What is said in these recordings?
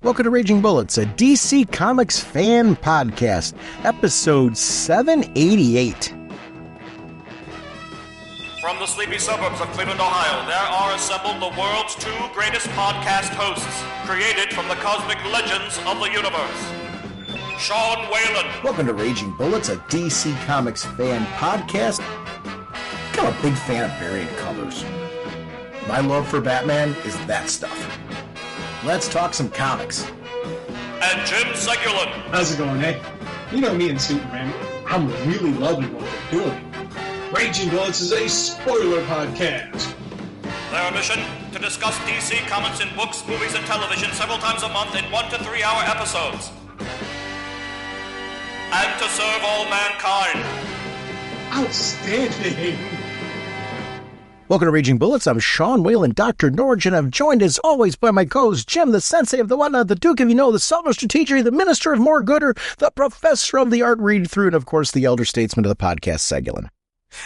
Welcome to Raging Bullets, a DC Comics fan podcast, episode 788. From the sleepy suburbs of Cleveland, Ohio, there are assembled the world's two greatest podcast hosts, created from the cosmic legends of the universe. Sean Whalen. Welcome to Raging Bullets, a DC Comics fan podcast. I'm a big fan of variant colors. My love for Batman is that stuff. Let's talk some comics. And Jim Segulin. How's it going, eh? You know me and Superman. I'm really loving what we're doing. Raging Bullets is a spoiler podcast. Their mission? To discuss DC comics in books, movies, and television several times a month in 1 to 3 hour episodes. And to serve all mankind. Outstanding. Welcome to Raging Bullets. I'm Sean Whalen, drnorge, and I'm joined as always by my co-host, Jim, the sensei of the whatnot, the Duke of you know, the Sultan Strategery, the Minister of More Gooder, the Professor of the Art Read-Through, and of course, the Elder Statesman of the podcast, Segulin.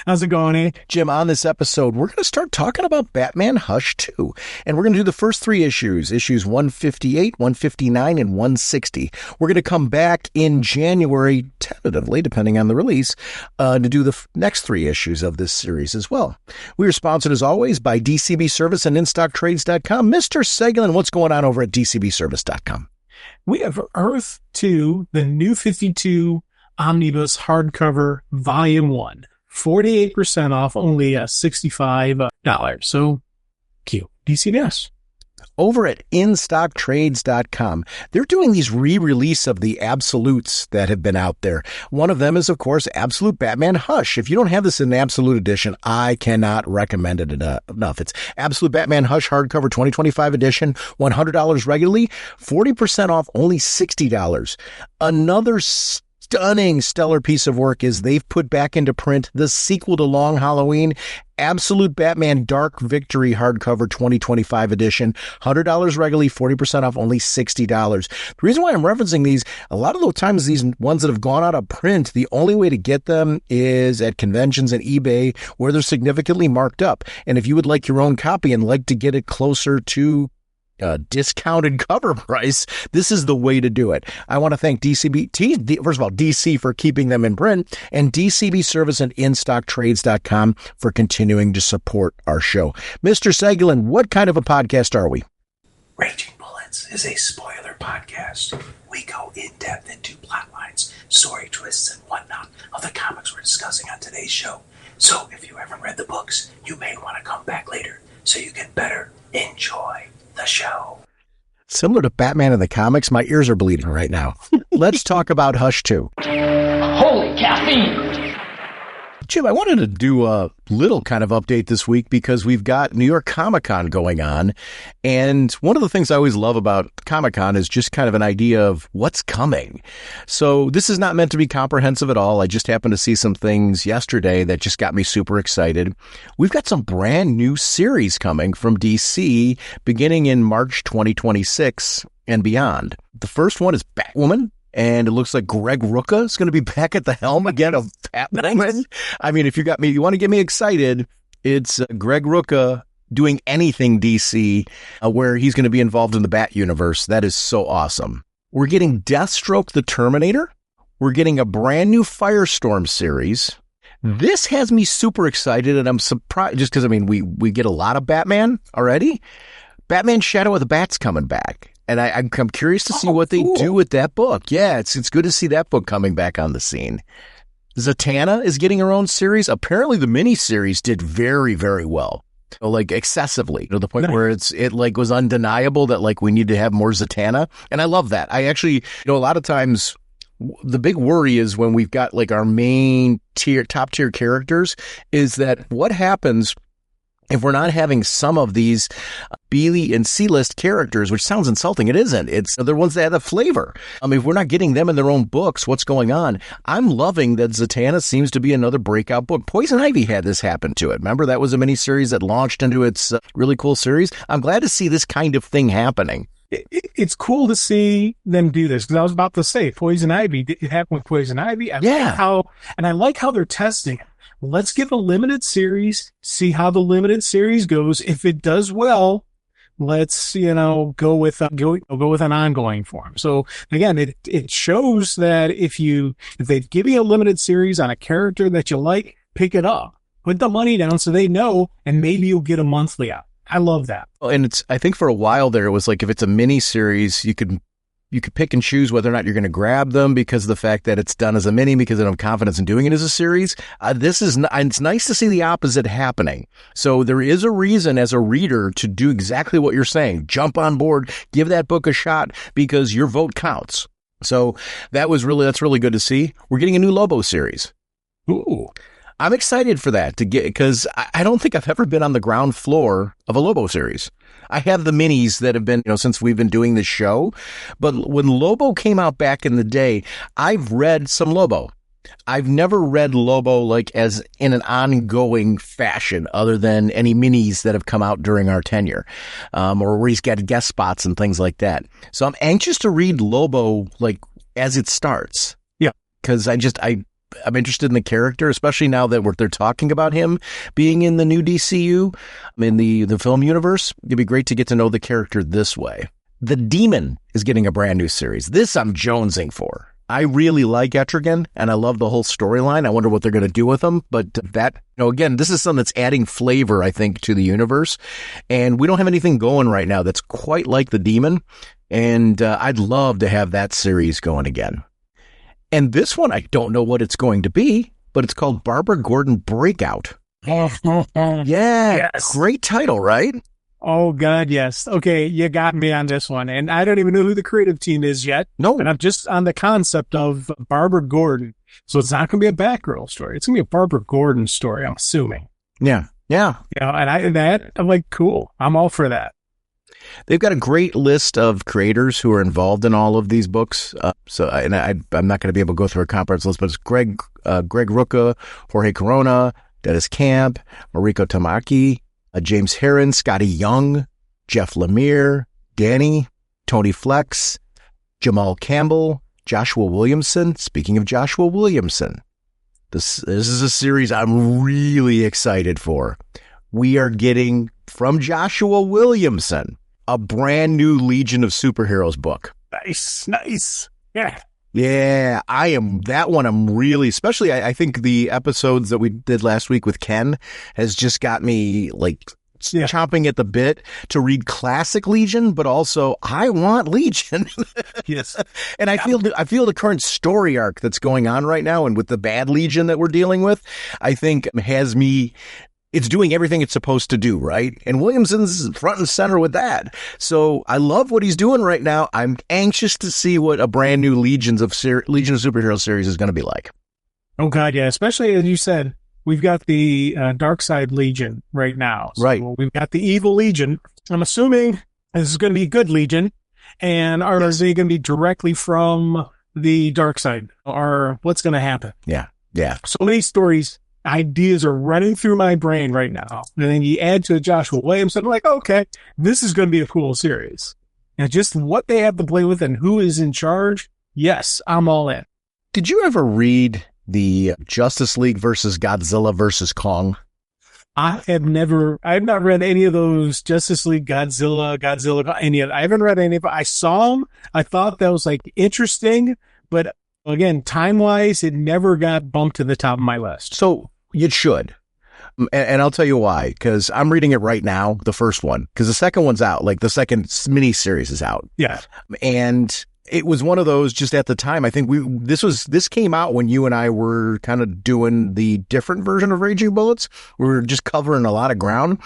How's it going, eh? Jim, on this episode, we're going to start talking about Batman Hush 2. And we're going to do the first three issues 158, 159, and 160. We're going to come back in January, tentatively, depending on the release, to do the next three issues of this series as well. We are sponsored, as always, by DCB Service and InStockTrades.com. Mr. Segulin, what's going on over at DCBService.com? We have Earth 2, the New 52 Omnibus Hardcover Volume 1. 48% off, only $65. So, cute. DCBS. Over at InStockTrades.com, they're doing these re-release of the absolutes that have been out there. One of them is, of course, Absolute Batman Hush. If you don't have this in an Absolute edition, I cannot recommend it enough. It's Absolute Batman Hush Hardcover 2025 edition, $100 regularly, 40% off, only $60. Another stunning, stellar piece of work is they've put back into print the sequel to Long Halloween, Absolute Batman Dark Victory hardcover 2025 edition, $100 regularly, 40% off, only $60. The reason why I'm referencing these, a lot of the times these ones that have gone out of print, the only way to get them is at conventions and eBay where they're significantly marked up. And if you would like your own copy and like to get it closer to discounted cover price, this is the way to do it. I want to thank first of all, DC for keeping them in print, and DCB Service and InStockTrades.com for continuing to support our show. Mr. Segulin, what kind of a podcast are we? Raging Bullets is a spoiler podcast. We go in-depth into plot lines, story twists, and whatnot of the comics we're discussing on today's show. So if you haven't read the books, you may want to come back later so you can better enjoy the show. Similar to Batman in the comics, my ears are bleeding right now. Let's talk about Hush 2. Holy caffeine! Jim, I wanted to do a little kind of update this week because we've got New York Comic Con going on. And one of the things I always love about Comic Con is just kind of an idea of what's coming. So this is not meant to be comprehensive at all. I just happened to see some things yesterday that just got me super excited. We've got some brand new series coming from DC beginning in March 2026 and beyond. The first one is Batwoman. And it looks like Greg Rucka is going to be back at the helm again of Batwoman. I mean, if you want to get me excited, it's Greg Rucka doing anything DC where he's going to be involved in the Bat universe. That is so awesome. We're getting Deathstroke the Terminator. We're getting a brand new Firestorm series. This has me super excited, and I'm surprised just because, I mean, we get a lot of Batman already. Batman Shadow of the Bat's coming back. And I'm curious to see what they do with that book. Yeah, it's good to see that book coming back on the scene. Zatanna is getting her own series. Apparently, the miniseries did very, very well, like excessively to the point where it was undeniable that like we need to have more Zatanna. And I love that. I actually, a lot of times the big worry is when we've got like our main top tier characters is that what happens if we're not having some of these B and C-list characters, which sounds insulting, it isn't. It's the ones that have the flavor. If we're not getting them in their own books, what's going on? I'm loving that Zatanna seems to be another breakout book. Poison Ivy had this happen to it. Remember, that was a miniseries that launched into its really cool series. I'm glad to see this kind of thing happening. It's cool to see them do this because I was about to say Poison Ivy. It happened with Poison Ivy. I like how they're testing it. Let's give a limited series, see how the limited series goes. If it does well, let's, go with an ongoing form. So again, it shows that if they give you a limited series on a character that you like, pick it up, put the money down so they know, and maybe you'll get a monthly out. I love that. And I think for a while there, it was like if it's a mini series, you could pick and choose whether or not you're going to grab them because of the fact that it's done as a mini because they don't have confidence in doing it as a series. It's nice to see the opposite happening. So there is a reason as a reader to do exactly what you're saying. Jump on board, give that book a shot because your vote counts. So that's really good to see. We're getting a new Lobo series. Ooh. I'm excited for that because I don't think I've ever been on the ground floor of a Lobo series. I have the minis that have been, since we've been doing this show. But when Lobo came out back in the day, I've read some Lobo. I've never read Lobo like as in an ongoing fashion other than any minis that have come out during our tenure, or where he's got guest spots and things like that. So I'm anxious to read Lobo like as it starts. Yeah. Because I'm interested in the character, especially now that they're talking about him being in the new DCU, in the film universe. It'd be great to get to know the character this way. The Demon is getting a brand new series. This I'm jonesing for. I really like Etrigan, and I love the whole storyline. I wonder what they're going to do with him. But that, again, this is something that's adding flavor, I think, to the universe. And we don't have anything going right now that's quite like The Demon. And I'd love to have that series going again. And this one, I don't know what it's going to be, but it's called Barbara Gordon Breakout. Yeah, yes. Great title, right? Oh, God, yes. Okay, you got me on this one. And I don't even know who the creative team is yet. No. And I'm just on the concept of Barbara Gordon. So it's not going to be a Batgirl story. It's going to be a Barbara Gordon story, I'm assuming. Yeah. And I'm like, cool. I'm all for that. They've got a great list of creators who are involved in all of these books. I'm not going to be able to go through a comprehensive list, but it's Greg Rucka, Jorge Corona, Dennis Camp, Mariko Tamaki, James Herron, Scotty Young, Jeff Lemire, Danny, Tony Flex, Jamal Campbell, Joshua Williamson. Speaking of Joshua Williamson, this is a series I'm really excited for. We are getting from Joshua Williamson a brand new Legion of Superheroes book. Nice. Yeah, I am. That one I'm really, especially I think the episodes that we did last week with Ken has just got me like chomping at the bit to read classic Legion, but also I want Legion. Yes. And I feel the current story arc that's going on right now and with the bad Legion that we're dealing with, I think has me. It's doing everything it's supposed to do, right? And Williamson's front and center with that. So I love what he's doing right now. I'm anxious to see what a brand new Legion of Superhero series is going to be like. Oh, God, yeah. Especially, as you said, we've got the Darkseid Legion right now. So right. We've got the Evil Legion. I'm assuming this is going to be Good Legion. And is it going to be directly from the Darkseid? Or what's going to happen? Yeah. So many stories. Ideas are running through my brain right now. And then you add to Joshua Williamson, I'm like, okay, this is going to be a cool series. And just what they have to play with and who is in charge, yes, I'm all in. Did you ever read the Justice League versus Godzilla versus Kong? I have not read any of those Justice League, Godzilla, any of them. I haven't read any of it. I saw them. I thought that was like interesting, but again, time-wise, it never got bumped to the top of my list. So you should. And I'll tell you why, because I'm reading it right now, the first one, because the second one's out, like the second mini series is out. Yeah. And it was one of those just at the time. I think this came out when you and I were kind of doing the different version of Raging Bullets. We were just covering a lot of ground.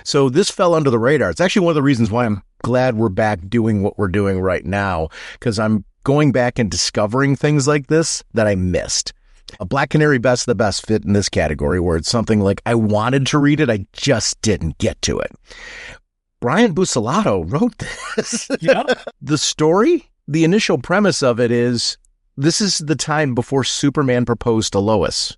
So this fell under the radar. It's actually one of the reasons why I'm glad we're back doing what we're doing right now, because I'm going back and discovering things like this that I missed. A Black Canary Best of the Best fit in this category where it's something like I wanted to read it, I just didn't get to it. Brian Buccellato wrote this. Yeah. The story, the initial premise of it is this is the time before Superman proposed to Lois.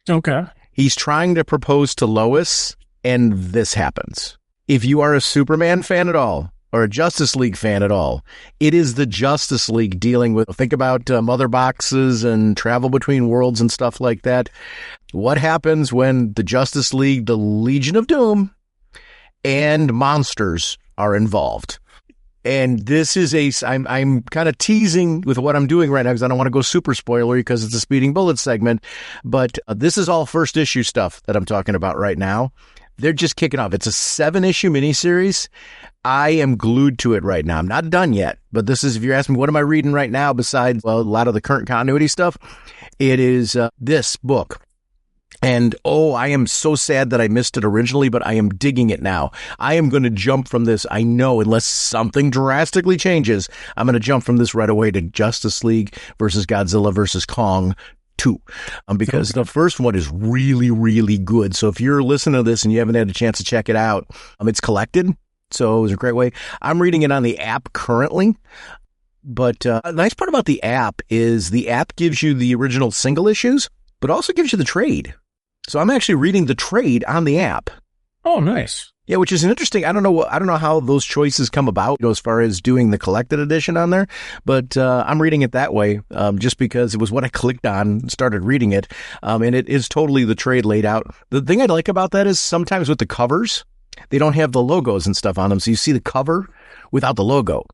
Okay. He's trying to propose to Lois, and this happens. If you are a Superman fan at all, or a Justice League fan at all, it is the Justice League dealing with, think about mother boxes and travel between worlds and stuff like that. What happens when the Justice League, the Legion of Doom, and monsters are involved. And this is I'm kind of teasing with what I'm doing right now because I don't want to go super spoilery because it's a Speeding Bullet segment. But this is all first issue stuff that I'm talking about right now. They're just kicking off. It's a 7-issue miniseries. I am glued to it right now. I'm not done yet, but this is, if you're asking me, what am I reading right now besides, well, a lot of the current continuity stuff? It is this book. And, I am so sad that I missed it originally, but I am digging it now. I am going to jump from this. I know, unless something drastically changes, I'm going to jump from this right away to Justice League versus Godzilla versus Kong 2, because the first one is really, really good. So if you're listening to this and you haven't had a chance to check it out, it's collected. So it was a great way. I'm reading it on the app currently. But the nice part about the app is the app gives you the original single issues, but also gives you the trade. So I'm actually reading the trade on the app. Oh, nice. Yeah, which is an interesting. I don't know how those choices come about, as far as doing the collected edition on there. But I'm reading it that way, just because it was what I clicked on, started reading it, and it is totally the trade laid out. The thing I like about that is sometimes with the covers, they don't have the logos and stuff on them, so you see the cover without the logo,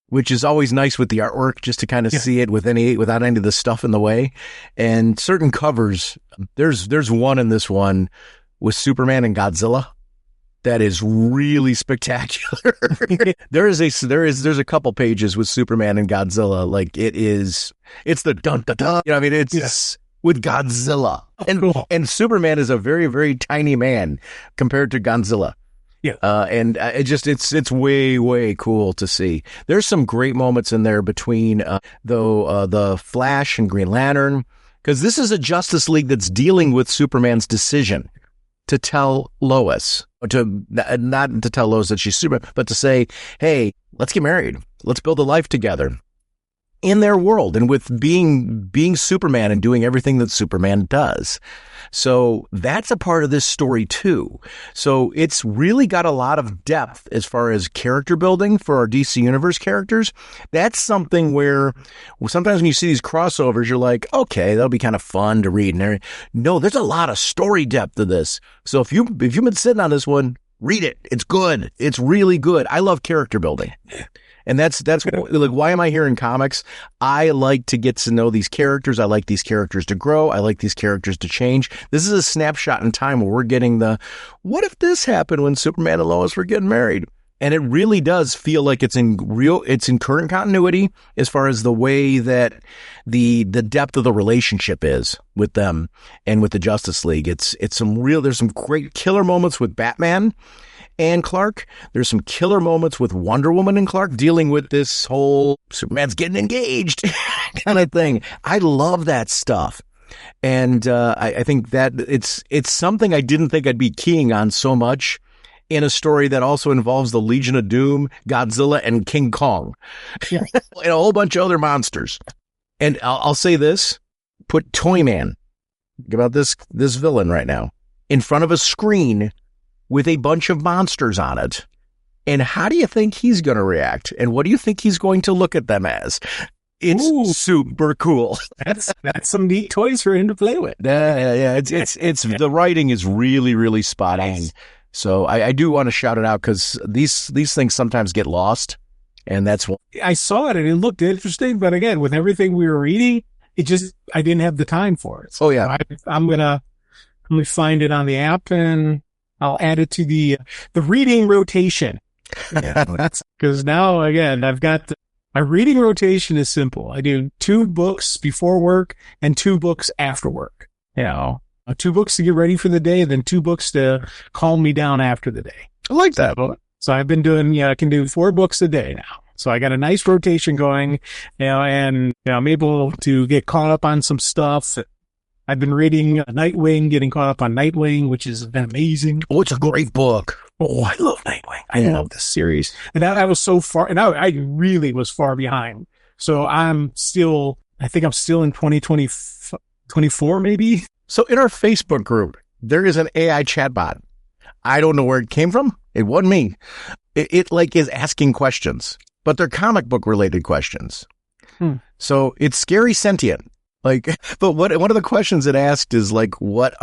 which is always nice with the artwork, just to kind of see it without any of the stuff in the way. And certain covers, there's one in this one with Superman and Godzilla that is really spectacular. there's a couple pages with Superman and Godzilla, like it's the dun dun dun. It's with Godzilla, and Superman is a very, very tiny man compared to Godzilla. Yeah. And it's way, way cool to see. There's some great moments in there between, the Flash and Green Lantern, because this is a Justice League that's dealing with Superman's decision to tell Lois, not to tell Lois that she's Superman, but to say, hey, let's get married. Let's build a life together in their world, and with being Superman and doing everything that Superman does. So that's a part of this story too. So it's really got a lot of depth as far as character building for our DC Universe characters. That's something where sometimes when you see these crossovers, you're like, okay, that'll be kind of fun to read. No, there's a lot of story depth to this. So if you've been sitting on this one, read it. It's good. It's really good. I love character building. And that's like, why am I here in comics? I like to get to know these characters. I like these characters to grow. I like these characters to change. This is a snapshot in time where we're getting what if this happened when Superman and Lois were getting married? And it really does feel like it's in current continuity as far as the way that the depth of the relationship is with them and with the Justice League. There's some great killer moments with Batman and Clark. There's some killer moments with Wonder Woman and Clark dealing with this whole Superman's getting engaged kind of thing. I love that stuff. And I think that it's something I didn't think I'd be keying on so much in a story that also involves the Legion of Doom, Godzilla, and King Kong, and a whole bunch of other monsters. And I'll say this, put Toyman, think about this villain right now, in front of a screen with a bunch of monsters on it. And how do you think he's going to react? And what do you think he's going to look at them as? It's super cool. That's some neat toys for him to play with. Yeah. It's the writing is really, really spot on. So I do want to shout it out because these things sometimes get lost. And that's what I saw it and it looked interesting. But again, with everything we were reading, I didn't have the time for it. So I'm going to find it on the app and I'll add it to the reading rotation. Because now, again, I've got my reading rotation is simple. I do 2 books before work and 2 books after work. 2 books to get ready for the day, and then 2 books to calm me down after the day. I like that. So I've been doing, I can do 4 books a day now. So I got a nice rotation going, and I'm able to get caught up on some stuff. I've been reading Nightwing, getting caught up on Nightwing, which has been amazing. Oh, it's a great book. Oh, I love Nightwing. I love this series. And I was so far, and I really was far behind. So I think I'm still in 2024 maybe. So in our Facebook group, there is an AI chatbot. I don't know where it came from. It wasn't me. It like is asking questions, but they're comic book related questions. So it's scary sentient. Like, but one of the questions it asked is like, what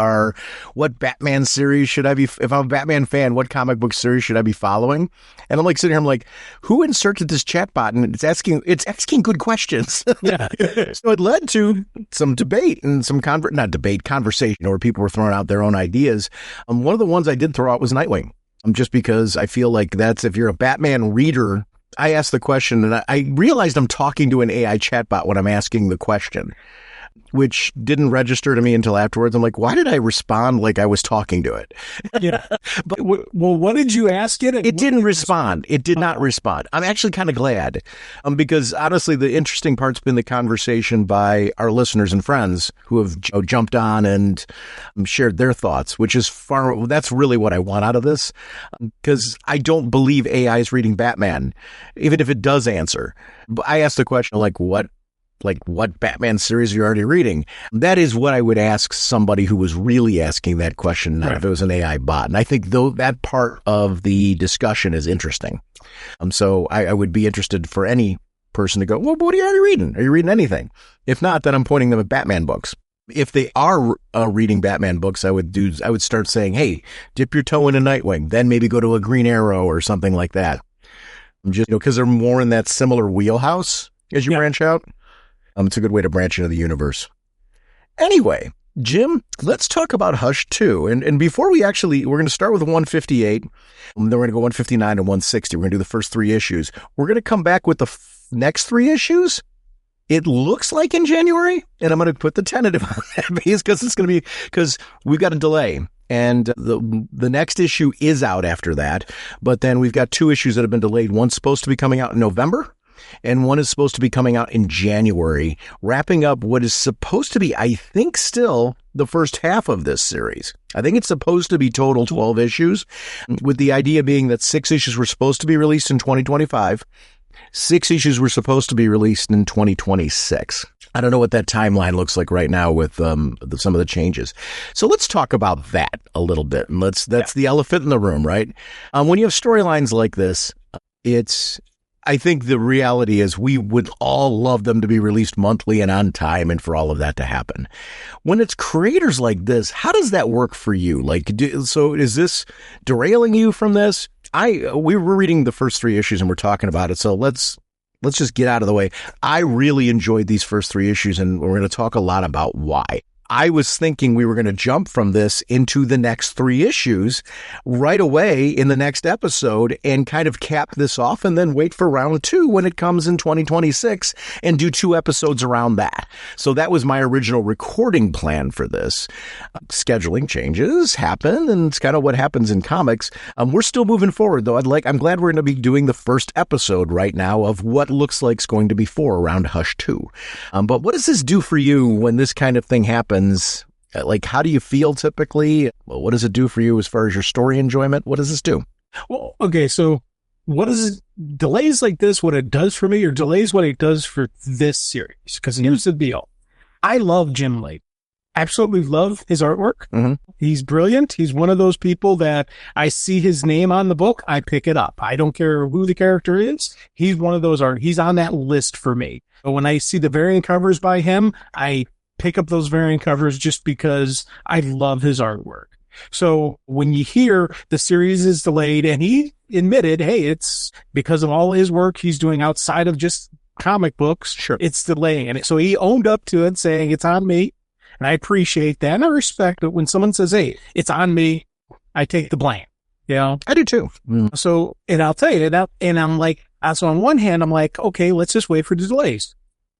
Batman series should I be, if I'm a Batman fan, what comic book series should I be following? And I'm like sitting here, I'm like, who inserted this chatbot? And it's asking good questions. Yeah. So it led to some debate and some conversation where people were throwing out their own ideas. One of the ones I did throw out was Nightwing. Just because I feel like that's, if you're a Batman reader, I asked the question and I realized I'm talking to an AI chatbot when I'm asking the question, which didn't register to me until afterwards. I'm like, why did I respond like I was talking to it? Yeah. But well, what did you ask it? It didn't respond. It did not respond. I'm actually kind of glad, because honestly, the interesting part's been the conversation by our listeners and friends who have jumped on and shared their thoughts, which is that's really what I want out of this, because I don't believe AI is reading Batman, even if it does answer. But I asked the question, what Batman series are you already reading? That is what I would ask somebody who was really asking that question, not if it was an AI bot. And I think that part of the discussion is interesting. So I would be interested for any person to go, well, what are you already reading? Are you reading anything? If not, then I'm pointing them at Batman books. If they are reading Batman books, I would start saying, hey, dip your toe into Nightwing, then maybe go to a Green Arrow or something like that. Just, because they're more in that similar wheelhouse as you branch out. It's a good way to branch into the universe. Anyway, Jim, let's talk about Hush 2. And before we're going to start with 158, and then we're going to go 159 and 160. We're going to do the first 3 issues. We're going to come back with the next 3 issues. It looks like in January, and I'm going to put the tentative on that because we've got a delay. And the next issue is out after that. But then we've got 2 issues that have been delayed. One's supposed to be coming out in November, and one is supposed to be coming out in January, wrapping up what is supposed to be, I think, still the first half of this series. I think it's supposed to be total 12 issues, with the idea being that 6 issues were supposed to be released in 2025. 6 issues were supposed to be released in 2026. I don't know what that timeline looks like right now with some of the changes. So let's talk about that a little bit. And that's the elephant in the room, right? When you have storylines like this, I think the reality is we would all love them to be released monthly and on time and for all of that to happen. When it's creators like this, how does that work for you? So is this derailing you from this? We were reading the first 3 issues and we're talking about it. So let's just get out of the way. I really enjoyed these first 3 issues, and we're going to talk a lot about why. I was thinking we were going to jump from this into the next 3 issues right away in the next episode and kind of cap this off and then wait for round 2 when it comes in 2026 and do 2 episodes around that. So that was my original recording plan for this. Scheduling changes happen, and it's kind of what happens in comics. We're still moving forward, though. I'm glad we're going to be doing the first episode right now of what looks like it's going to be for around Hush 2. But what does this do for you when this kind of thing happens? Like, how do you feel typically? What does it do for you as far as your story enjoyment? What does this do? Well, okay, so what is delays like this, what it does for me, or delays what it does for this series? Because here's the deal. I love Jim Lee. Absolutely love his artwork. Mm-hmm. He's brilliant. He's one of those people that I see his name on the book, I pick it up. I don't care who the character is. He's one of those he's on that list for me. But when I see the variant covers by him, I pick up those variant covers just because I love his artwork. So when you hear the series is delayed, and he admitted, hey, it's because of all his work he's doing outside of just comic books, sure, it's delaying. And so he owned up to it, saying it's on me. And I appreciate that. And I respect it when someone says, hey, it's on me. I take the blame. You know, I do too. Mm. So, and I'll tell you that. And I'm like, so on one hand, I'm like, okay, let's just wait for the delays.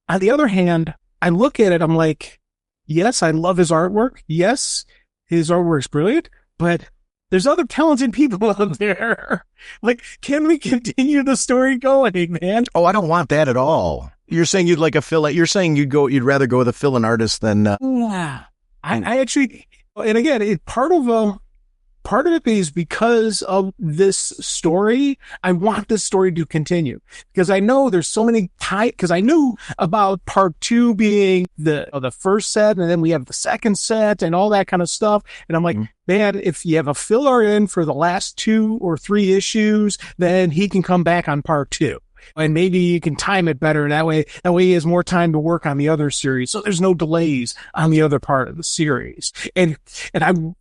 On the other hand, I look at it, I'm like, yes, I love his artwork. Yes, his artwork's brilliant, but there's other talented people out there. Like, can we continue the story going, man? Oh, I don't want that at all. You're saying you'd like a fill. You're saying you'd rather go with a fill-in artist than. Yeah, I actually, and again, part of it is because of this story. I want this story to continue because I know there's so many because I knew about part 2 being the first set, and then we have the second set and all that kind of stuff. And I'm like, man, if you have a filler in for the last 2 or 3 issues, then he can come back on part 2. And maybe you can time it better. That way he has more time to work on the other series. So there's no delays on the other part of the series. And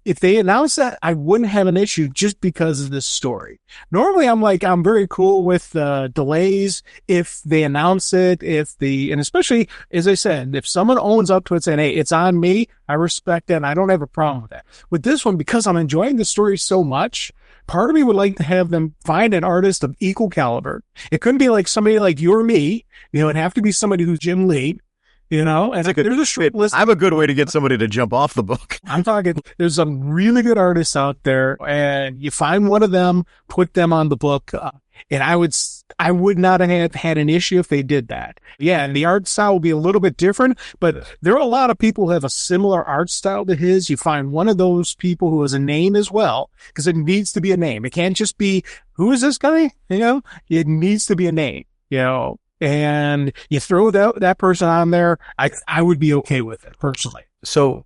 if they announce that, I wouldn't have an issue just because of this story. Normally I'm very cool with delays if they announce it, and especially, as I said, if someone owns up to it saying, hey, it's on me, I respect that and I don't have a problem with that. With this one, because I'm enjoying the story so much, part of me would like to have them find an artist of equal caliber. It couldn't be like somebody like you or me. It'd have to be somebody who's Jim Lee, and there's a short list. I have a good way to get somebody to jump off the book. I'm talking, there's some really good artists out there, and you find one of them, put them on the book, and I would not have had an issue if they did that. Yeah, and the art style will be a little bit different, but there are a lot of people who have a similar art style to his. You find one of those people who has a name as well, because it needs to be a name. It can't just be, who is this guy? It needs to be a name, and you throw that person on there. I would be okay with it personally. So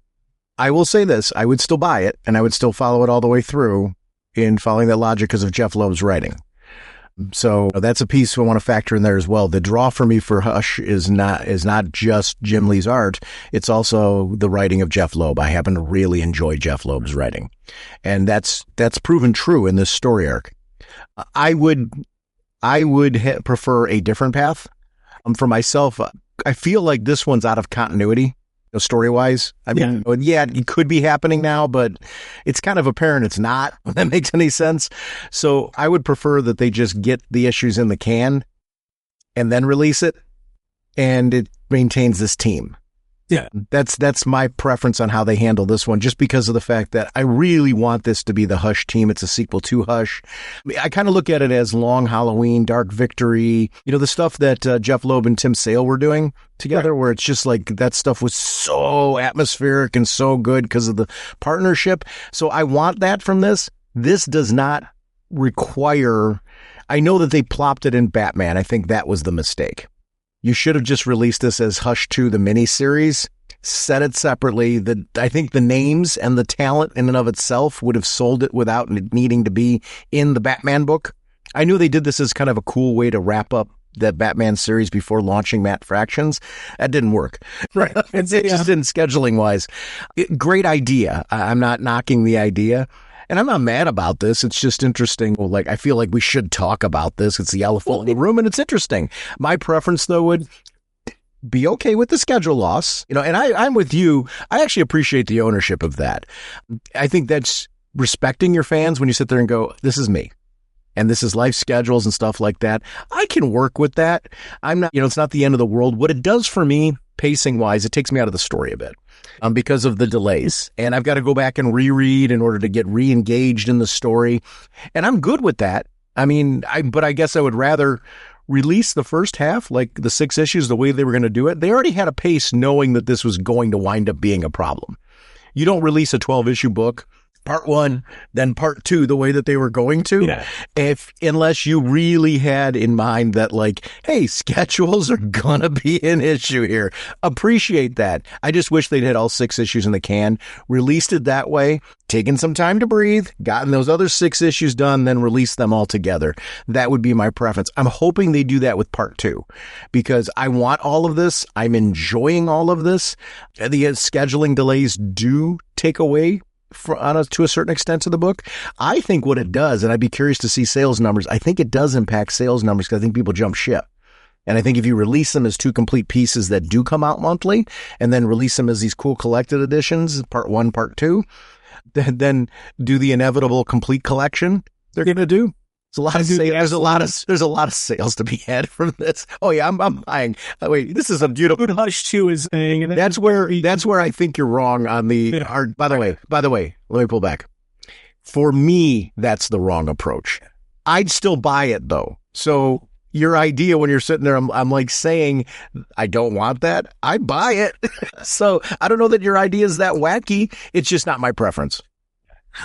I will say this, I would still buy it and I would still follow it all the way through in following that logic because of Jeff Loeb's writing. So that's a piece I want to factor in there as well. The draw for me for Hush is not just Jim Lee's art. It's also the writing of Jeff Loeb. I happen to really enjoy Jeff Loeb's writing, and that's proven true in this story arc. I would prefer a different path. For myself, I feel like this one's out of continuity. Story-wise, I mean, yeah, it could be happening now, but it's kind of apparent it's not, if that makes any sense. So I would prefer that they just get the issues in the can and then release it, and it maintains this team. Yeah, that's my preference on how they handle this one, just because of the fact that I really want this to be the Hush team. It's a sequel to Hush. I kind of look at it as Long Halloween, Dark Victory, the stuff that Jeff Loeb and Tim Sale were doing together, right, where it's just like that stuff was so atmospheric and so good because of the partnership. So I want that from this. This does not require, I know that they plopped it in Batman. I think that was the mistake. You should have just released this as Hush 2, the miniseries, set it separately. I think the names and the talent in and of itself would have sold it without needing to be in the Batman book. I knew they did this as kind of a cool way to wrap up that Batman series before launching Matt Fractions. That didn't work. Right. It just didn't, scheduling wise. Great idea. I'm not knocking the idea. And I'm not mad about this. It's just interesting. Well, I feel like we should talk about this. It's the elephant in the room, and it's interesting. My preference, though, would be okay with the schedule loss. And I'm with you. I actually appreciate the ownership of that. I think that's respecting your fans when you sit there and go, this is me. And this is life schedules and stuff like that. I can work with that. I'm not, it's not the end of the world. What it does for me, pacing wise, it takes me out of the story a bit. Because of the delays, and I've got to go back and reread in order to get re-engaged in the story, and I'm good with that. I mean, but I guess I would rather release the first half, like the 6 issues, the way they were going to do it. They already had a pace knowing that this was going to wind up being a problem. You don't release a 12-issue book, part 1, then part 2, the way that they were going to, unless you really had in mind that, hey, schedules are gonna be an issue here. Appreciate that. I just wish they'd had all 6 issues in the can, released it that way, taken some time to breathe, gotten those other 6 issues done, then released them all together. That would be my preference. I'm hoping they do that with part 2, because I want all of this. I'm enjoying all of this. The scheduling delays do take away to a certain extent to the book. I think what it does, and I'd be curious to see sales numbers, I think it does impact sales numbers because I think people jump ship. And I think if you release them as 2 complete pieces that do come out monthly, and then release them as these cool collected editions, part 1, part 2, then do the inevitable complete collection they're going to do. There's a lot of sales to be had from this. Oh yeah, I'm buying. Wait, this is a beautiful. Good Hush 2 is saying, and that's where I think you're wrong on the art. By the way, let me pull back. For me, that's the wrong approach. I'd still buy it though. So your idea when you're sitting there, I'm saying I don't want that. I buy it. So I don't know that your idea is that wacky. It's just not my preference.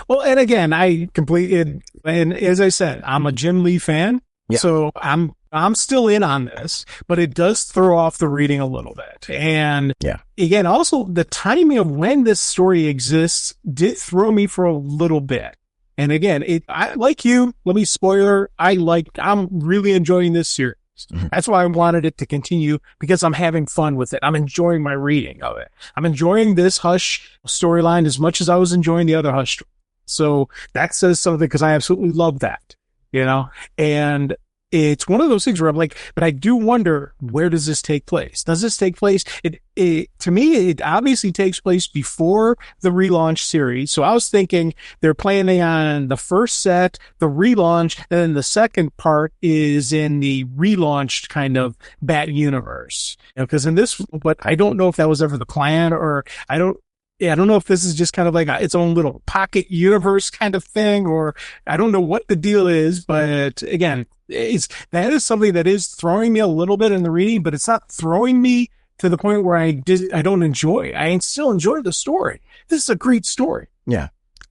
Well, and again, and as I said, I'm a Jim Lee fan, so I'm still in on this, but it does throw off the reading a little bit. And again, also the timing of when this story exists did throw me for a little bit. And again, I like you, let me spoiler, I'm really enjoying this series. That's why I wanted it to continue, because I'm having fun with it. I'm enjoying my reading of it. I'm enjoying this Hush storyline as much as I was enjoying the other Hush. So that says something, because I absolutely love that, and it's one of those things where I'm like, but I do wonder, where does this take place? Does this take place? To me, it obviously takes place before the relaunch series. So I was thinking they're planning on the first set, the relaunch, and then the second part is in the relaunched kind of Bat universe. Because in this, but I don't know if that was ever the plan, or I don't know if this is just kind of like its own little pocket universe kind of thing, or I don't know what the deal is. But again, that is something that is throwing me a little bit in the reading, but it's not throwing me to the point where I don't enjoy. I still enjoy the story. This is a great story. Yeah.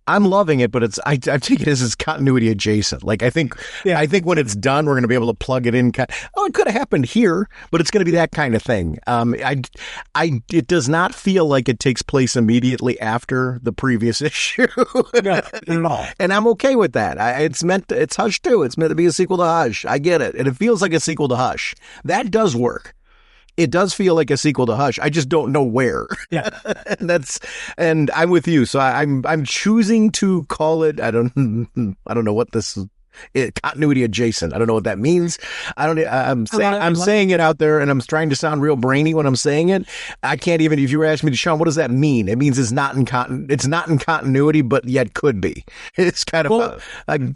I'm loving it, but I take it as continuity adjacent. Like, I think when it's done, we're going to be able to plug it in. It could have happened here, but it's going to be that kind of thing. It does not feel like it takes place immediately after the previous issue. No. And I'm okay with that. It's Hush too. It's meant to be a sequel to Hush. I get it. And it feels like a sequel to Hush. That does work. It does feel like a sequel to Hush. I just don't know where. Yeah. and I'm with you. So I'm choosing to call it, I don't know what this is. Continuity adjacent. I don't know what that means. I'm saying it out there, and I'm trying to sound real brainy when I'm saying it. I can't even, if you were asking me, Sean, what does that mean? It means it's not in continuity, but yet could be. It's kind of,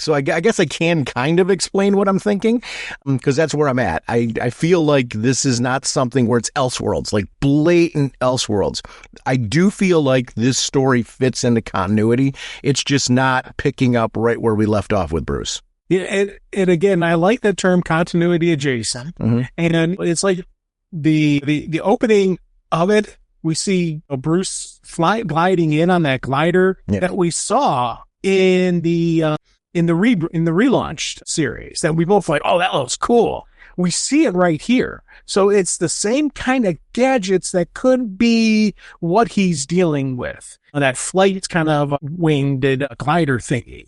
so I guess I can kind of explain what I'm thinking, because that's where I'm at. I feel like this is not something where it's Elseworlds, like blatant Elseworlds. I do feel like this story fits into continuity. It's just not picking up right where we left off with Bruce. Yeah, and again, I like that term, continuity adjacent. Mm-hmm. And it's like the opening of it, we see Bruce gliding in on that glider that we saw in the relaunched series, that we both like, oh, that looks cool. We see it right here. So it's the same kind of gadgets that could be what he's dealing with. That flight kind of winged glider thingy.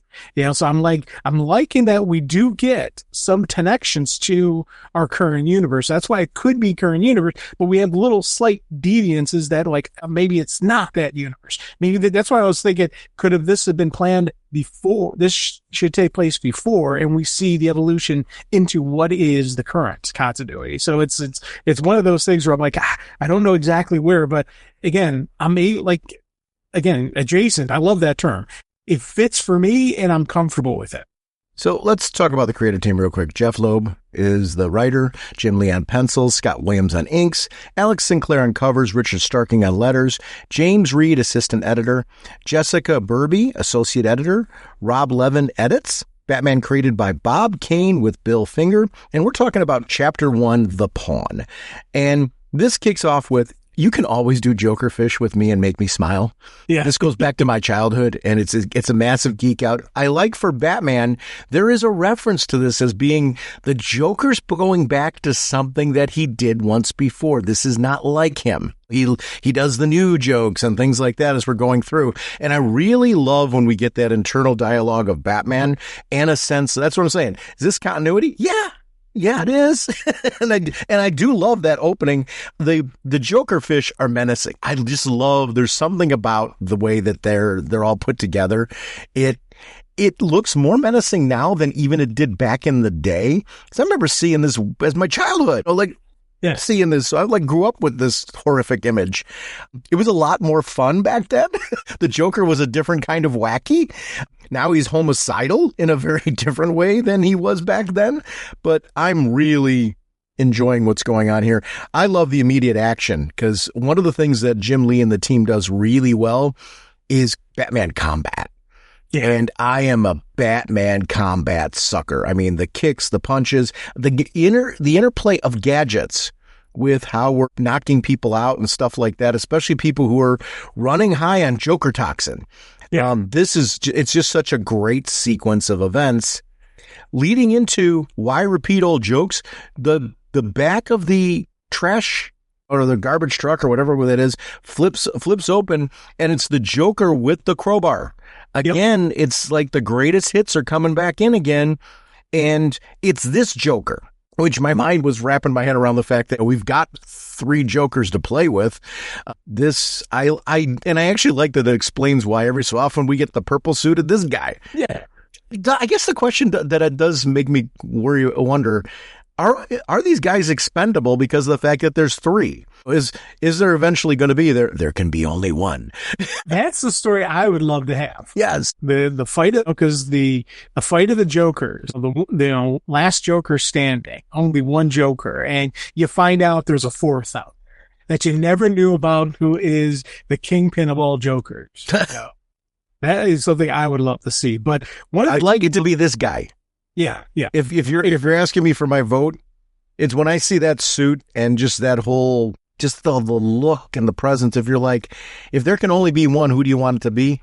So I'm liking that we do get some connections to our current universe. That's why it could be current universe, but we have little slight deviances that maybe it's not that universe. Maybe that's why I was thinking, this have been planned before? This should take place before, and we see the evolution into what is the current continuity. So it's one of those things where I'm like, I don't know exactly where, but again, adjacent. I love that term. It fits for me, and I'm comfortable with it. So let's talk about the creative team real quick. Jeff Loeb is the writer, Jim Lee on pencils, Scott Williams on inks, Alex Sinclair on covers, Richard Starking on letters, James Reed, assistant editor, Jessica Burby, associate editor, Rob Levin edits. Batman created by Bob Kane with Bill Finger. And we're talking about Chapter 1, The Pawn. And this kicks off with, you can always do Jokerfish with me and make me smile. Yeah. This goes back to my childhood, and it's a massive geek out. I like for Batman, there is a reference to this as being the Joker's going back to something that he did once before. This is not like him. He does the new jokes and things like that as we're going through. And I really love when we get that internal dialogue of Batman and a sense, that's what I'm saying. Is this continuity? Yeah, it is. and I do love that opening. The Jokerfish are menacing. I just love, there's something about the way that they're all put together. It looks more menacing now than even it did back in the day. Because I remember seeing this as my childhood. Seeing this, I grew up with this horrific image. It was a lot more fun back then. The Joker was a different kind of wacky. Now he's homicidal in a very different way than he was back then. But I'm really enjoying what's going on here. I love the immediate action, because one of the things that Jim Lee and the team does really well is Batman combat. Yeah. And I am a Batman combat sucker. I mean, the kicks, the punches, the interplay of gadgets with how we're knocking people out and stuff like that, especially people who are running high on Joker toxin. Yeah. It's just such a great sequence of events leading into why repeat old jokes. The back of the trash or the garbage truck or whatever that is flips open, and it's the Joker with the crowbar. Again, It's like the greatest hits are coming back in again, and it's this Joker. which my mind was wrapping my head around the fact that we've got 3 Jokers to play with. I actually like that it explains why every so often we get the purple suited this guy. Yeah. I guess the question that it does make me wonder, are these guys expendable because of the fact that there's 3? Is there eventually going to be there can be only one? That's the story I would love to have. Yes. The fight, because the fight of the Jokers, the last Joker standing, only one Joker, and you find out there's a 4th out there that you never knew about, who is the kingpin of all Jokers. That is something I would love to see. But I'd like it to be this guy. Yeah. If you're asking me for my vote, it's when I see that suit and just that whole, just the look and the presence. If there can only be one, who do you want it to be?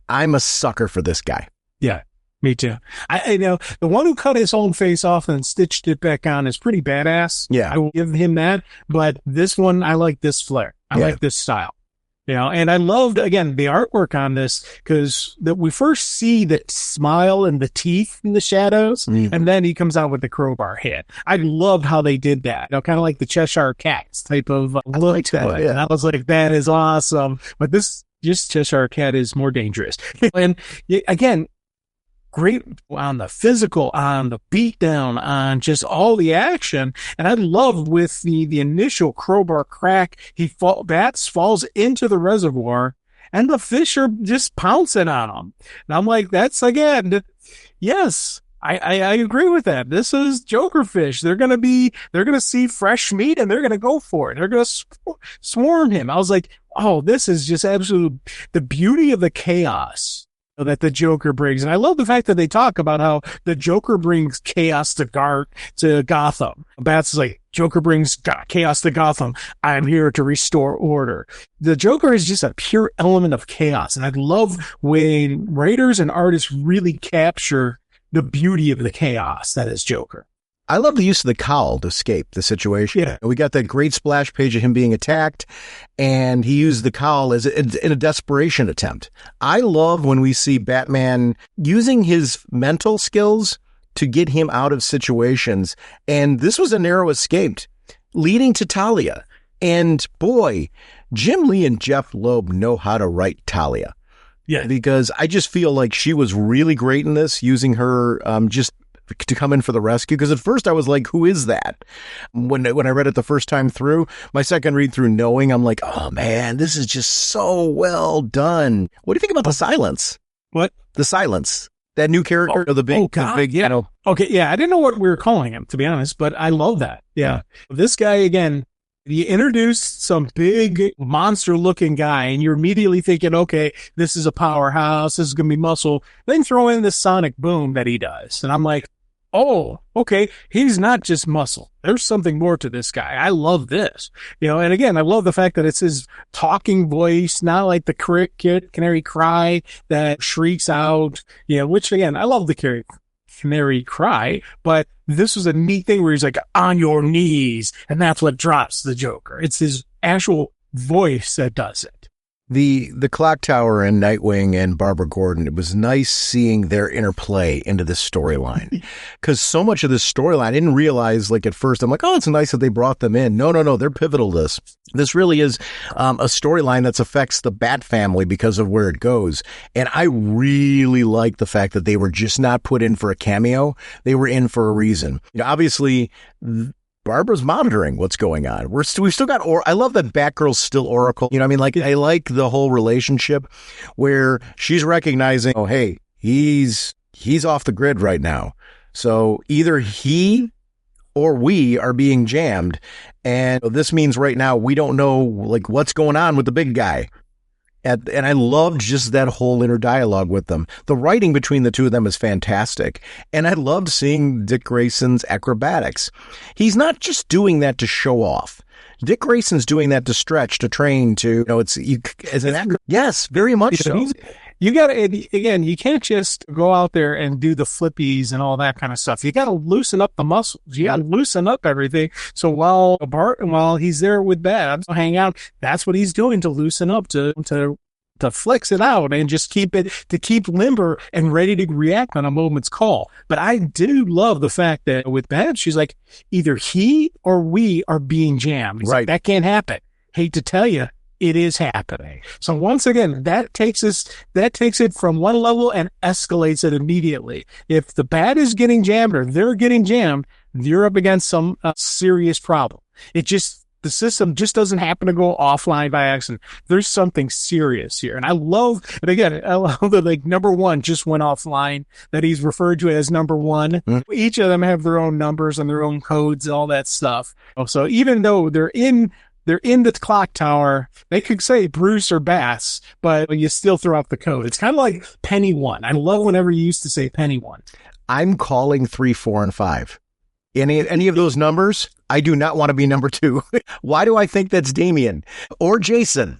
I'm a sucker for this guy. Yeah, me too. I know the one who cut his own face off and stitched it back on is pretty badass. Yeah. I will give him that. But this one, I like this flair. I like this style. And I loved, again, the artwork on this, because we first see the smile and the teeth in the shadows, and then he comes out with the crowbar hit. I loved how they did that. Kind of like the Cheshire Cat type of look. And I was like, that is awesome. But this Cheshire Cat is more dangerous. And again, great on the physical, on the beatdown, on just all the action. And I loved with the initial crowbar crack, Bats falls into the reservoir and the fish are just pouncing on him. And I'm like, that's again, yes, I agree with that. This is Joker fish. They're going to see fresh meat and they're going to go for it. They're going to swarm him. I was like, oh, this is just absolute, the beauty of the chaos that the Joker brings. And I love the fact that they talk about how the Joker brings chaos to Gotham. Bats is like, Joker brings chaos to Gotham. I'm here to restore order. The Joker is just a pure element of chaos. And I love when writers and artists really capture the beauty of the chaos that is Joker. I love the use of the cowl to escape the situation. Yeah. We got that great splash page of him being attacked, and he used the cowl in a desperation attempt. I love when we see Batman using his mental skills to get him out of situations, and this was a narrow escape, leading to Talia. And boy, Jim Lee and Jeff Loeb know how to write Talia. Yeah. Because I just feel like she was really great in this, using her just to come in for the rescue. Because at first I was like, who is that? When I read it the first time through, my second read through knowing, I'm like, oh man, this is just so well done. What do you think about the silence? What? The silence. That new character, the big, yeah. Okay, yeah, I didn't know what we were calling him, to be honest, but I love that. Yeah. This guy, again, you introduced some big monster-looking guy, and you're immediately thinking, okay, this is a powerhouse, this is going to be muscle. Then throw in this sonic boom that he does. And I'm like, oh, okay, he's not just muscle. There's something more to this guy. I love this. And again, I love the fact that it's his talking voice, not like the canary cry that shrieks out, which again, I love the canary cry, but this was a neat thing where he's like, on your knees, and that's what drops the Joker. It's his actual voice that does it. The Clock Tower and Nightwing and Barbara Gordon, it was nice seeing their interplay into this storyline. Because so much of this storyline, I didn't realize, like at first, I'm like, oh, it's nice that they brought them in. No, they're pivotal to this. This really is a storyline that affects the Bat family because of where it goes. And I really like the fact that they were just not put in for a cameo. They were in for a reason. Obviously, Barbara's monitoring what's going on. We've still got, I love that Batgirl's still Oracle. I like the whole relationship where she's recognizing, oh, hey, he's off the grid right now. So either he or we are being jammed. And this means right now, we don't know like what's going on with the big guy. And I loved just that whole inner dialogue with them. The writing between the two of them is fantastic. And I loved seeing Dick Grayson's acrobatics. He's not just doing that to show off. Dick Grayson's doing that to stretch, to train, to, as an actor. Yes, very much so. You got to, again, you can't just go out there and do the flippies and all that kind of stuff. You got to loosen up the muscles. You got to loosen up everything. So while he's there with Bat, hang out, that's what he's doing to loosen up, to to flex it out and just keep limber and ready to react on a moment's call. But I do love the fact that with Babs, she's like, either he or we are being jammed. He's like, that can't happen. Hate to tell you, it is happening. So once again, that takes it from one level and escalates it immediately. If the Bat is getting jammed or they're getting jammed, you're up against some serious problem. The system just doesn't happen to go offline by accident. There's something serious here. And I love that like number one just went offline, that he's referred to as number one. Each of them have their own numbers and their own codes, all that stuff. So even though they're in the clock tower, they could say Bruce or Bass, but you still throw out the code. It's kind of like Penny One. I love whenever you used to say Penny One. I'm calling 3, 4, and 5. Any of those numbers, I do not want to be number 2. Why do I think that's Damien or Jason?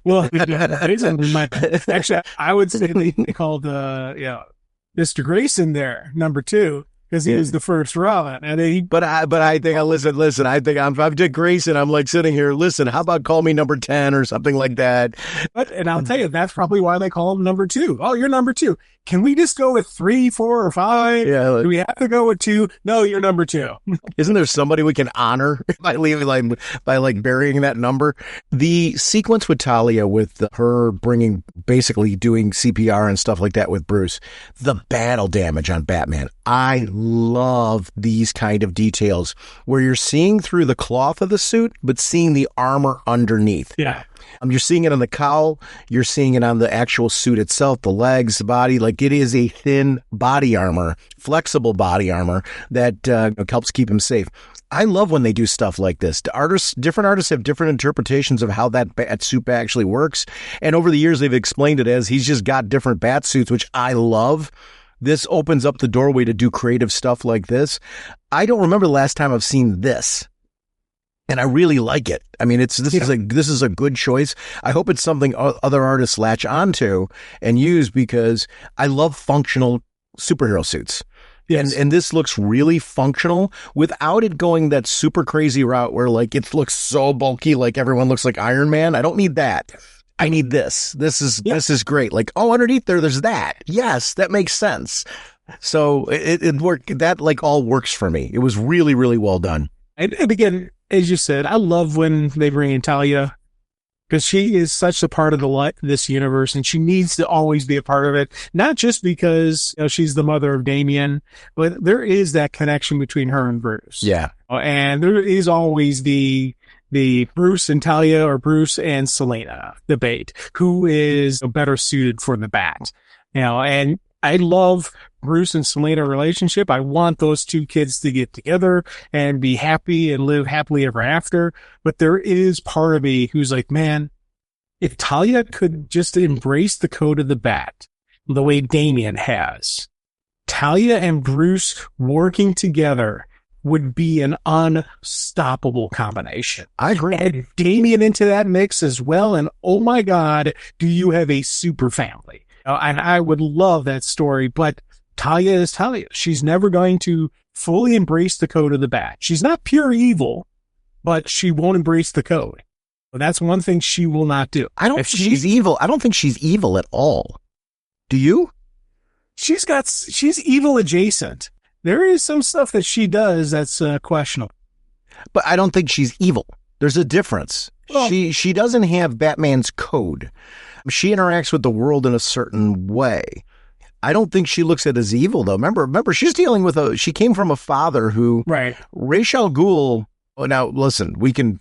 Well, actually, I would say they called Mr. Grayson there number 2 because he was the first Robin, and But I think listen. I think I'm Dick Grayson. I'm like sitting here. Listen, how about call me number 10 or something like that? And I'll tell you, that's probably why they call him number 2. Oh, you're number 2. Can we just go with 3, 4, or 5? Yeah. Do we have to go with 2? No, you're number 2. Isn't there somebody we can honor by burying that number? The sequence with Talia, with her basically doing CPR and stuff like that with Bruce, the battle damage on Batman. I love these kind of details where you're seeing through the cloth of the suit, but seeing the armor underneath. Yeah. You're seeing it on the cowl. You're seeing it on the actual suit itself, the legs, the body. Like, it is a thin body armor, flexible body armor that helps keep him safe. I love when they do stuff like this. Different artists have different interpretations of how that bat suit actually works. And over the years, they've explained it as he's just got different bat suits, which I love. This opens up the doorway to do creative stuff like this. I don't remember the last time I've seen this. And I really like it. I mean, this is a good choice. I hope it's something other artists latch onto and use, because I love functional superhero suits. Yes. And this looks really functional without it going that super crazy route where like it looks so bulky, like everyone looks like Iron Man. I don't need that. I need this. This is great. Like, oh, underneath there's that. Yes, that makes sense. So it worked. That like all works for me. It was really, really well done. And again, as you said, I love when they bring in Talia, because she is such a part of this universe, and she needs to always be a part of it. Not just because she's the mother of Damien, but there is that connection between her and Bruce. Yeah, and there is always the Bruce and Talia, or Bruce and Selena debate, who is better suited for the Bat. And I love Bruce and Selena relationship. I want those two kids to get together and be happy and live happily ever after. But there is part of me who's like, man, if Talia could just embrace the code of the Bat the way Damien has, Talia and Bruce working together would be an unstoppable combination. I agree. Add Damien into that mix as well, and oh my God, do you have a super family? And I would love that story, but Talia is Talia. She's never going to fully embrace the code of the Bat. She's not pure evil, but she won't embrace the code. But that's one thing she will not do. I don't think she's evil. I don't think she's evil at all. Do you? She's evil adjacent. There is some stuff that she does that's questionable. But I don't think she's evil. There's a difference. Well, she doesn't have Batman's code. She interacts with the world in a certain way. I don't think she looks at it as evil, though. Remember, she's dealing with she came from a father who, right. Ra's al Ghul. Oh, now listen, we can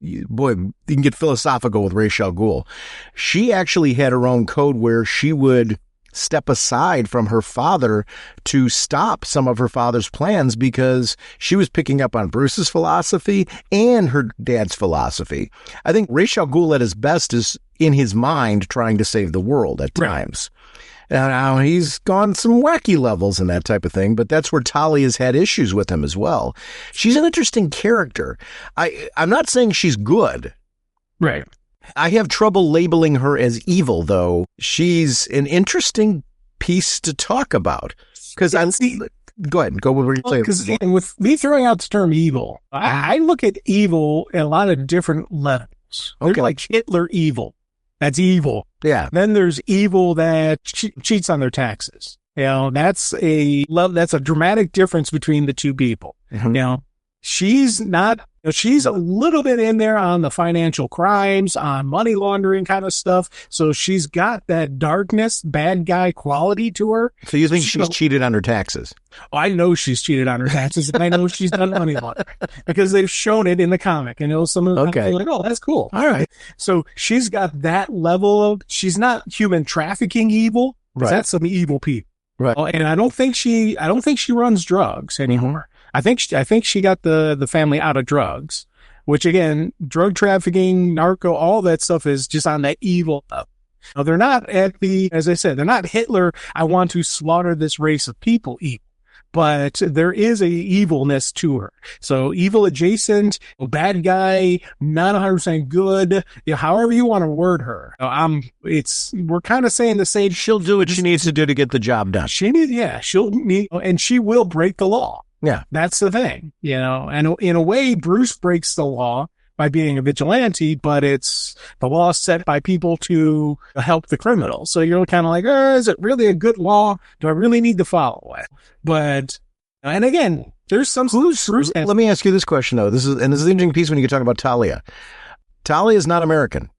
get philosophical with Ra's al Ghul. She actually had her own code where she would step aside from her father to stop some of her father's plans, because she was picking up on Bruce's philosophy and her dad's philosophy. I think Ra's al Ghul at his best is in his mind trying to save the world at times. And now he's gone some wacky levels and that type of thing, but that's where Talia's had issues with him as well. She's an interesting character. I'm not saying she's good. Right. I have trouble labeling her as evil, though. She's an interesting piece to talk about. Because go ahead, go with what you're saying. Because with me throwing out the term evil, I look at evil at a lot of different levels. Okay. They're like Hitler evil. That's evil. Yeah. Then there's evil that cheats on their taxes. That's a dramatic difference between the two people. Mm-hmm. She's not, she's a little bit in there on the financial crimes, on money laundering kind of stuff. So she's got that darkness, bad guy quality to her. So you think she's cheated on her taxes? I know she's cheated on her taxes, and I know she's done money laundering because they've shown it in the comic. And some of the okay, like, oh, that's cool. All right. So she's got that level of. She's not human trafficking evil. Right. That's some evil people. Right. And I don't think she runs drugs anymore. I think she got the family out of drugs, which again, drug trafficking, narco, all that stuff is just on that evil level. Now, they're not as I said, they're not Hitler. I want to slaughter this race of people evil, but there is a evilness to her. So evil adjacent, bad guy, not 100% good, however you want to word her. We're kind of saying the same. She'll do what she needs to do to get the job done. And she will break the law. Yeah. That's the thing, and in a way, Bruce breaks the law by being a vigilante, but it's the law set by people to help the criminal. So you're kind of like, is it really a good law? Do I really need to follow it? But, and again, there's some Bruce. Let me ask you this question though. This is an interesting piece when you talk about Talia. Talia is not American.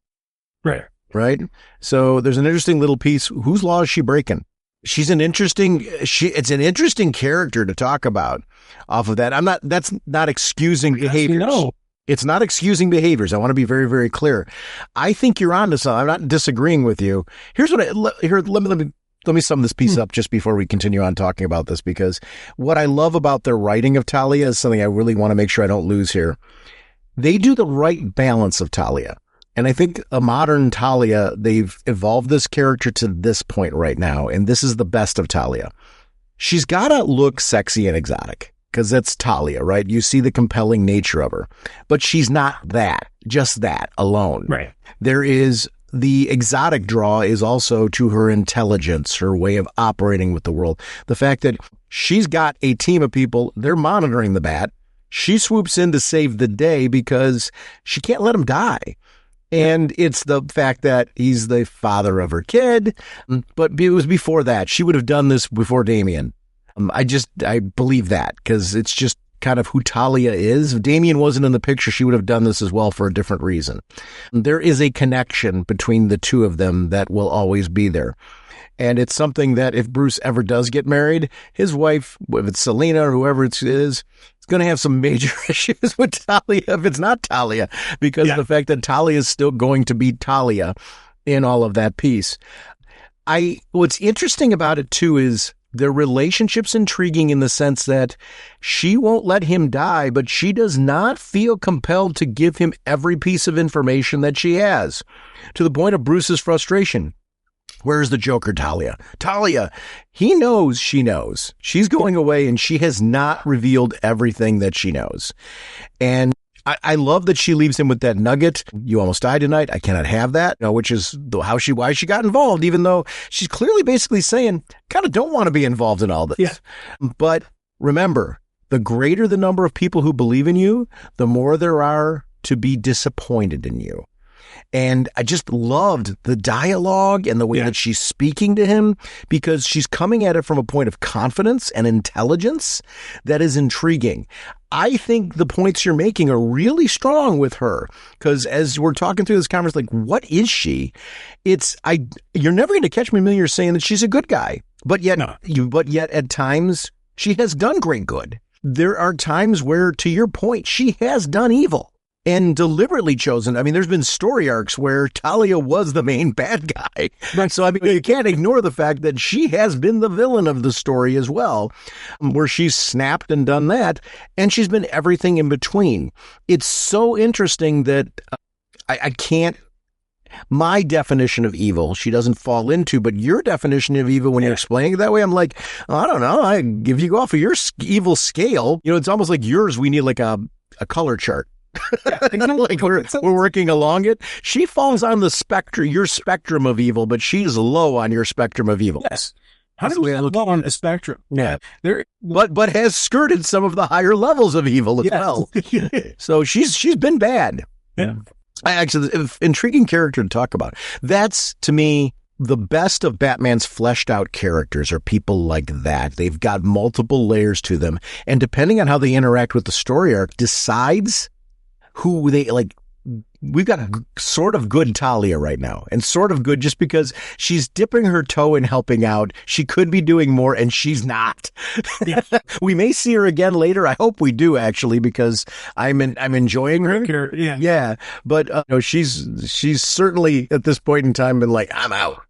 Right? So there's an interesting little piece. Whose law is she breaking? It's an interesting character to talk about off of that. That's not excusing behaviors. No. It's not excusing behaviors. I want to be very, very clear. I think you're onto something. I'm not disagreeing with you. Here's what let me sum this piece up just before we continue on talking about this, because what I love about their writing of Talia is something I really want to make sure I don't lose here. They do the right balance of Talia. And I think a modern Talia, they've evolved this character to this point right now. And this is the best of Talia. She's got to look sexy and exotic because that's Talia, right? You see the compelling nature of her, but she's not just that alone. Right. There is the exotic draw is also to her intelligence, her way of operating with the world. The fact that she's got a team of people, they're monitoring the bat. She swoops in to save the day because she can't let him die. And it's the fact that he's the father of her kid, but it was before that. She would have done this before Damien. I believe that because it's just kind of who Talia is. If Damien wasn't in the picture, she would have done this as well for a different reason. There is a connection between the two of them that will always be there. And it's something that if Bruce ever does get married, his wife, if it's Selena or whoever it is going to have some major issues with Talia if it's not Talia, because of the fact that Talia is still going to be Talia in all of that piece. What's interesting about it too is their relationship's intriguing in the sense that she won't let him die, but she does not feel compelled to give him every piece of information that she has, to the point of Bruce's frustration. Where's the Joker, Talia? Talia, he knows she knows. She's going away and she has not revealed everything that she knows. And I love that she leaves him with that nugget. You almost died tonight. I cannot have that. Which is why she got involved, even though she's clearly basically saying, kind of don't want to be involved in all this. Yeah. But remember, the greater the number of people who believe in you, the more there are to be disappointed in you. And I just loved the dialogue and the way that she's speaking to him, because she's coming at it from a point of confidence and intelligence that is intriguing. I think the points you're making are really strong with her, because as we're talking through this conversation, like, what is she? You're never going to catch me, Miller, saying that she's a good guy, but yet at times she has done great good. There are times where, to your point, she has done evil. And deliberately chosen. I mean, there's been story arcs where Talia was the main bad guy. Right. So, I mean, you can't ignore the fact that she has been the villain of the story as well, where she's snapped and done that. And she's been everything in between. It's so interesting that I can't, my definition of evil, she doesn't fall into, but your definition of evil, when you're explaining it that way, I'm like, I don't know. If you go off of your evil scale, it's almost like yours. We need like a color chart. Like we're working along it. She falls on the spectrum, your spectrum of evil, but she's low on your spectrum of evil. Yes. How do we look on the spectrum? Yeah. But has skirted some of the higher levels of evil as well. So she's been bad. Yeah. Actually, intriguing character to talk about. That's, to me, the best of Batman's fleshed out characters are people like that. They've got multiple layers to them. And depending on how they interact with the story arc, decides who they like. We've got a sort of good Talia right now, and sort of good just because she's dipping her toe in helping out. She could be doing more, and she's not. Yeah. We may see her again later. I hope we do, actually, because I'm enjoying her. Yeah. Yeah. But she's certainly at this point in time been like, I'm out.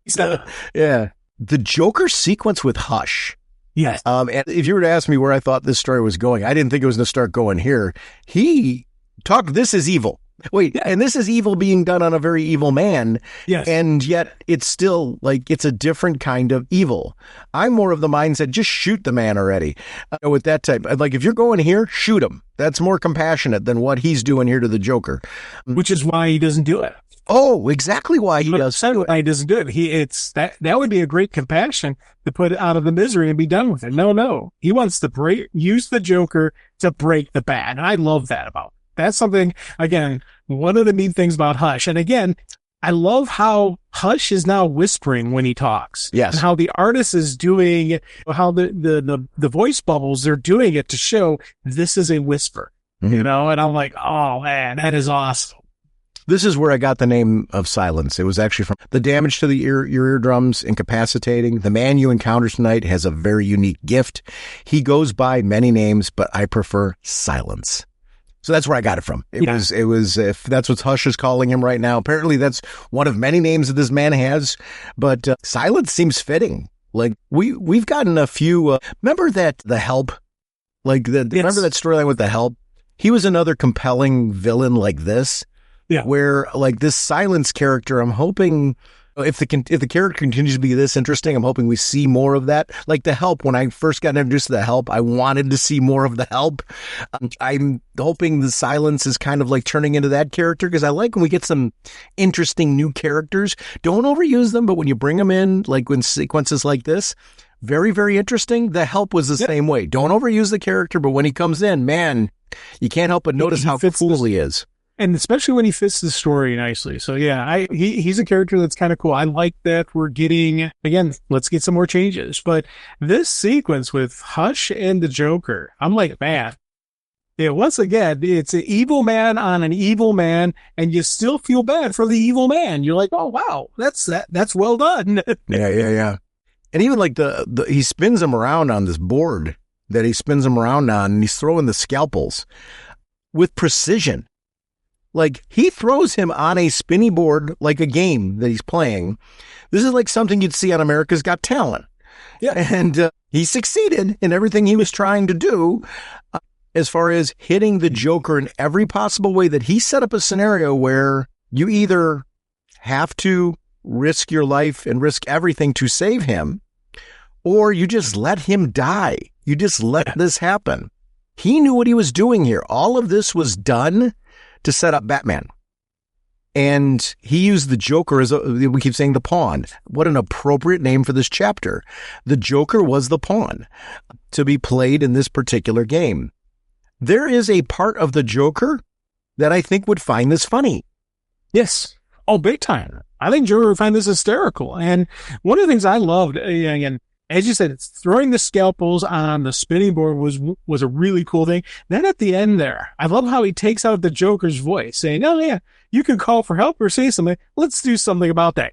Yeah. The Joker sequence with Hush. Yes. And if you were to ask me where I thought this story was going, I didn't think it was going to start going here. He talked, this is evil. Wait, and this is evil being done on a very evil man. Yes. And yet it's still like it's a different kind of evil. I'm more of the mindset, just shoot the man already. With that type, like if you're going here, shoot him. That's more compassionate than what he's doing here to the Joker. Which is why he doesn't do it. Oh, exactly why he does. Why he doesn't do it. That would be a great compassion to put it out of the misery and be done with it. No. He wants to use the Joker to break the bat. And I love that about him. That's something, again, one of the neat things about Hush. And again, I love how Hush is now whispering when he talks. Yes. And how the artist is doing, how the voice bubbles, they're doing it to show this is a whisper, Mm-hmm. and I'm like, oh man, that is awesome. This is where I got the name of Silence. It was actually from the damage to your eardrums, incapacitating. The man you encounter tonight has a very unique gift. He goes by many names, but I prefer Silence. So that's where I got it from. It was, if that's what Hush is calling him right now, apparently that's one of many names that this man has, but Silence seems fitting. Like we've gotten a few, remember that The Help, remember that storyline with The Help? He was another compelling villain like this, where like this Silence character, I'm hoping if the character continues to be this interesting, I'm hoping we see more of that. Like The Help, when I first got introduced to The Help, I wanted to see more of The Help. I'm hoping the Silence is kind of like turning into that character, because I like when we get some interesting new characters. Don't overuse them, but when you bring them in, like when sequences like this, very, very interesting. The Help was the same way. Don't overuse the character, but when he comes in, man, you can't help but notice how cool he is. And especially when he fits the story nicely. So yeah, he's a character that's kind of cool. I like that we're getting, again, let's get some more changes. But this sequence with Hush and the Joker, I'm like, man, once again, it's an evil man on an evil man, and you still feel bad for the evil man. You're like, oh wow, that's well done. Yeah. And even like he spins him around on this board that he spins him around on, and he's throwing the scalpels with precision. Like, he throws him on a spinny board like a game that he's playing. This is like something you'd see on America's Got Talent. Yeah. And he succeeded in everything he was trying to do as far as hitting the Joker in every possible way. That he set up a scenario where you either have to risk your life and risk everything to save him, or you just let him die. You just let this happen. He knew what he was doing here. All of this was done to set up Batman. And he used the Joker as we keep saying the pawn. What an appropriate name for this chapter. The Joker was the pawn to be played in this particular game. There is a part of the Joker that I think would find this funny. Yes. Oh, big time. I think Joker would find this hysterical. And one of the things I loved, again, as you said, throwing the scalpels on the spinning board was a really cool thing. Then at the end there, I love how he takes out the Joker's voice, saying, oh yeah, you can call for help or say something. Let's do something about that.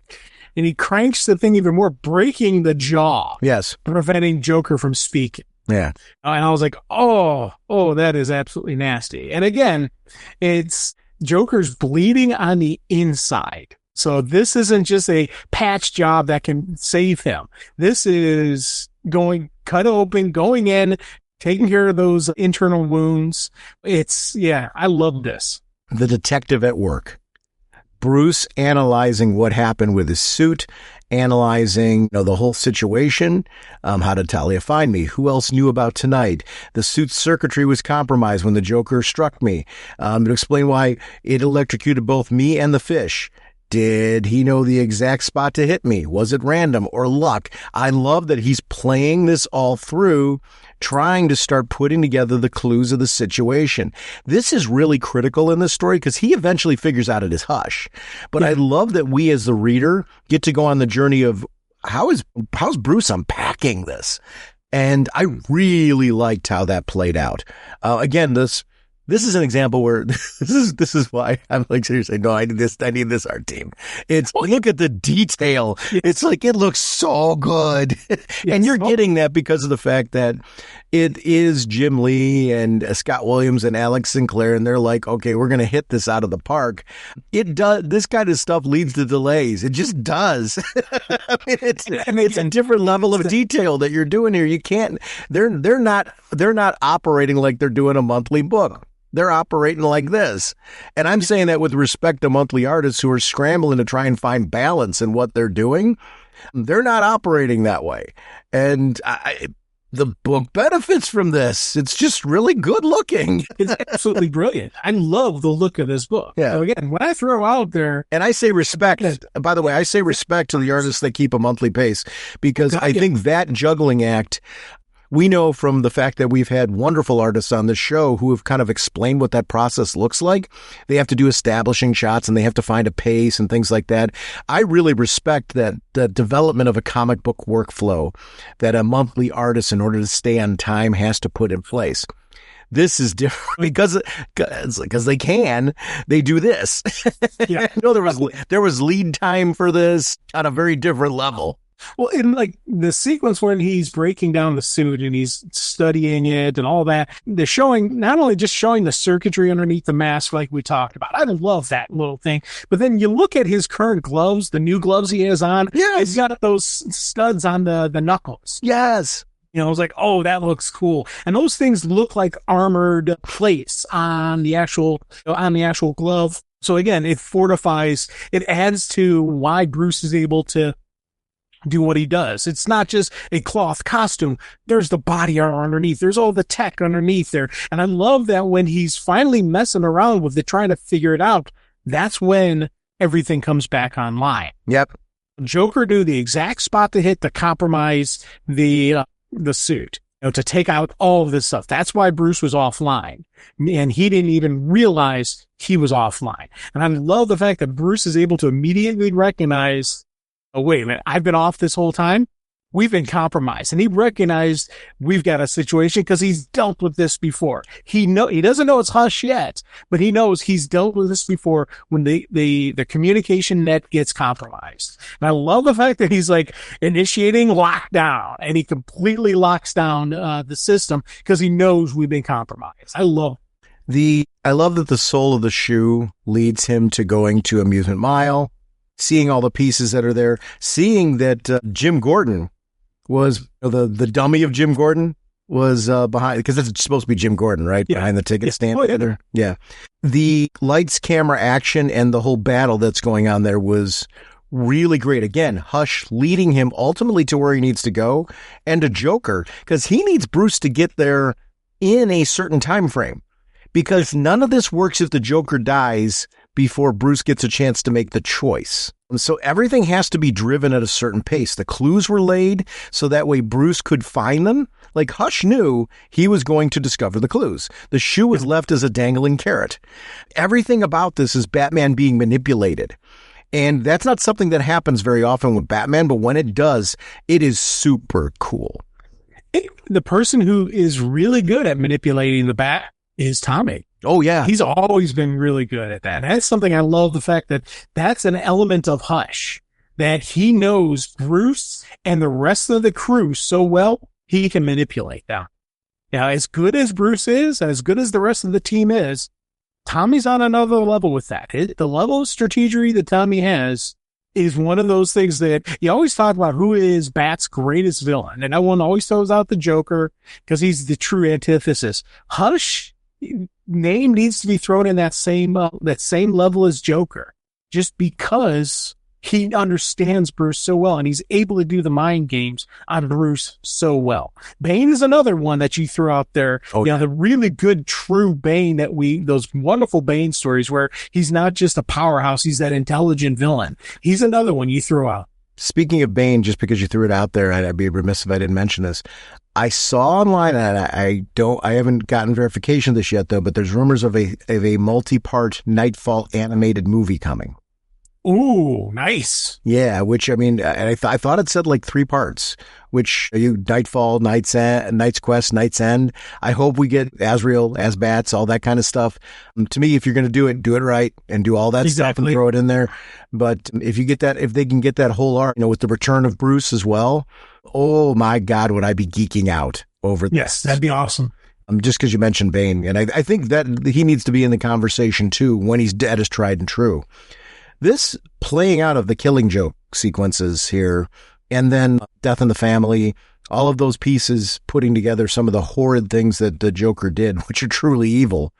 And he cranks the thing even more, breaking the jaw. Yes. Preventing Joker from speaking. Yeah. And I was like, oh, that is absolutely nasty. And again, it's Joker's bleeding on the inside. So this isn't just a patch job that can save him. This is cut open, going in, taking care of those internal wounds. I love this. The detective at work. Bruce analyzing what happened with his suit, analyzing the whole situation. How did Talia find me? Who else knew about tonight? The suit's circuitry was compromised when the Joker struck me. To explain why it electrocuted both me and the fish. Did he know the exact spot to hit me? Was it random or luck? I love that he's playing this all through, trying to start putting together the clues of the situation. This is really critical in this story because he eventually figures out it is Hush. But I love that we as the reader get to go on the journey of how's Bruce unpacking this? And I really liked how that played out. Again, this is an example where this is why I'm like, seriously, no, I need this art team. It's look at the detail. It's like, it looks so good. And you're getting that because of the fact that it is Jim Lee and Scott Williams and Alex Sinclair. And they're like, okay, we're going to hit this out of the park. It does. This kind of stuff leads to delays. It just does. I mean, it's a different level of detail that you're doing here. You can't, they're not operating like they're doing a monthly book. They're operating like this. And I'm saying that with respect to monthly artists who are scrambling to try and find balance in what they're doing. They're not operating that way. And the book benefits from this. It's just really good looking. It's absolutely brilliant. I love the look of this book. Yeah. So again, when I throw out there. And I say respect. By the way, I say respect to the artists that keep a monthly pace, because I think that juggling act, we know from the fact that we've had wonderful artists on the show who have kind of explained what that process looks like. They have to do establishing shots and they have to find a pace and things like that. I really respect that the development of a comic book workflow that a monthly artist, in order to stay on time, has to put in place. This is different because they do this. Yeah. I know there was lead time for this on a very different level. Well, in like the sequence when he's breaking down the suit and he's studying it and all that, they're showing not only just showing the circuitry underneath the mask like we talked about. I love that little thing. But then you look at his current gloves, the new gloves he has on. Yes. He's got those studs on the knuckles. Yes. You know, I was like, oh, that looks cool. And those things look like armored plates on the actual glove. So again, it fortifies, it adds to why Bruce is able to do what he does. It's not just a cloth costume. There's the body armor underneath. There's all the tech underneath there. And I love that when he's finally messing around with it, trying to figure it out, that's when everything comes back online. Yep. Joker knew the exact spot to hit to compromise the suit, you know, to take out all of this stuff. That's why Bruce was offline. And he didn't even realize he was offline. And I love the fact that Bruce is able to immediately recognize, oh, wait a minute, I've been off this whole time. We've been compromised. And he recognized we've got a situation because he's dealt with this before. He doesn't know it's Hush yet, but he knows he's dealt with this before when the communication net gets compromised. And I love the fact that he's like initiating lockdown and he completely locks down the system because he knows we've been compromised. I love that the sole of the shoe leads him to going to Amusement Mile, seeing all the pieces that are there, seeing that Jim Gordon was the dummy of Jim Gordon was behind, because it's supposed to be Jim Gordon, right? Yeah. Behind the ticket stand. Oh, yeah. Yeah. The lights, camera, action, and the whole battle that's going on there was really great. Again, Hush leading him ultimately to where he needs to go, and to Joker, because he needs Bruce to get there in a certain time frame, because none of this works if the Joker dies before Bruce gets a chance to make the choice. So everything has to be driven at a certain pace. The clues were laid so that way Bruce could find them. Like Hush knew he was going to discover the clues. The shoe was left as a dangling carrot. Everything about this is Batman being manipulated. And that's not something that happens very often with Batman, but when it does, it is super cool. The person who is really good at manipulating the bat is Tommy. Oh, yeah. He's always been really good at that. And that's something I love, the fact that that's an element of Hush, that he knows Bruce and the rest of the crew so well, he can manipulate them. Now, as good as Bruce is, and as good as the rest of the team is, Tommy's on another level with that. The level of strategy that Tommy has is one of those things that you always talk about who is Bat's greatest villain. And everyone always throws out the Joker because he's the true antithesis. Hush name needs to be thrown in that same level as Joker, just because he understands Bruce so well, and he's able to do the mind games on Bruce so well. Bane is another one that you threw out there. The really good, true Bane those wonderful Bane stories where he's not just a powerhouse, he's that intelligent villain. He's another one you threw out. Speaking of Bane, just because you threw it out there, I'd be remiss if I didn't mention this. I saw online, and I haven't gotten verification of this yet though, but there's rumors of a multi-part Nightfall animated movie coming. Ooh, nice. Yeah, which, I mean, I thought it said like 3 parts, which Nightfall, Night's Quest, Night's End. I hope we get Azrael, Asbats, all that kind of stuff. To me, if you're going to do it right and do all that stuff and throw it in there. But if they can get that whole arc, with the return of Bruce as well, oh my God, would I be geeking out over this. Yes, that'd be awesome. Just because you mentioned Bane. And I think that he needs to be in the conversation too when he's dead is tried and true. This playing out of the Killing Joke sequences here, and then Death in the Family, all of those pieces putting together some of the horrid things that the Joker did, which are truly evil.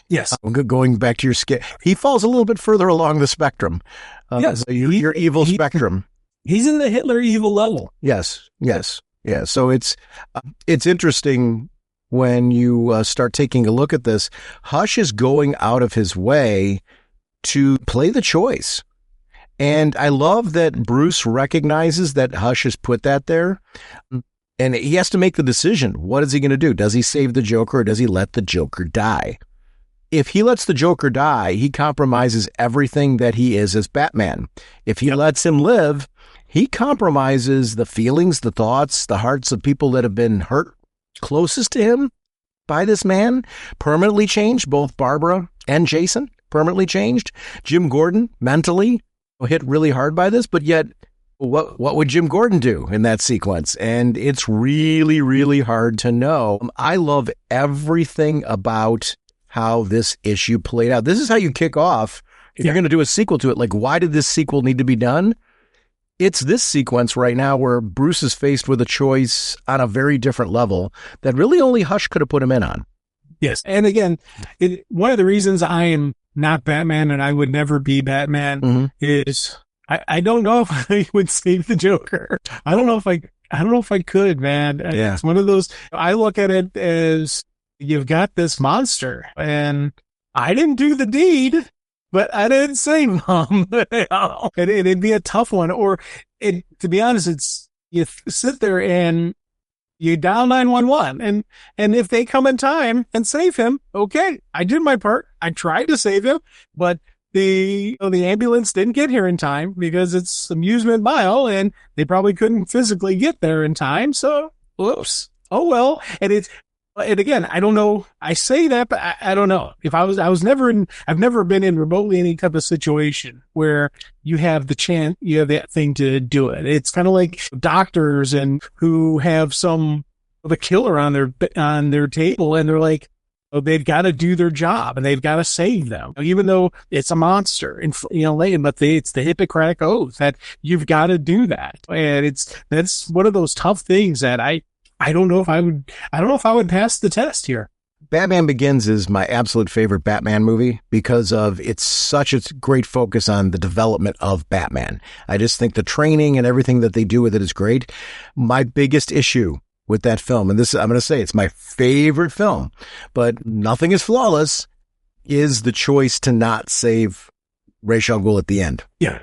Yes. Going back to your skit, he falls a little bit further along the spectrum. Yes. Your evil spectrum. He's in the Hitler evil level. Yes. Yeah. So it's interesting when you start taking a look at this. Hush is going out of his way to play the choice. And I love that Bruce recognizes that Hush has put that there. And he has to make the decision. What is he going to do? Does he save the Joker or does he let the Joker die? If he lets the Joker die, he compromises everything that he is as Batman. If he lets him live, he compromises the feelings, the thoughts, the hearts of people that have been hurt closest to him by this man, permanently changed, both Barbara and Jason. Permanently changed. Jim Gordon mentally hit really hard by this, but yet what would Jim Gordon do in that sequence? And it's really, really hard to know. I love everything about how this issue played out. This is how you kick off. If you're going to do a sequel to it, like, why did this sequel need to be done? It's this sequence right now where Bruce is faced with a choice on a very different level that really only Hush could have put him in on. Yes. And again, one of the reasons I am not Batman and I would never be Batman is I don't know if I would save the Joker. I don't know if I could, man. Yeah. It's one of those, I look at it as you've got this monster and I didn't do the deed, but I didn't save him. It'd be a tough one. Or to be honest, you sit there and you dial 911 and if they come in time and save him, okay, I did my part. I tried to save him, but the ambulance didn't get here in time because it's Amusement Mile and they probably couldn't physically get there in time. So, whoops. Oh, well. And again, I don't know. I say that, but I don't know. If I've never been in remotely any type of situation where you have that thing to do it. It's kind of like doctors and who have the killer on their table and they're like, oh, they've got to do their job and they've got to save them, even though it's a monster and, but it's the Hippocratic oath that you've got to do that. And that's one of those tough things that I don't know if I would pass the test here. Batman Begins is my absolute favorite Batman movie because of it's such a great focus on the development of Batman. I just think the training and everything that they do with it is great. My biggest issue with that film, and this I'm going to say it's my favorite film, but nothing is flawless, is the choice to not save Ra's al Ghul at the end. Yeah.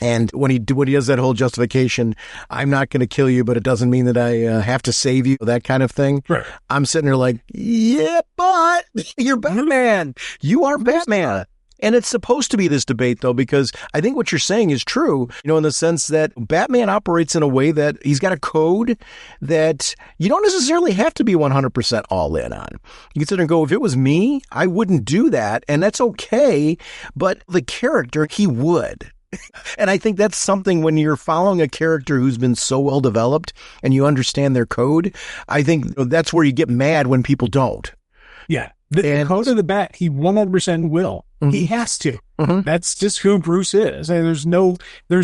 And when he does that whole justification, I'm not going to kill you, but it doesn't mean that I have to save you, that kind of thing. Right. I'm sitting there like, yeah, but you're Batman. You are Batman. And it's supposed to be this debate, though, because I think what you're saying is true, in the sense that Batman operates in a way that he's got a code that you don't necessarily have to be 100% all in on. You can sit there and go, if it was me, I wouldn't do that. And that's okay. But the character, he would. And I think that's something when you're following a character who's been so well developed and you understand their code, I think that's where you get mad when people don't. Yeah. The code of the Bat, he 100% will. Mm-hmm. He has to. Mm-hmm. That's just who Bruce is. And there's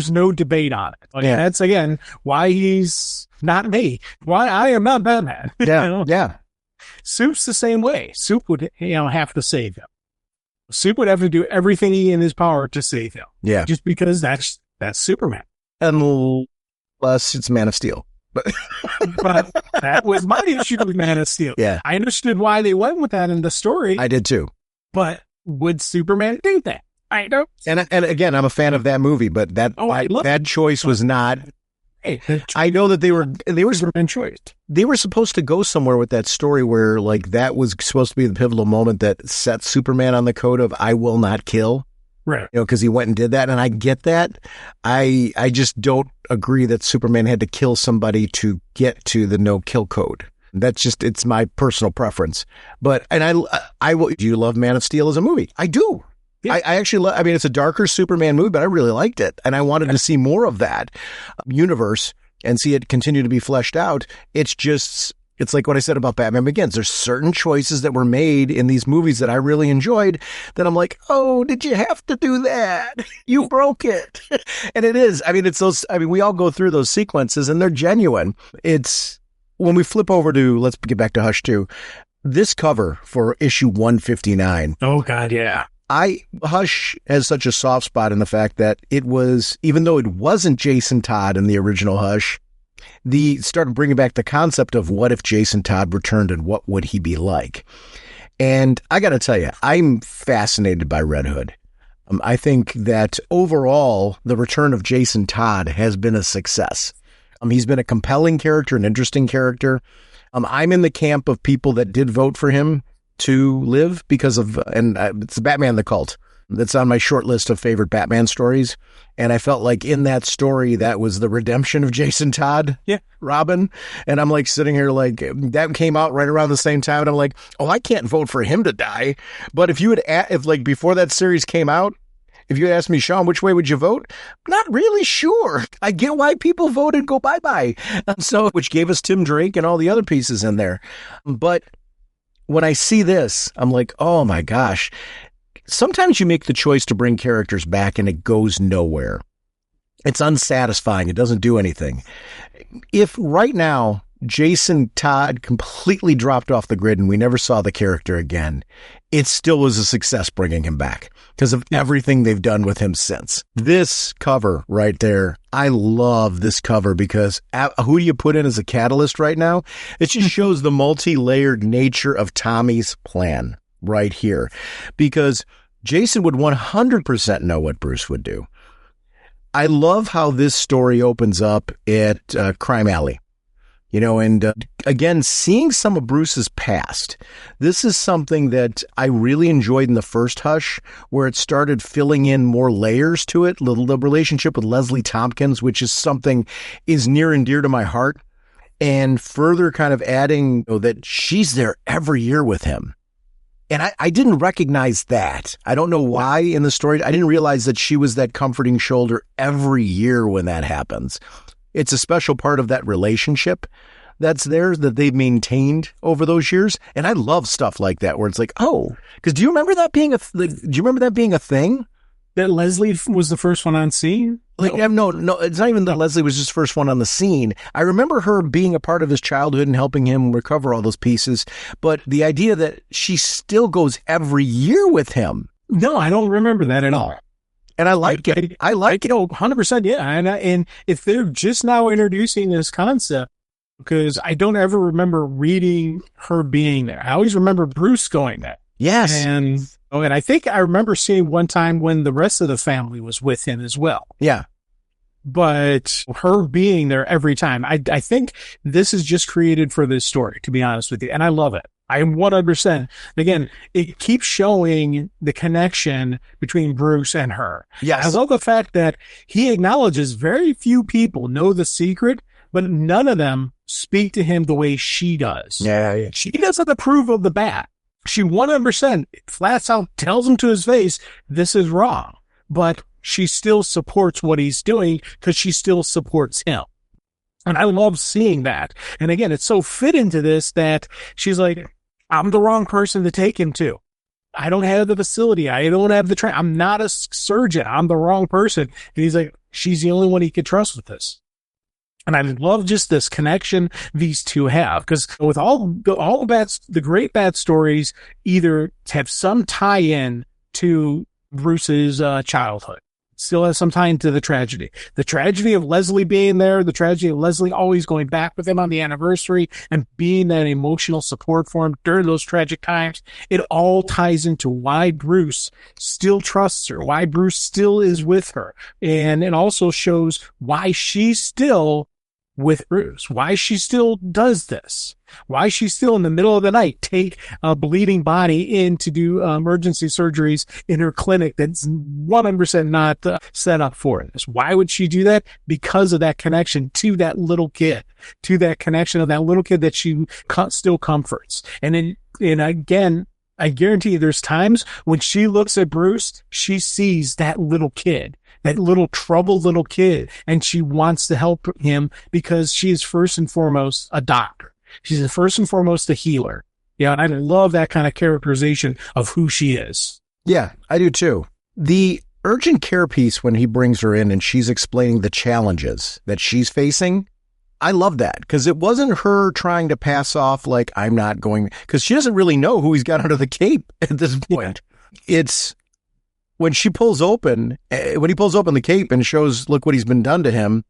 no debate on it. Like, that's, again, why he's not me. Why I am not Batman. Yeah. Yeah. Soup's the same way. Soup would, have to save him. Soup would have to do everything in his power to save him. Yeah. Just because that's That's Superman. Unless it's Man of Steel. But that was my issue with Man of Steel. Yeah. I understood why they went with that in the story. I did too. But would Superman do that? I don't. And again, I'm a fan of that movie, but that choice was not. Hey, I know that they were Superman choice. They were supposed to go somewhere with that story where like that was supposed to be the pivotal moment that set Superman on the code of I will not kill. Right. You know, because he went and did that. And I get that. I just don't agree that Superman had to kill somebody to get to the no kill code. That's just, it's my personal preference. But, and I will, do you love Man of Steel as a movie? I do. Yeah. I actually I mean, it's a darker Superman movie, but I really liked it. And I wanted to see more of that universe and see it continue to be fleshed out. It's like what I said about Batman Begins. There's certain choices that were made in these movies that I really enjoyed that I'm like, oh, did you have to do that? You broke it. And it is. I mean, we all go through those sequences and they're genuine. It's when we flip over to, let's get back to Hush 2, this cover for issue 159. Oh, God, yeah. Hush has such a soft spot in the fact that it was, even though it wasn't Jason Todd in the original Hush, started bringing back the concept of what if Jason Todd returned and what would he be like? And I got to tell you, I'm fascinated by Red Hood. I think that overall, the return of Jason Todd has been a success. He's been a compelling character, an interesting character. I'm in the camp of people that did vote for him to live because of, and it's Batman the Cult. That's on my short list of favorite Batman stories. And I felt like in that story, that was the redemption of Jason Todd, Robin. And I'm like sitting here like that came out right around the same time. And I'm like, oh, I can't vote for him to die. But if before that series came out, if you asked me, Sean, which way would you vote? Not really sure. I get why people voted go bye-bye. So, which gave us Tim Drake and all the other pieces in there. But when I see this, I'm like, oh my gosh. Sometimes you make the choice to bring characters back and it goes nowhere. It's unsatisfying. It doesn't do anything. If right now Jason Todd completely dropped off the grid and we never saw the character again, it still was a success bringing him back because of everything they've done with him since. This cover right there, I love this cover because who do you put in as a catalyst right now? It just shows the multi-layered nature of Tommy's plan right here, because Jason would 100% know what Bruce would do. I love how this story opens up at Crime Alley, you know, and again, seeing some of Bruce's past. This is something that I really enjoyed in the first Hush, where it started filling in more layers to it. The relationship with Leslie Tompkins, which is something is near and dear to my heart, and further kind of adding that she's there every year with him. And I didn't recognize that. I don't know why in the story. I didn't realize that she was that comforting shoulder every year when that happens. It's a special part of that relationship that's there that they've maintained over those years. And I love stuff like that where it's like, oh, because do you remember that being a thing? That Leslie was the first one on scene? No, it's not even that Leslie was just the first one on the scene. I remember her being a part of his childhood and helping him recover all those pieces. But the idea that she still goes every year with him. No, I don't remember that at all. And I like it. I like it. 100%. Yeah. And if they're just now introducing this concept, because I don't ever remember reading her being there. I always remember Bruce going there. Yes. And I think I remember seeing one time when the rest of the family was with him as well. Yeah. But her being there every time, I think this is just created for this story, to be honest with you. And I love it. I am 100%. Again, it keeps showing the connection between Bruce and her. Yes. I love the fact that he acknowledges very few people know the secret, but none of them speak to him the way she does. Yeah. She doesn't approve of the bat. She 100% flat out tells him to his face, this is wrong. But she still supports what he's doing because she still supports him. And I love seeing that. And again, it's so fit into this that she's like, I'm the wrong person to take him to. I don't have the facility. I don't have the training. I'm not a surgeon. I'm the wrong person. And he's like, she's the only one he could trust with this. And I love just this connection these two have, because with all the great bad stories either have some tie-in to Bruce's childhood. still has some tie into the tragedy. The tragedy of Leslie being there, the tragedy of Leslie always going back with him on the anniversary and being that emotional support for him during those tragic times. It all ties into why Bruce still trusts her, why Bruce still is with her. And it also shows why she's still with Bruce, why she still does this, why she still in the middle of the night take a bleeding body in to do emergency surgeries in her clinic that's 100% not set up for this. Why would she do that? Because of that connection to that little kid, to that connection of that little kid that she still comforts. And again, I guarantee you there's times when she looks at Bruce, she sees that little kid, that little troubled little kid, and she wants to help him because she is first and foremost a doctor. She's first and foremost a healer. Yeah, and I love that kind of characterization of who she is. Yeah, I do too. The urgent care piece when he brings her in and she's explaining the challenges that she's facing, I love that because it wasn't her trying to pass off like I'm not going, because she doesn't really know who he's got under the cape at this point. Yeah. It's when he pulls open the cape and shows, look what he's been done to him.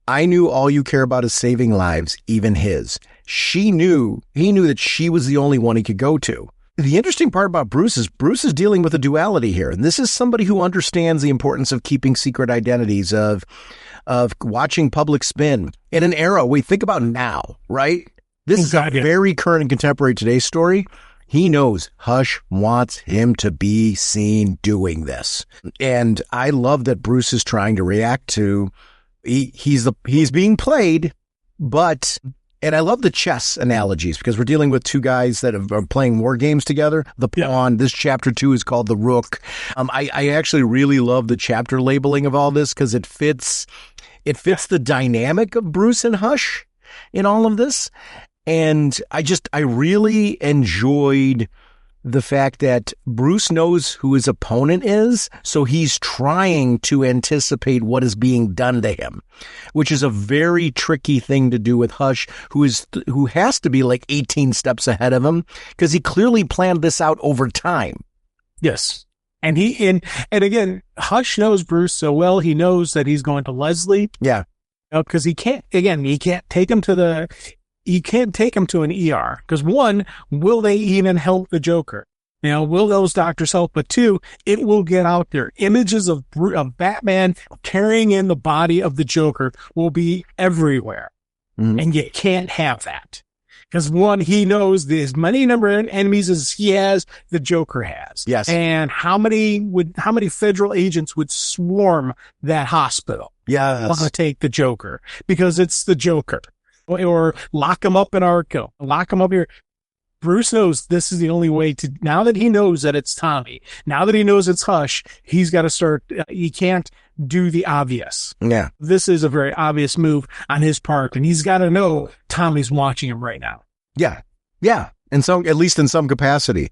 I knew all you care about is saving lives, even his. He knew that she was the only one he could go to. The interesting part about Bruce is dealing with a duality here. And this is somebody who understands the importance of keeping secret identities, of watching public spin in an era we think about now, right? This is a very current and contemporary today's story. He knows Hush wants him to be seen doing this. And I love that Bruce is trying to react to, he's being played, but, and I love the chess analogies because we're dealing with two guys that are playing war games together. The pawn, this chapter 2 is called the rook. I actually really love the chapter labeling of all this because it fits the dynamic of Bruce and Hush in all of this. And I really enjoyed the fact that Bruce knows who his opponent is, so he's trying to anticipate what is being done to him, which is a very tricky thing to do with Hush, who has to be like 18 steps ahead of him because he clearly planned this out over time. Yes. And again, Hush knows Bruce so well, he knows that he's going to Leslie. Yeah. Because he can't take him to an ER because one, will they even help the Joker? Will those doctors help? But two, it will get out there. Images of Batman carrying in the body of the Joker will be everywhere. Mm-hmm. And you can't have that. Because one, he knows as many number of enemies as he has, the Joker has. Yes. And how many federal agents would swarm that hospital? Yes. Want to take the Joker because it's the Joker. Or lock him up in Arkham, lock him up here. Bruce knows this is the only way to, now that he knows that it's Tommy, now that he knows it's Hush, he's got to start, he can't do the obvious. Yeah. This is a very obvious move on his part, and he's got to know Tommy's watching him right now. Yeah. Yeah. And so, at least in some capacity.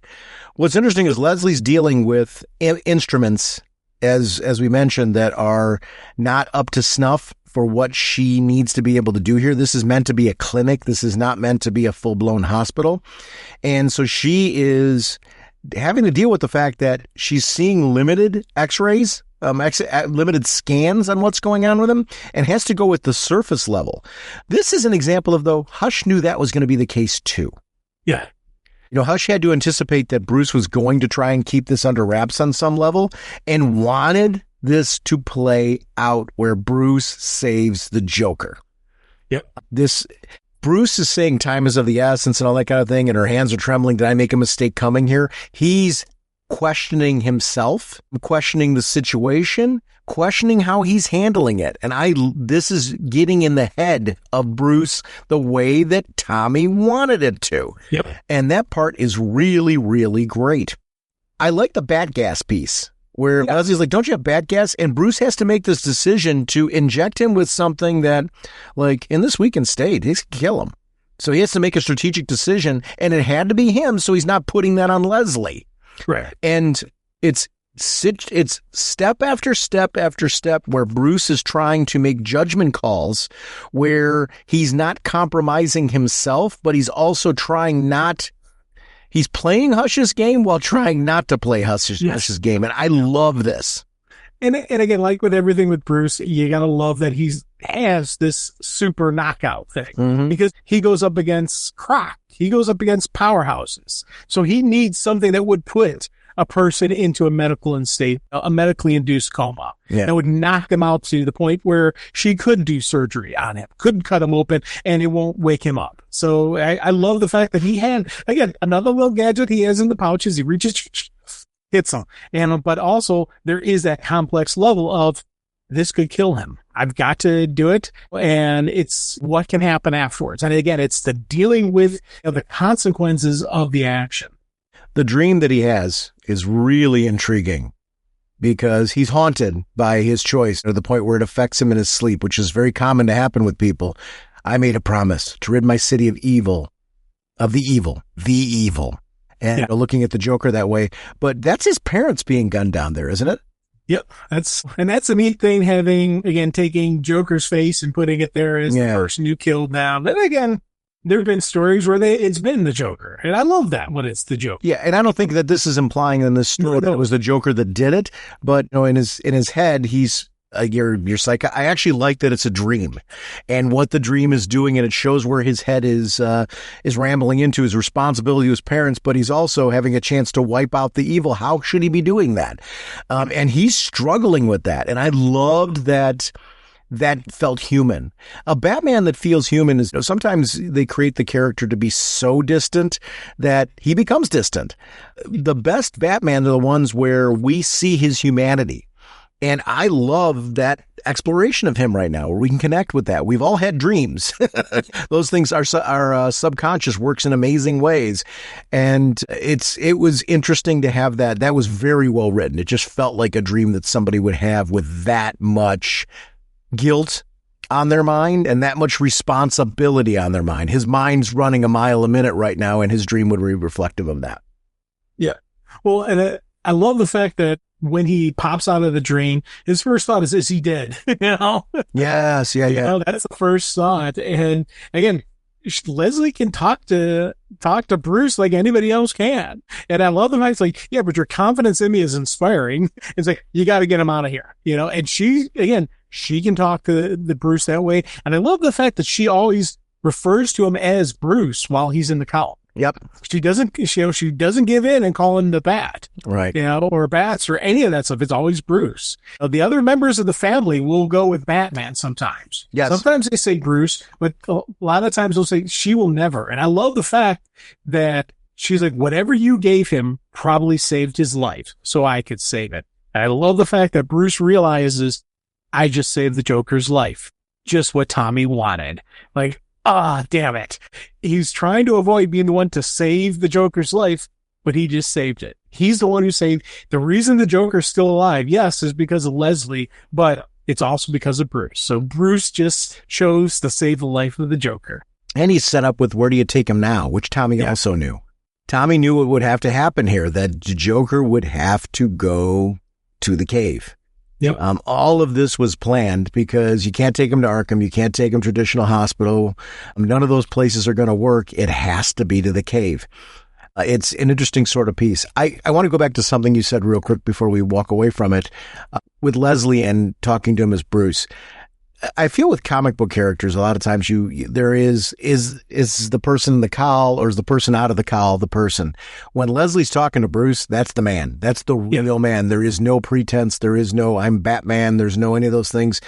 What's interesting is Leslie's dealing with instruments, as we mentioned, that are not up to snuff for what she needs to be able to do here. This is meant to be a clinic. This is not meant to be a full-blown hospital. And so she is having to deal with the fact that she's seeing limited x-rays, limited scans on what's going on with him, and has to go with the surface level. This is an example of, though, Hush knew that was going to be the case too. Yeah. Hush had to anticipate that Bruce was going to try and keep this under wraps on some level and wanted this to play out where Bruce saves the Joker. Yep. Bruce is saying time is of the essence and all that kind of thing, and her hands are trembling. Did I make a mistake coming here? He's questioning himself, questioning the situation, questioning how he's handling it. And this is getting in the head of Bruce the way that Tommy wanted it to. Yep. And that part is really, really great. I like the bat gas piece, where Leslie's like, don't you have bat gas? And Bruce has to make this decision to inject him with something that, like, in this weakened state, he's going to kill him. So he has to make a strategic decision, and it had to be him, so he's not putting that on Leslie. Right. And it's step after step after step where Bruce is trying to make judgment calls, where he's not compromising himself, but he's also he's playing Hush's game while trying not to play Hush's game. And I love this. And again, like with everything with Bruce, you gotta love that has this super knockout thing because he goes up against Croc. He goes up against powerhouses. So he needs something that would put a person into a medically induced coma. Yeah. That would knock them out to the point where she could do surgery on him, couldn't cut him open, and it won't wake him up. So I love the fact that he had, again, another little gadget he has in the pouches. He reaches, hits him. But also there is that complex level of this could kill him. I've got to do it. And it's what can happen afterwards. And again, it's the dealing with the consequences of the action. The dream that he has is really intriguing because he's haunted by his choice to the point where it affects him in his sleep, which is very common to happen with people. I made a promise to rid my city of the evil. And looking at the Joker that way, but that's his parents being gunned down there, isn't it? Yep. That's a neat thing, taking Joker's face and putting it there as the person you killed down. And again, there have been stories where it's been the Joker. And I love that when it's the Joker. Yeah. And I don't think that this is implying in this story that it was the Joker that did it, but in his head, he's, your psycho. I actually like that it's a dream and what the dream is doing. And it shows where his head is rambling into his responsibility to his parents, but he's also having a chance to wipe out the evil. How should he be doing that? And he's struggling with that. And I loved that felt human. A Batman that feels human is, sometimes they create the character to be so distant that he becomes distant. The best Batman are the ones where we see his humanity. And I love that exploration of him right now, where we can connect with that. We've all had dreams. Those things, our subconscious works in amazing ways. And it was interesting to have that. That was very well written. It just felt like a dream that somebody would have with that much guilt on their mind and that much responsibility on their mind. His mind's running a mile a minute right now, and his dream would be reflective of that. Yeah. Well, and I love the fact that when he pops out of the drain, his first thought is he dead? Yes. Yeah. That's the first thought. And again, Leslie can talk to Bruce like anybody else can. And I love the fact it's like, yeah, but your confidence in me is inspiring. It's like, you got to get him out of here, and she can talk to the Bruce that way. And I love the fact that she always refers to him as Bruce while he's in the cowl. Yep. She doesn't give in and call him the Bat. Right. Or Bats or any of that stuff. It's always Bruce. The other members of the family will go with Batman sometimes. Yes. Sometimes they say Bruce, but a lot of times they'll say she will never. And I love the fact that she's like, whatever you gave him probably saved his life, so I could save it. And I love the fact that Bruce realizes, I just saved the Joker's life. Just what Tommy wanted. Like, damn it. He's trying to avoid being the one to save the Joker's life, but he just saved it. He's the one who saved. The reason the Joker's still alive, yes, is because of Leslie, but it's also because of Bruce. So Bruce just chose to save the life of the Joker. And he's set up with where do you take him now, which Tommy also knew. Tommy knew what would have to happen here, that the Joker would have to go to the cave. Yep. All of this was planned because you can't take him to Arkham. You can't take him to traditional hospital. None of those places are going to work. It has to be to the cave. It's an interesting sort of piece. I want to go back to something you said real quick before we walk away from it. With Leslie and talking to him as Bruce, I feel with comic book characters, a lot of times there is the person in the cowl or is the person out of the cowl the person? When Leslie's talking to Bruce, that's the man. That's the real man. There is no pretense. There is no, I'm Batman. There's no any of those things.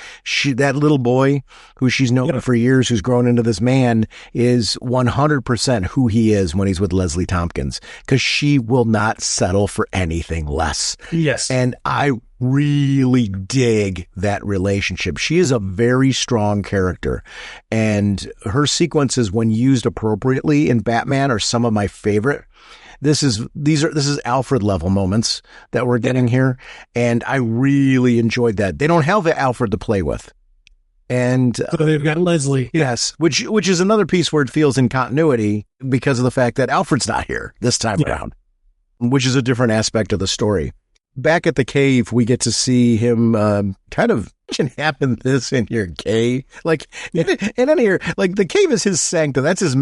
That little boy who she's known for years, who's grown into this man, is 100% who he is when he's with Leslie Tompkins, because she will not settle for anything less. Yes. And I really dig that relationship. She is a very strong character, and her sequences, when used appropriately in Batman, are some of my favorite. This is Alfred level moments that we're getting here, and I really enjoyed that. They don't have the Alfred to play with. And so they've got Leslie. Yes, which is another piece where it feels in continuity because of the fact that Alfred's not here this time around, which is a different aspect of the story. Back at the cave, we get to see him kind of happen this in your cave. Like, in any here, like the cave is his sanctum. That's his,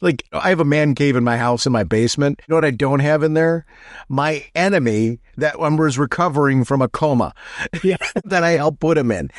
like, I have a man cave in my house in my basement. You know what I don't have in there? My enemy that was recovering from a coma that I helped put him in.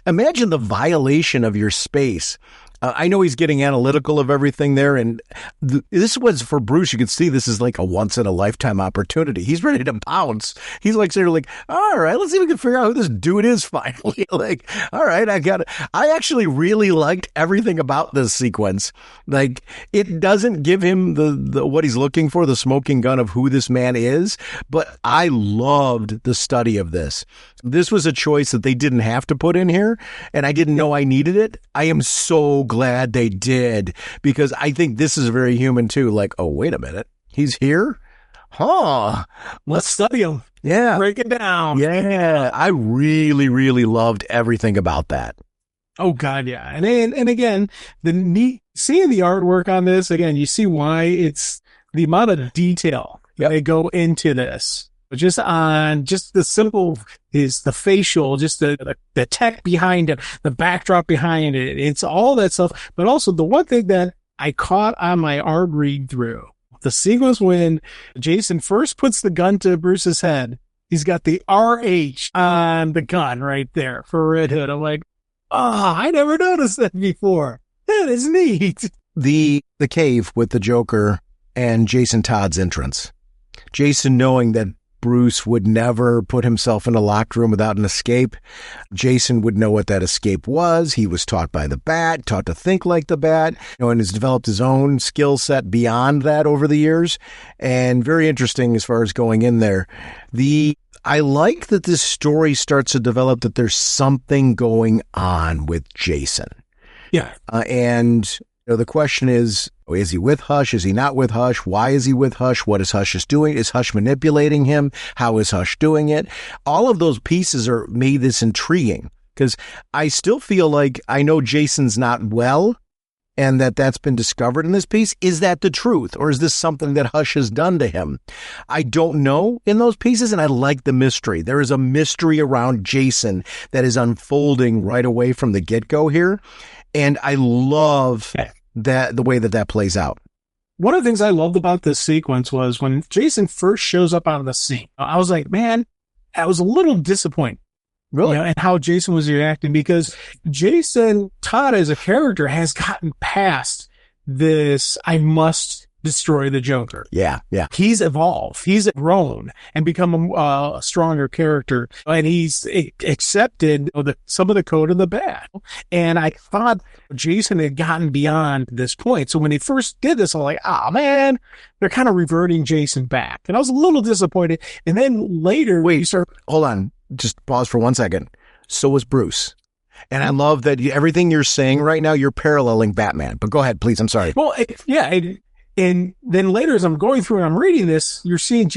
Imagine the violation of your space. I know he's getting analytical of everything there, and this was for Bruce. You can see this is like a once-in-a-lifetime opportunity. He's ready to pounce. He's like, sort of like, all right, let's see if we can figure out who this dude is finally. Like, all right, I got it. I actually really liked everything about this sequence. Like, it doesn't give him the what he's looking for, the smoking gun of who this man is, but I loved the study of this. This was a choice that they didn't have to put in here, and I didn't know I needed it. I am so glad they did, because I think this is very human too. Like, oh, wait a minute. He's here? Huh. Let's study him. Yeah. Break it down. Yeah. I really, really loved everything about that. Oh, God, yeah. And again, seeing the artwork on this, again, you see why it's the amount of detail they go into this. Just the simple is the facial, just the tech behind it, the backdrop behind it. It's all that stuff. But also the one thing that I caught on my art read through, the sequence when Jason first puts the gun to Bruce's head, he's got the RH on the gun right there for Red Hood. I'm like, oh, I never noticed that before. That is neat. The cave with the Joker and Jason Todd's entrance. Jason knowing that Bruce would never put himself in a locked room without an escape. Jason would know what that escape was. He was taught by the Bat, taught to think like the Bat, and has developed his own skill set beyond that over the years. And very interesting as far as going in there. I like that this story starts to develop that there's something going on with Jason. Yeah. And the question is he with Hush? Is he not with Hush? Why is he with Hush? What is Hush doing? Is Hush manipulating him? How is Hush doing it? All of those pieces made this intriguing, because I still feel like I know Jason's not well, and that's been discovered in this piece. Is that the truth? Or is this something that Hush has done to him? I don't know in those pieces, and I like the mystery. There is a mystery around Jason that is unfolding right away from the get-go here, and I love the way that plays out. One of the things I loved about this sequence was when Jason first shows up out of the scene, I was like, man, I was a little disappointed. Really? And how Jason was reacting, because Jason Todd as a character has gotten past this, I must destroy the Joker. Yeah. He's evolved. He's grown and become a stronger character. And he's accepted some of the code of the Bat. And I thought Jason had gotten beyond this point. So when he first did this, I was like, oh, man, they're kind of reverting Jason back. And I was a little disappointed. And then later, hold on. Just pause for 1 second. So was Bruce. And I love that everything you're saying right now, you're paralleling Batman. But go ahead, please. I'm sorry. Well, and then later, as I'm going through and I'm reading this, you're seeing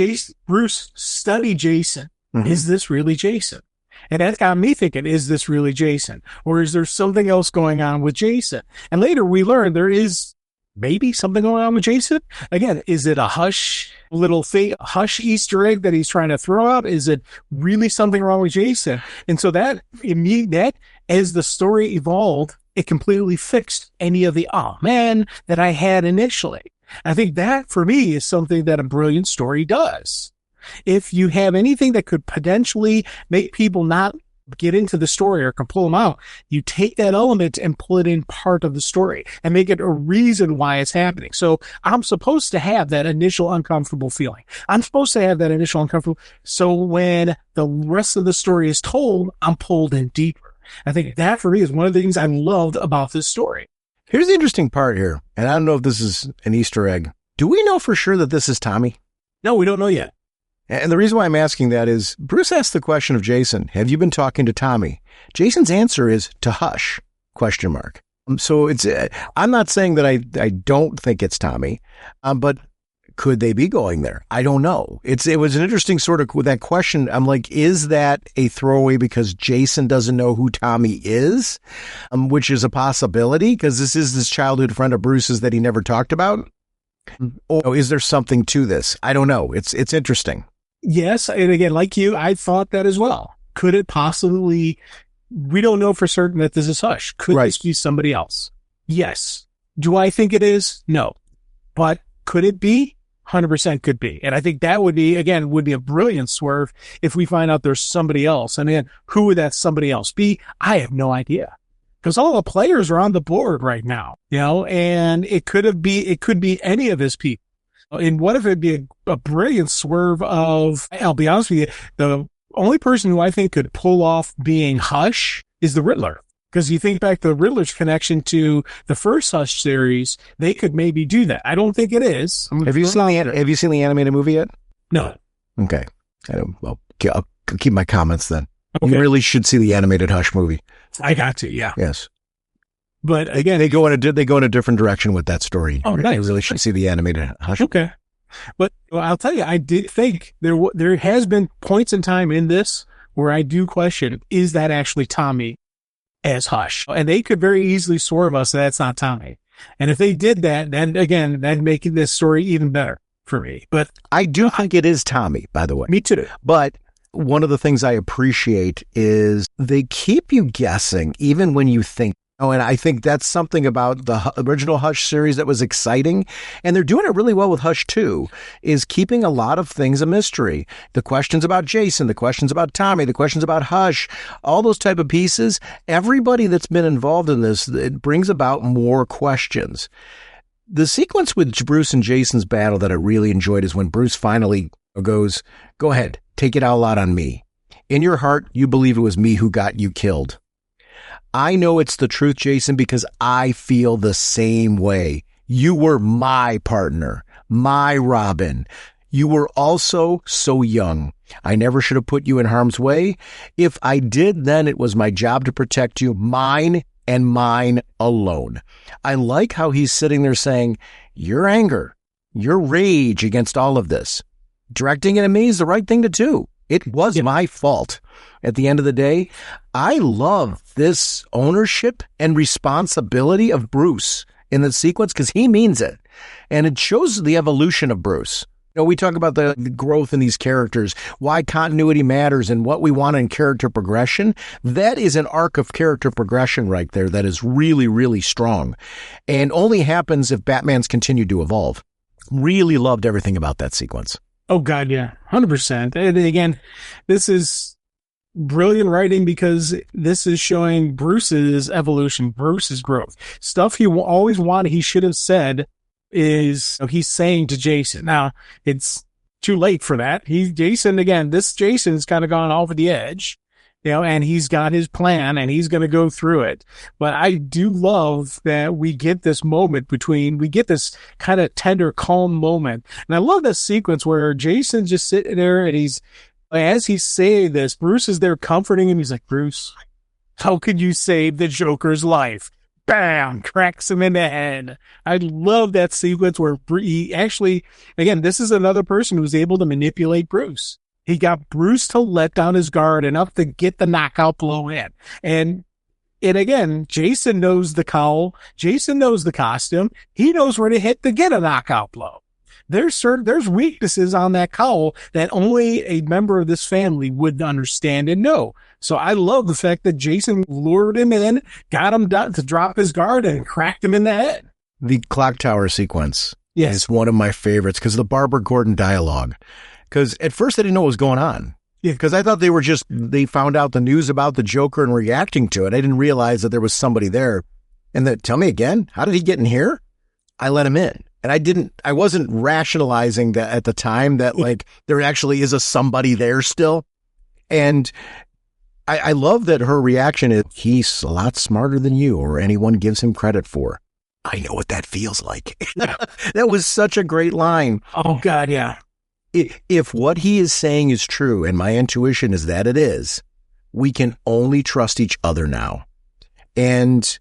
Bruce study Jason. Mm-hmm. Is this really Jason? And that got me thinking, is this really Jason? Or is there something else going on with Jason? And later we learn there is maybe something going on with Jason. Again, is it a Hush Hush Easter egg that he's trying to throw out? Is it really something wrong with Jason? And so that as the story evolved, it completely fixed any of the, oh man, that I had initially. I think that for me is something that a brilliant story does. If you have anything that could potentially make people not get into the story or can pull them out, you take that element and pull it in part of the story and make it a reason why it's happening. So I'm supposed to have that initial uncomfortable feeling. I'm supposed to have that initial uncomfortable. So when the rest of the story is told, I'm pulled in deeper. I think that for me is one of the things I loved about this story. Here's the interesting part here, and I don't know if this is an Easter egg. Do we know for sure that this is Tommy? No, we don't know yet. And the reason why I'm asking that is Bruce asked the question of Jason, have you been talking to Tommy? Jason's answer is to Hush, ? So I'm not saying that I don't think it's Tommy, but could they be going there? I don't know. It was an interesting sort of with that question. I'm like, is that a throwaway because Jason doesn't know who Tommy is? Which is a possibility because this is this childhood friend of Bruce's that he never talked about. Or is there something to this? I don't know. It's interesting. Yes. And again, like you, I thought that as well. Could it possibly, we don't know for certain that this is Hush. Could Right. this be somebody else? Yes. Do I think it is? No. But could it be? 100% could be. And I think that would be a brilliant swerve if we find out there's somebody else. And then who would that somebody else be? I have no idea. Because all the players are on the board right now, and it could be any of his people. And what if it'd be a brilliant swerve of, I'll be honest with you, the only person who I think could pull off being Hush is the Riddler. Because you think back to the Riddler's connection to the first Hush series, they could maybe do that. I don't think it is. Have you seen the animated movie yet? No. Okay. I'll keep my comments then. Okay. You really should see the animated Hush movie. I got to, yeah. Yes. But again, They go in a different direction with that story. Oh, nice. You really should see the animated Hush. okay. But I'll tell you, I did think there has been points in time in this where I do question, is that actually Tommy as Hush? And they could very easily swerve us that that's not Tommy. And if they did that, then again, that'd make this story even better for me. But I do think it is Tommy, by the way. me too. But one of the things I appreciate is they keep you guessing even when you think. Oh, and I think that's something about the original Hush series that was exciting. And they're doing it really well with Hush 2, is keeping a lot of things a mystery. The questions about Jason, the questions about Tommy, the questions about Hush, all those type of pieces. Everybody that's been involved in this, it brings about more questions. The sequence with Bruce and Jason's battle that I really enjoyed is when Bruce finally goes, go ahead, take it all out on me. In your heart, you believe it was me who got you killed. I know it's the truth, Jason, because I feel the same way. You were my partner, my Robin. You were also so young. I never should have put you in harm's way. If I did, then it was my job to protect you, mine and mine alone. I like how he's sitting there saying, your anger, your rage against all of this, directing it at me is the right thing to do. It was my fault. At the end of the day, I love this ownership and responsibility of Bruce in the sequence because he means it. And it shows the evolution of Bruce. We talk about the growth in these characters, why continuity matters and what we want in character progression. That is an arc of character progression right there that is really, really strong and only happens if Batman's continued to evolve. Really loved everything about that sequence. Oh, God, yeah. 100%. And again, this is brilliant writing because this is showing Bruce's evolution, Bruce's growth. Stuff he always wanted, he should have said is he's saying to Jason. Now, it's too late for that. Jason's kind of gone over the edge, and he's got his plan and he's going to go through it. But I do love that we get this moment we get this kind of tender, calm moment. And I love this sequence where Jason's just sitting there and as he's saying this, Bruce is there comforting him. He's like, Bruce, how could you save the Joker's life? Bam! Cracks him in the head. I love that sequence where he actually, again, this is another person who's able to manipulate Bruce. He got Bruce to let down his guard enough to get the knockout blow in. And again, Jason knows the cowl. Jason knows the costume. He knows where to hit to get a knockout blow. There's weaknesses on that cowl that only a member of this family would understand and know. So I love the fact that Jason lured him in, got him to drop his guard and cracked him in the head. The clock tower sequence is one of my favorites because of the Barbara Gordon dialogue. Because at first I didn't know what was going on. Yeah, because I thought they found out the news about the Joker and reacting to it. I didn't realize that there was somebody there. And tell me again, how did he get in here? I let him in. And I wasn't rationalizing that at the time that there actually is somebody there still. And I love that her reaction is, he's a lot smarter than you or anyone gives him credit for. I know what that feels like. That was such a great line. Oh, God, yeah. If what he is saying is true, and my intuition is that it is, we can only trust each other now. And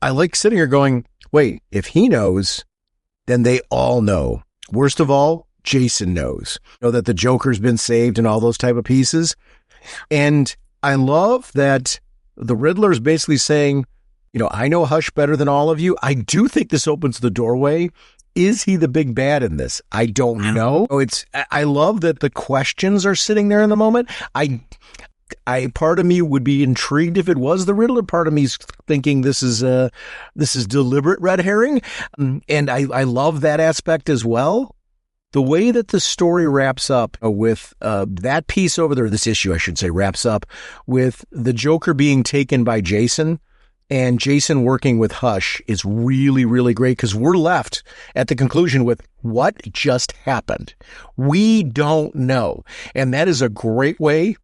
I like sitting here going, wait, if he knows, then they all know. Worst of all, Jason knows. That the Joker's been saved and all those type of pieces. And I love that the Riddler is basically saying, I know Hush better than all of you. I do think this opens the doorway. Is he the big bad in this? I don't know. I love that the questions are sitting there in the moment. Part of me would be intrigued if it was the Riddler. Part of me's thinking this is deliberate red herring. And I love that aspect as well. The way that the story wraps up with that piece over there, this issue, I should say, wraps up with the Joker being taken by Jason and Jason working with Hush is really, really great because we're left at the conclusion with what just happened. We don't know. And that is a great way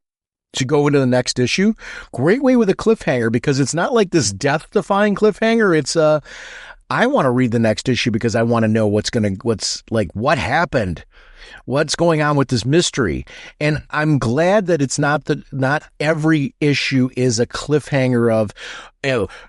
to go into the next issue. Great way with a cliffhanger because it's not like this death-defying cliffhanger. It's I want to read the next issue because I want to know what happened, what's going on with this mystery. And I'm glad that it's not every issue is a cliffhanger of,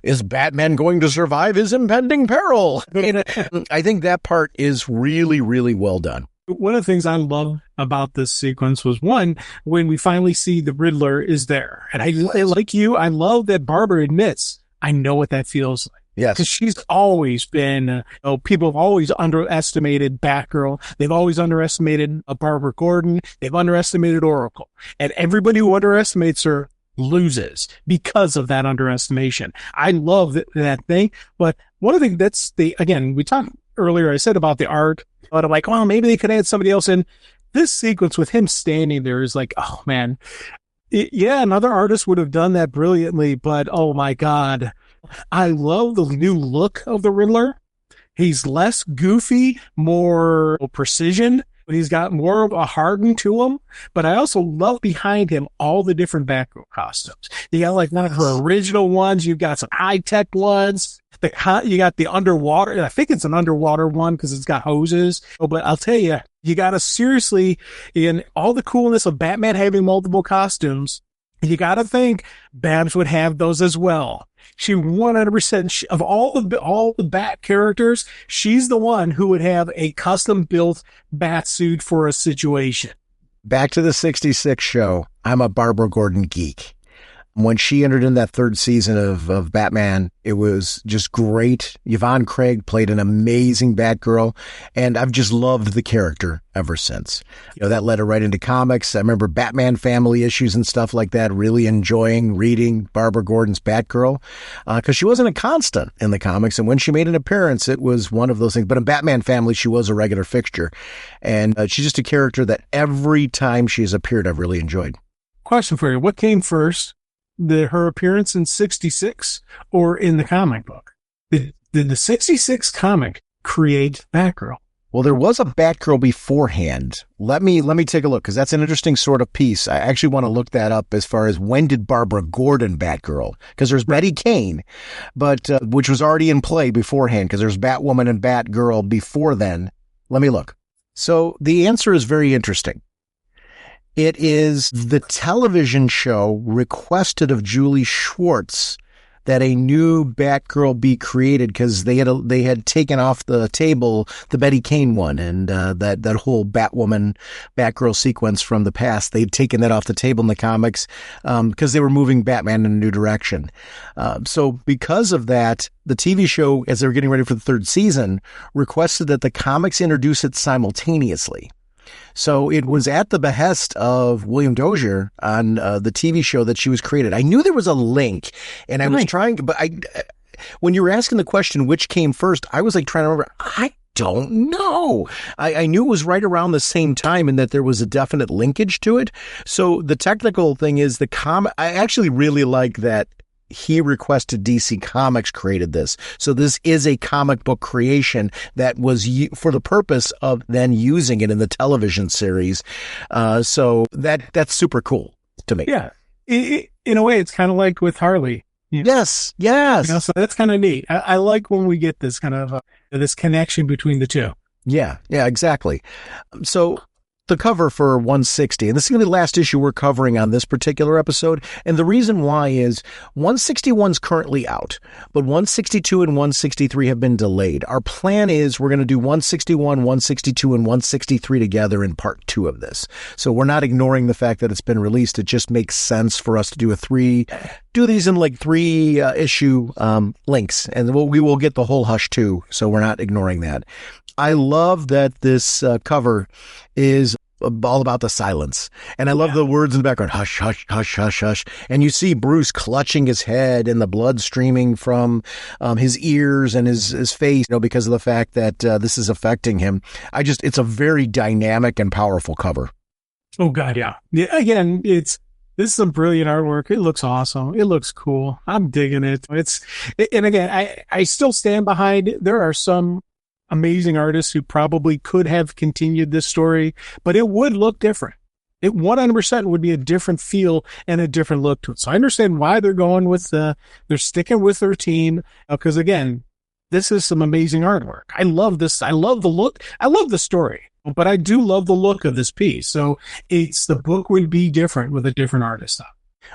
is Batman going to survive his impending peril? And I think that part is really, really well done. One of the things I love about this sequence was one, when we finally see the Riddler is there. And I like you, I love that Barbara admits, I know what that feels like. Yes. Because she's always been, people have always underestimated Batgirl. They've always underestimated Barbara Gordon. They've underestimated Oracle. And everybody who underestimates her loses because of that underestimation. I love that thing. But one of the things again, we talked earlier, I said about the art, but I'm like, well, maybe they could add somebody else in. This sequence with him standing there is like, oh man. Another artist would have done that brilliantly, but oh my God. I love the new look of the Riddler. He's less goofy, more precision, but he's got more of a harden to him. But I also love behind him all the different Batgirl costumes. You got like one of her original ones. You've got some high-tech ones. You got the underwater, and I think it's an underwater one because it's got hoses. But I'll tell you, you got to seriously, in all the coolness of Batman having multiple costumes, you got to think Babs would have those as well. She 100% of all the Bat characters, she's the one who would have a custom built bat suit for a situation. Back to the 66 show. I'm a Barbara Gordon geek. When she entered in that third season of Batman, it was just great. Yvonne Craig played an amazing Batgirl, and I've just loved the character ever since. That led her right into comics. I remember Batman family issues and stuff like that, really enjoying reading Barbara Gordon's Batgirl, because she wasn't a constant in the comics, and when she made an appearance, it was one of those things. But in Batman family, she was a regular fixture, and she's just a character that every time she's appeared, I've really enjoyed. Question for you. What came first? Her appearance in 66 or in the comic book? Did the 66 comic create Batgirl? Well, there was a Batgirl beforehand. Let me take a look because that's an interesting sort of piece. I actually want to look that up as far as when did Barbara Gordon Batgirl? Because there's Betty Kane, but which was already in play beforehand because there's Batwoman and Batgirl before then. Let me look. So the answer is very interesting. It is the television show requested of Julie Schwartz that a new Batgirl be created because they had taken off the table the Betty Kane one and that whole Batwoman Batgirl sequence from the past. They'd taken that off the table in the comics because they were moving Batman in a new direction. So because of that, the TV show, as they were getting ready for the third season, requested that the comics introduce it simultaneously. So it was at the behest of William Dozier on the TV show that she was created. I knew there was a link, and I was trying, but when you were asking the question, which came first, I was like trying to remember. I don't know. I knew it was right around the same time and that there was a definite linkage to it. So the technical thing is I actually really like that he requested DC Comics created this. So this is a comic book creation that was for the purpose of then using it in the television series. So that's super cool to me. Yeah. In a way, it's kind of like with Harley. Yes. So that's kind of neat. I like when we get this kind of this connection between the two. Yeah, exactly. So the cover for 160, and this is going to be the last issue we're covering on this particular episode, and the reason why is 161 is currently out, but 162 and 163 have been delayed. Our plan is we're going to do 161, 162, and 163 together in part 2 of this. So we're not ignoring the fact that it's been released. It just makes sense for us to do these in like 3 issue links, and we will get the whole Hush too, so we're not ignoring that. I love that this cover is all about the silence. And I love the words in the background, hush, hush, hush, hush, hush. And you see Bruce clutching his head and the blood streaming from his ears and his face, because of the fact that this is affecting him. It's a very dynamic and powerful cover. Oh, God, yeah. Again, this is some brilliant artwork. It looks awesome. It looks cool. I'm digging it. And again, I still stand behind it. There are some amazing artists who probably could have continued this story, but it would look different. It 100% would be a different feel and a different look to it. So I understand why they're going with they're sticking with their team, because again, this is some amazing artwork. I love this. I love the look. I love the story, but I do love the look of this piece. So the book would be different with a different artist.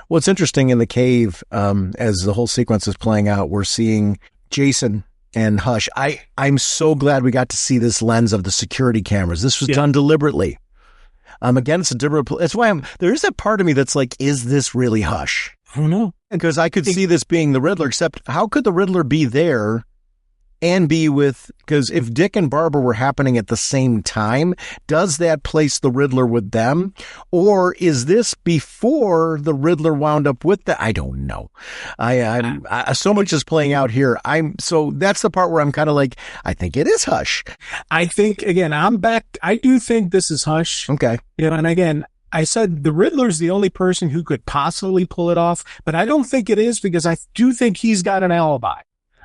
What's interesting in the cave, as the whole sequence is playing out, we're seeing Jason and Hush. I'm so glad we got to see this lens of the security cameras. This was done deliberately. Again, it's a deliberate. That's why there is that part of me that's like, is this really Hush? I don't know. Because I could see this being the Riddler, except how could the Riddler be there and be with, because if Dick and Barbara were happening at the same time, does that place the Riddler with them? Or is this before the Riddler wound up with that? I don't know. I so much is playing out here. So that's the part where I'm kind of like, I think it is Hush. I think, again, I'm back. I do think this is Hush. Okay. And again, I said the Riddler's the only person who could possibly pull it off, but I don't think it is, because I do think he's got an alibi.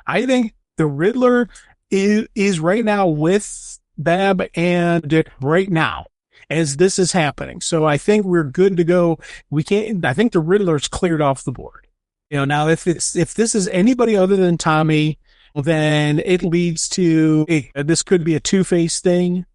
I think the Riddler is right now with Bab and Dick right now as this is happening. So I think we're good to go. I think the Riddler's cleared off the board. Now if this is anybody other than Tommy, then it leads to, this could be a Two-Face thing,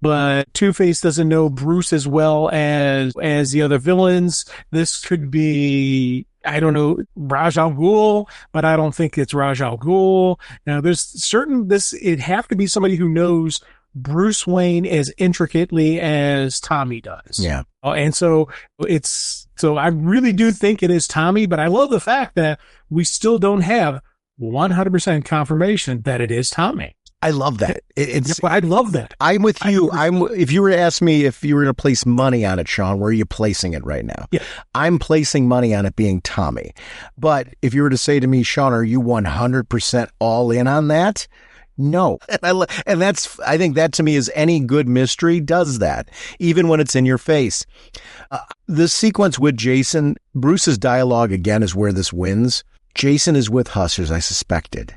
but Two-Face doesn't know Bruce as well as the other villains. This could be, I don't know, Ra's al Ghul, but I don't think it's Ra's al Ghul. Now, it'd have to be somebody who knows Bruce Wayne as intricately as Tommy does. Yeah. And so I really do think it is Tommy, but I love the fact that we still don't have 100% confirmation that it is Tommy. I love that. I love that. I'm with you. If you were to ask me if you were going to place money on it, Sean, where are you placing it right now? Yeah. I'm placing money on it being Tommy. But if you were to say to me, Sean, are you 100% all in on that? No. And I think that to me is any good mystery does that, even when it's in your face. The sequence with Jason, Bruce's dialogue again is where this wins. Jason is with Hush, as I suspected,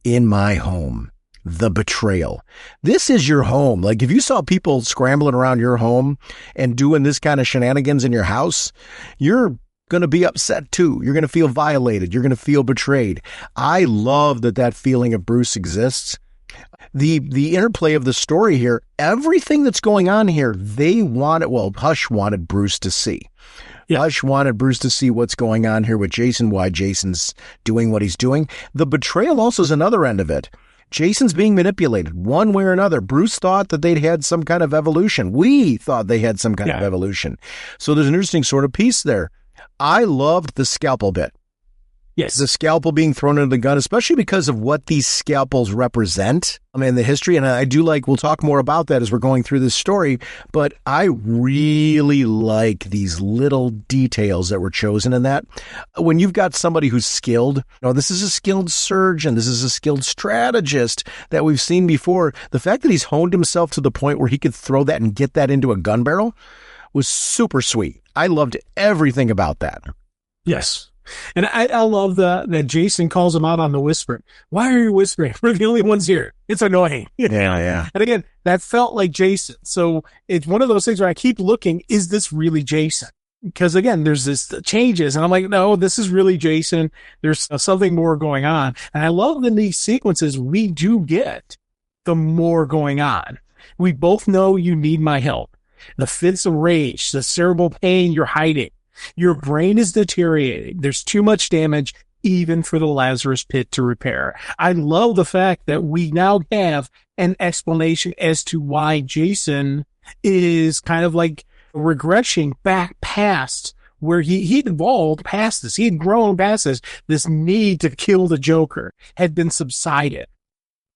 in my home. The betrayal. This is your home. Like if you saw people scrambling around your home and doing this kind of shenanigans in your house, you're going to be upset too. You're going to feel violated. You're going to feel betrayed. I love that feeling of Bruce exists. The interplay of the story here, everything that's going on here, Hush wanted Bruce to see. Yeah. Hush wanted Bruce to see what's going on here with Jason, why Jason's doing what he's doing. The betrayal also is another end of it. Jason's being manipulated one way or another. Bruce thought that they'd had some kind of evolution. We thought they had some kind of evolution. So there's an interesting sort of piece there. I loved the scalpel bit. Yes. The scalpel being thrown into the gun, especially because of what these scalpels represent in the history. And I do we'll talk more about that as we're going through this story, but I really like these little details that were chosen in that. When you've got somebody who's skilled, this is a skilled surgeon, this is a skilled strategist that we've seen before. The fact that he's honed himself to the point where he could throw that and get that into a gun barrel was super sweet. I loved everything about that. Yes. And I love that Jason calls him out on the whispering. Why are you whispering? We're the only ones here. It's annoying. Yeah. And again, that felt like Jason. So it's one of those things where I keep looking, is this really Jason? Because again, there's this changes and I'm like, no, this is really Jason. There's something more going on. And I love in these sequences, we do get the more going on. We both know you need my help. The fits of rage, the cerebral pain you're hiding. Your brain is deteriorating. There's too much damage, even for the Lazarus Pit to repair. I love the fact that we now have an explanation as to why Jason is kind of like regressing back past where he'd evolved past this. He had grown past this. This need to kill the Joker had been subsided.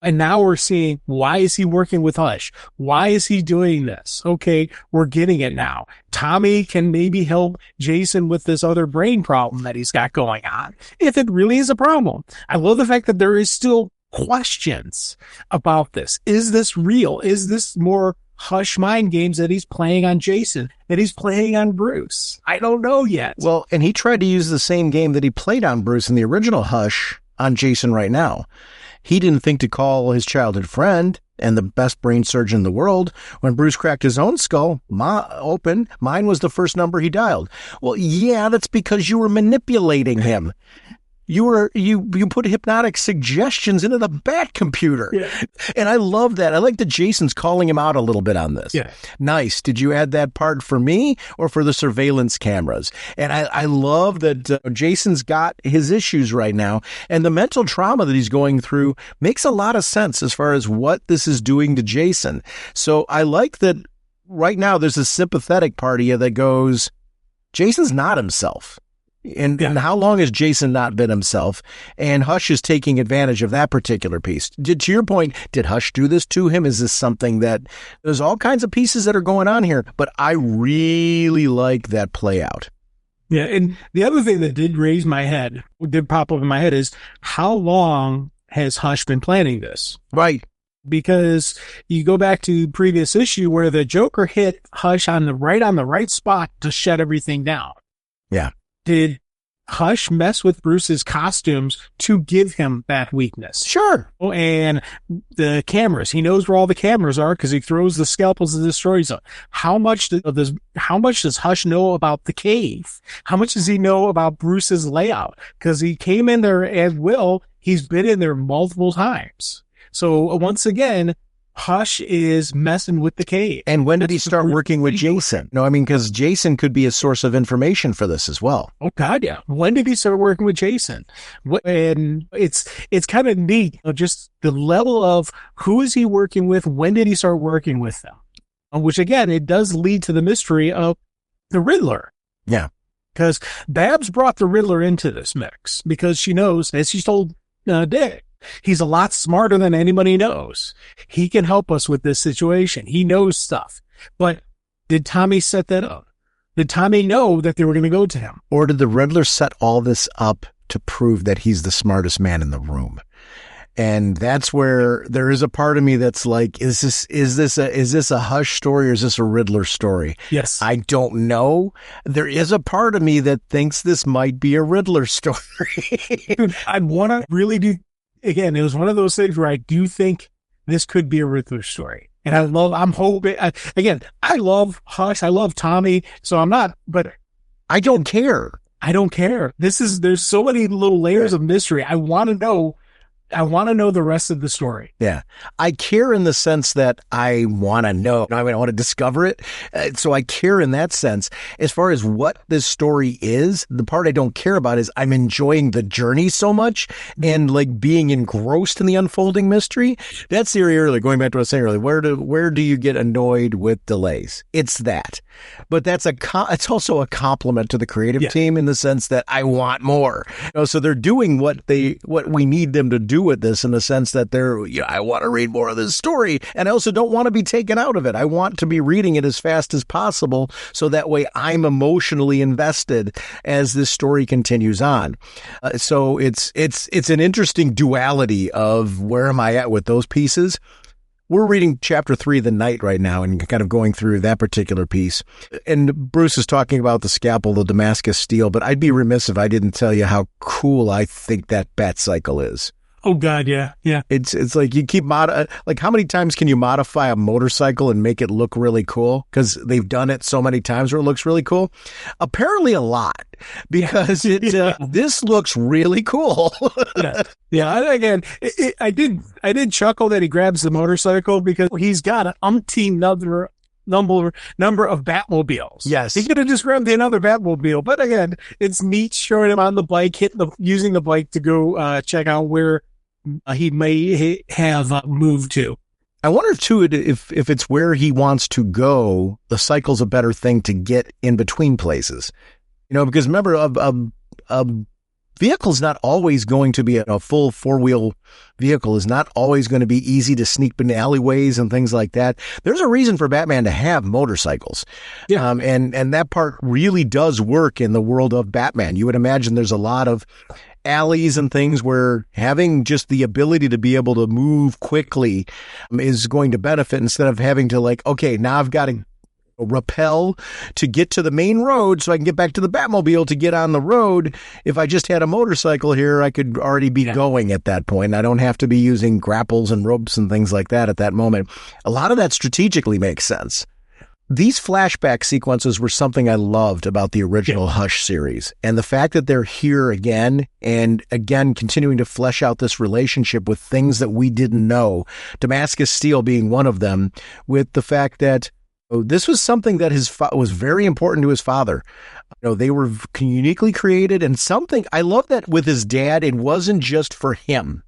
And now we're seeing, why is he working with Hush? Why is he doing this? Okay, we're getting it now. Tommy can maybe help Jason with this other brain problem that he's got going on, if it really is a problem. I love the fact that there is still questions about this. Is this real? Is this more Hush mind games that he's playing on Jason, that he's playing on Bruce? I don't know yet. Well, and he tried to use the same game that he played on Bruce in the original Hush on Jason right now. He didn't think to call his childhood friend and the best brain surgeon in the world. When Bruce cracked his own skull open, mine was the first number he dialed. Well, yeah, that's because you were manipulating him. You put hypnotic suggestions into the Bat computer. Yeah. And I love that. I like that Jason's calling him out a little bit on this. Yeah. Nice. Did you add that part for me or for the surveillance cameras? And I love that Jason's got his issues right now. And the mental trauma that he's going through makes a lot of sense as far as what this is doing to Jason. So I like that right now there's a sympathetic part of you that goes, Jason's not himself. And how long has Jason not been himself? And Hush is taking advantage of that particular piece. To your point, did Hush do this to him? Is this something that there's all kinds of pieces that are going on here? But I really like that play out. Yeah. And the other thing that did pop up in my head is, how long has Hush been planning this? Right. Because you go back to previous issue where the Joker hit Hush on the right spot to shut everything down. Yeah. Did Hush mess with Bruce's costumes to give him that weakness? Sure. Oh, and the cameras. He knows where all the cameras are because he throws the scalpels and destroys them. How much does Hush know about the cave? How much does he know about Bruce's layout? Because he came in there at will. He's been in there multiple times. So once again, Hush is messing with the cave. And when did he start working with Jason? No, I mean, because Jason could be a source of information for this as well. Oh, God, yeah. When did he start working with Jason? And it's kind of neat, just the level of who is he working with? When did he start working with them? Which, again, it does lead to the mystery of the Riddler. Yeah. Because Babs brought the Riddler into this mix because she knows, as she told Dick, he's a lot smarter than anybody knows. He can help us with this situation. He knows stuff. But did Tommy set that up? Did Tommy know that they were going to go to him? Or did the Riddler set all this up to prove that he's the smartest man in the room? And that's where there is a part of me that's like, is this a Hush story or is this a Riddler story? Yes. I don't know. There is a part of me that thinks this might be a Riddler story. Dude, I want to really do. Again, it was one of those things where I do think this could be a Riddler story. And I love Hush. I love Tommy. So I'm not, but I don't care. I don't care. There's so many little layers of mystery. I want to know the rest of the story. Yeah. I care in the sense that I want to know. I want to discover it. So I care in that sense. As far as what this story is, the part I don't care about is I'm enjoying the journey so much and like being engrossed in the unfolding mystery. That's the area earlier, going back to what I was saying earlier. Where do you get annoyed with delays? It's that. But it's also a compliment to the creative team in the sense that I want more. So they're doing what we need them to do with this in the sense that I want to read more of this story. And I also don't want to be taken out of it. I want to be reading it as fast as possible. So that way I'm emotionally invested as this story continues on. So it's an interesting duality of where am I at with those pieces. We're reading chapter 3 of The Night right now and kind of going through that particular piece. And Bruce is talking about the scalpel, the Damascus steel, but I'd be remiss if I didn't tell you how cool I think that bat cycle is. Oh, God, yeah, yeah. It's like you keep like how many times can you modify a motorcycle and make it look really cool? Because they've done it so many times where it looks really cool. Apparently a lot, because this looks really cool. Yeah. Again, I did chuckle that he grabs the motorcycle because he's got an umpteen number of Batmobiles. Yes. He could have just grabbed another Batmobile. But again, it's neat showing him on the bike, using the bike to go check out where he may have moved to. I wonder too if it's where he wants to go, the cycle's a better thing to get in between places. Because remember, vehicle's not always going to be a full four-wheel vehicle is not always going to be easy to sneak in alleyways and things like that. There's a reason for Batman to have motorcycles. Yeah. And that part really does work in the world of Batman. You would imagine there's a lot of alleys and things where having just the ability to be able to move quickly is going to benefit instead of having to okay, now I've got to rappel to get to the main road so I can get back to the Batmobile to get on the road. If I just had a motorcycle here, I could already be going at that point. I don't have to be using grapples and ropes and things like that at that moment. A lot of that strategically makes sense. These flashback sequences were something I loved about the original Hush series. And the fact that they're here again and again continuing to flesh out this relationship with things that we didn't know, Damascus Steel being one of them, with the fact that this was something that was very important to his father. They were uniquely created, and something I love that with his dad, it wasn't just for him.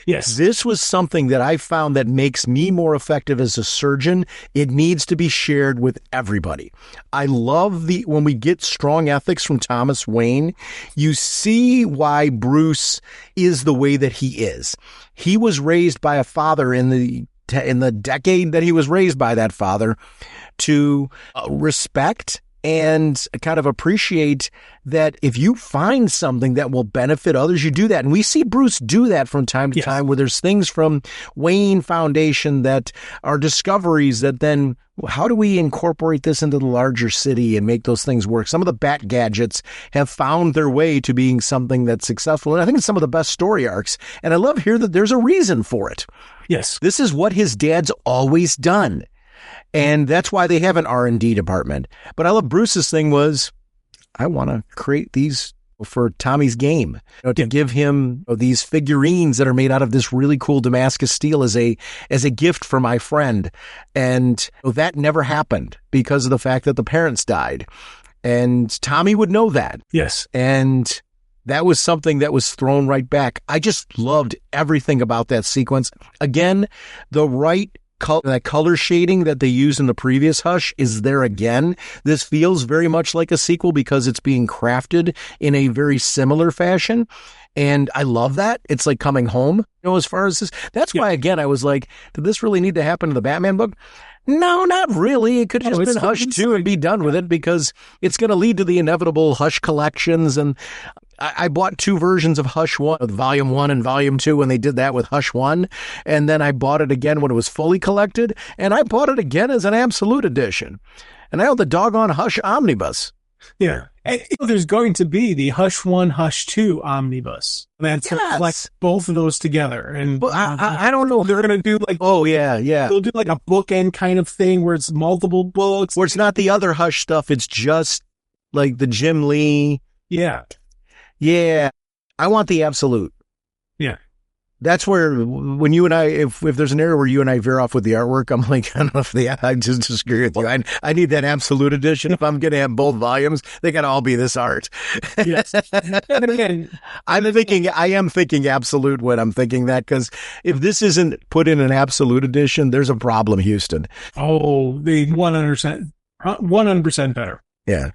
Yes. This was something that I found that makes me more effective as a surgeon. It needs to be shared with everybody. I love when we get strong ethics from Thomas Wayne, you see why Bruce is the way that he is. He was raised by a father in the decade that he was raised by that father to respect and kind of appreciate that if you find something that will benefit others, you do that. And we see Bruce do that from time to time, where there's things from Wayne Foundation that are discoveries that then, how do we incorporate this into the larger city and make those things work? Some of the Bat gadgets have found their way to being something that's successful. And I think it's some of the best story arcs. And I love here that there's a reason for it. Yes. This is what his dad's always done. And that's why they have an R&D department. But I love Bruce's thing was, I want to create these for Tommy's game, to give him these figurines that are made out of this really cool Damascus steel as a gift for my friend. And that never happened because of the fact that the parents died. And Tommy would know that. Yes. And that was something that was thrown right back. I just loved everything about that sequence. Again, the right that color shading that they used in the previous Hush is there again. This feels very much like a sequel because it's being crafted in a very similar fashion. And I love that. It's like coming home, as far as this. That's why, again, I was like, did this really need to happen in the Batman book? No, not really. It could have just been Hush 2 and be done with it, because it's going to lead to the inevitable Hush collections. And I bought 2 versions of Hush 1, Volume 1 and Volume 2, when they did that with Hush 1. And then I bought it again when it was fully collected. And I bought it again as an Absolute Edition. And I own the doggone Hush Omnibus. Yeah. And there's going to be the Hush 1, Hush 2 omnibus. That's like both of those together. And but I don't know. They're going to do they'll do like a bookend kind of thing where it's multiple books. Where it's not the other Hush stuff. It's just like the Jim Lee. Yeah. Yeah. I want the Absolute. Yeah. That's where, when you and I, if there's an area where you and I veer off with the artwork, I'm like, I don't know if I just disagree with you. I need that Absolute edition. If I'm going to have both volumes, they got to all be this art. Yes. And again, I am thinking Absolute when I'm thinking that, because if this isn't put in an Absolute edition, there's a problem, Houston. Oh, the 100% better. Yeah.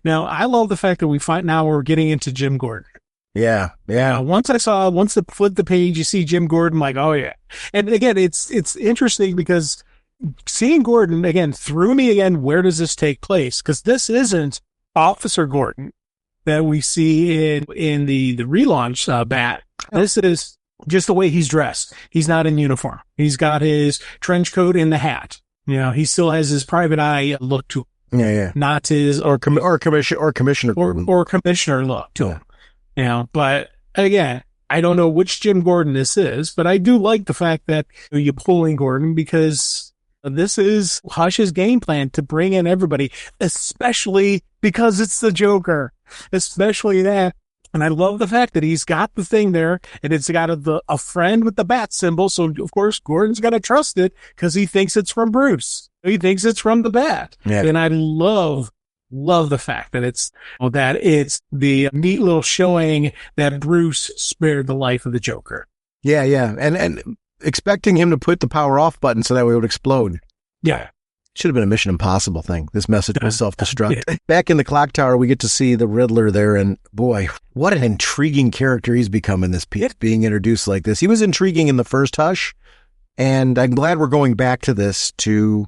Now, I love the fact that we're getting into Jim Gordon. Yeah, yeah. Once they flip the page, you see Jim Gordon, like, oh yeah. And again, it's interesting because seeing Gordon again threw me again. Where does this take place? Because this isn't Officer Gordon that we see in the relaunch Bat. This is just the way he's dressed. He's not in uniform. He's got his trench coat and the hat. He still has his private eye look to him. Yeah. Not his Commissioner Gordon or Commissioner look to him. But again, I don't know which Jim Gordon this is, but I do like the fact that you're pulling Gordon, because this is Hush's game plan to bring in everybody, especially because it's the Joker, especially that. And I love the fact that he's got the thing there, and it's got a friend with the bat symbol. So of course, Gordon's got to trust it because he thinks it's from Bruce. He thinks it's from the bat. Yeah. And I love the fact that it's the neat little showing that Bruce spared the life of the Joker. Yeah. And expecting him to put the power off button so that it would explode. Yeah. Should have been a Mission Impossible thing. This message will self-destruct. Back in the clock tower, we get to see the Riddler there, and boy, what an intriguing character he's become in this piece, being introduced like this. He was intriguing in the first Hush, and I'm glad we're going back to this to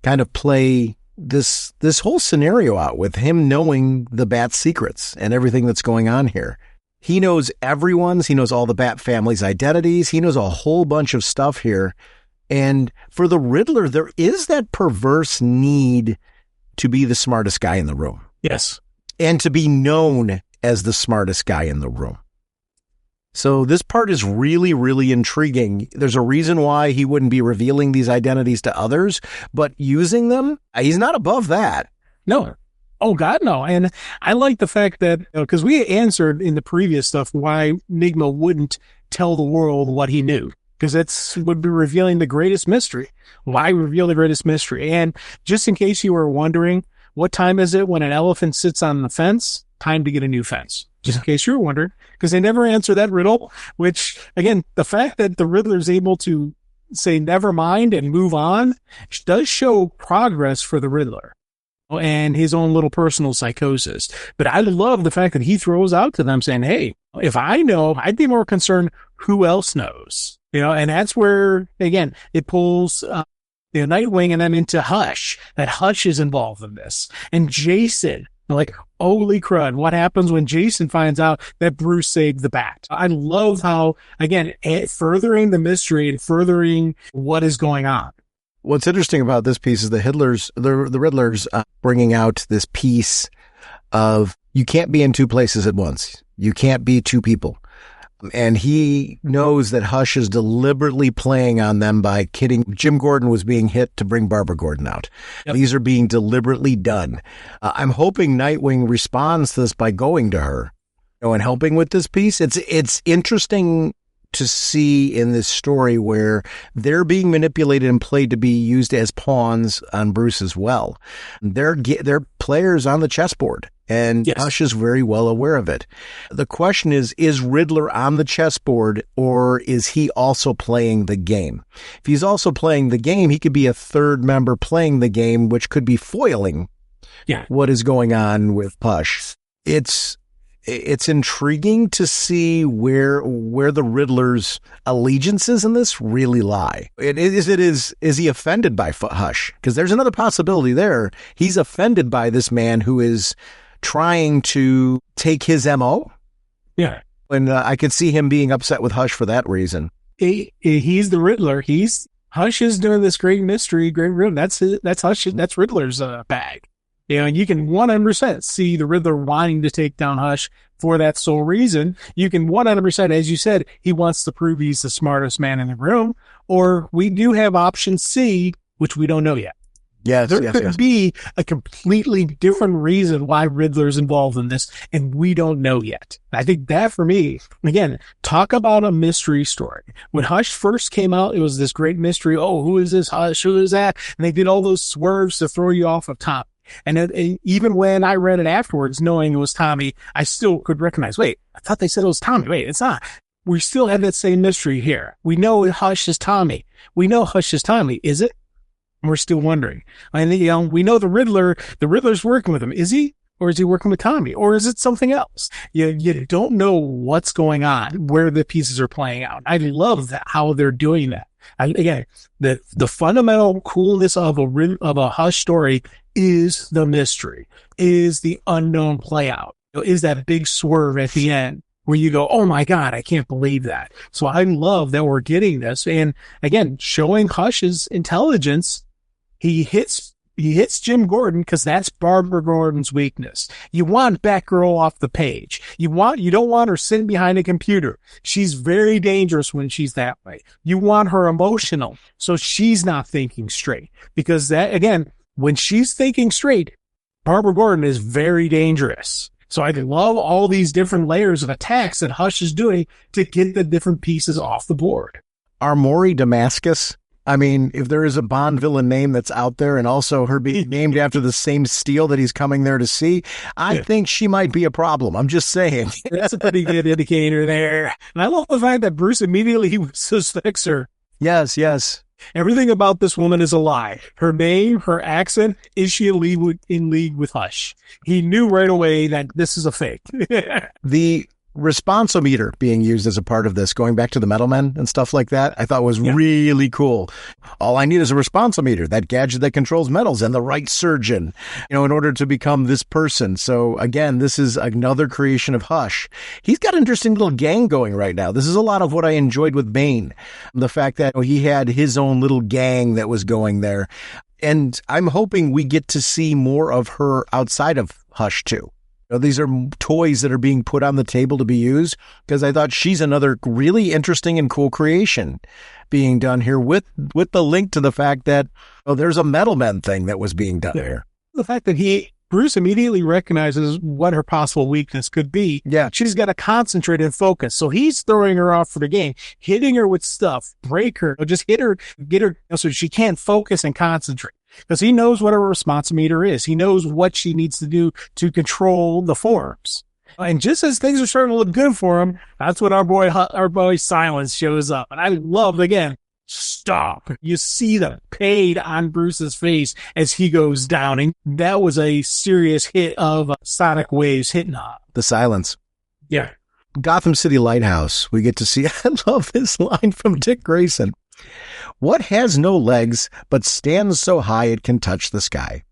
kind of play this whole scenario out with him knowing the Bat's secrets and everything that's going on here. He knows everyone's, he knows all the Bat family's identities, he knows a whole bunch of stuff here. And for the Riddler, there is that perverse need to be the smartest guy in the room. Yes. And to be known as the smartest guy in the room. So this part is really, really intriguing. There's a reason why he wouldn't be revealing these identities to others, but using them, he's not above that. No. Oh, God, no. And I like the fact that, because we answered in the previous stuff why Enigma wouldn't tell the world what he knew. Because that's would be revealing the greatest mystery. Why reveal the greatest mystery? And just in case you were wondering, what time is it when an elephant sits on the fence? Time to get a new fence. Just in case you were wondering, because they never answer that riddle, which, again, the fact that the Riddler is able to say never mind and move on does show progress for the Riddler and his own little personal psychosis. But I love the fact that he throws out to them saying, hey, if I know, I'd be more concerned who else knows. And that's where, again, it pulls Nightwing and them into Hush. That Hush is involved in this. And Jason, like, holy crud, what happens when Jason finds out that Bruce saved the Bat? I love how, again, furthering the mystery and furthering what is going on. What's interesting about this piece is the Riddler's bringing out this piece of you can't be in two places at once. You can't be two people. And he knows that Hush is deliberately playing on them by kidding. Jim Gordon was being hit to bring Barbara Gordon out. Yep. These are being deliberately done. I'm hoping Nightwing responds to this by going to her, and helping with this piece. It's interesting to see in this story where they're being manipulated and played to be used as pawns on Bruce as well. They're players on the chessboard. And yes. Hush is very well aware of it. The question is Riddler on the chessboard, or is he also playing the game? If he's also playing the game, he could be a third member playing the game, which could be foiling what is going on with Hush. It's intriguing to see where the Riddler's allegiances in this really lie. Is he offended by Hush? Because there's another possibility there. He's offended by this man who is trying to take his MO. Yeah. And I could see him being upset with Hush for that reason. He's the Riddler. Hush is doing this great mystery, great riddle. That's Hush. That's Riddler's bag. And you can 100% see the Riddler wanting to take down Hush for that sole reason. You can 100%, as you said, he wants to prove he's the smartest man in the room. Or we do have option C, which we don't know yet. Yes, there could be a completely different reason why Riddler's involved in this, and we don't know yet. I think that, for me, again, talk about a mystery story. When Hush first came out, it was this great mystery. Oh, who is this Hush? Who is that? And they did all those swerves to throw you off of Tommy. And even when I read it afterwards, knowing it was Tommy, I still could recognize, wait, I thought they said it was Tommy. Wait, it's not. We still have that same mystery here. We know Hush is Tommy. We know Hush is Tommy. Is it? We're still wondering. And we know the Riddler's working with him. Is he? Or is he working with Tommy? Or is it something else? You don't know what's going on, where the pieces are playing out. I love that, how they're doing that. Again, the fundamental coolness of a Hush story is the mystery, is the unknown play out, is that big swerve at the end where you go, oh my God, I can't believe that. So I love that we're getting this. And again, showing Hush's intelligence. He hits Jim Gordon because that's Barbara Gordon's weakness. You want Batgirl off the page. You don't want her sitting behind a computer. She's very dangerous when she's that way. You want her emotional, so she's not thinking straight. Because that, again, when she's thinking straight, Barbara Gordon is very dangerous. So I love all these different layers of attacks that Hush is doing to get the different pieces off the board. Are Maury Damascus? I mean, if there is a Bond villain name that's out there, and also her being named after the same steel that he's coming there to see, I think she might be a problem. I'm just saying. That's a pretty good indicator there. And I love the fact that Bruce immediately suspects her. Yes. Everything about this woman is a lie. Her name, her accent, is she in league with Hush? He knew right away that this is a fake. The responsometer being used as a part of this, going back to the Metal Men and stuff like that, I thought was really cool. All I need is a responsometer, that gadget that controls metals, and the right surgeon, in order to become this person. So again, this is another creation of Hush. He's got an interesting little gang going right now. This is a lot of what I enjoyed with Bane. The fact that he had his own little gang that was going there. And I'm hoping we get to see more of her outside of Hush too. These are toys that are being put on the table to be used, because I thought she's another really interesting and cool creation being done here with the link to the fact that there's a Metal Men thing that was being done here. The fact that Bruce immediately recognizes what her possible weakness could be. Yeah. She's got to concentrate and focus. So he's throwing her off for the game, hitting her with stuff, break her, or just hit her, get her so she can't focus and concentrate. Because he knows what a responsometer is. He knows what she needs to do to control the forms. And just as things are starting to look good for him, that's when our boy Silence shows up. And I love, again, stop. You see the pain on Bruce's face as he goes down. And that was a serious hit of sonic waves hitting up. The Silence. Yeah. Gotham City Lighthouse. We get to see, I love this line from Dick Grayson. What has no legs but stands so high it can touch the sky?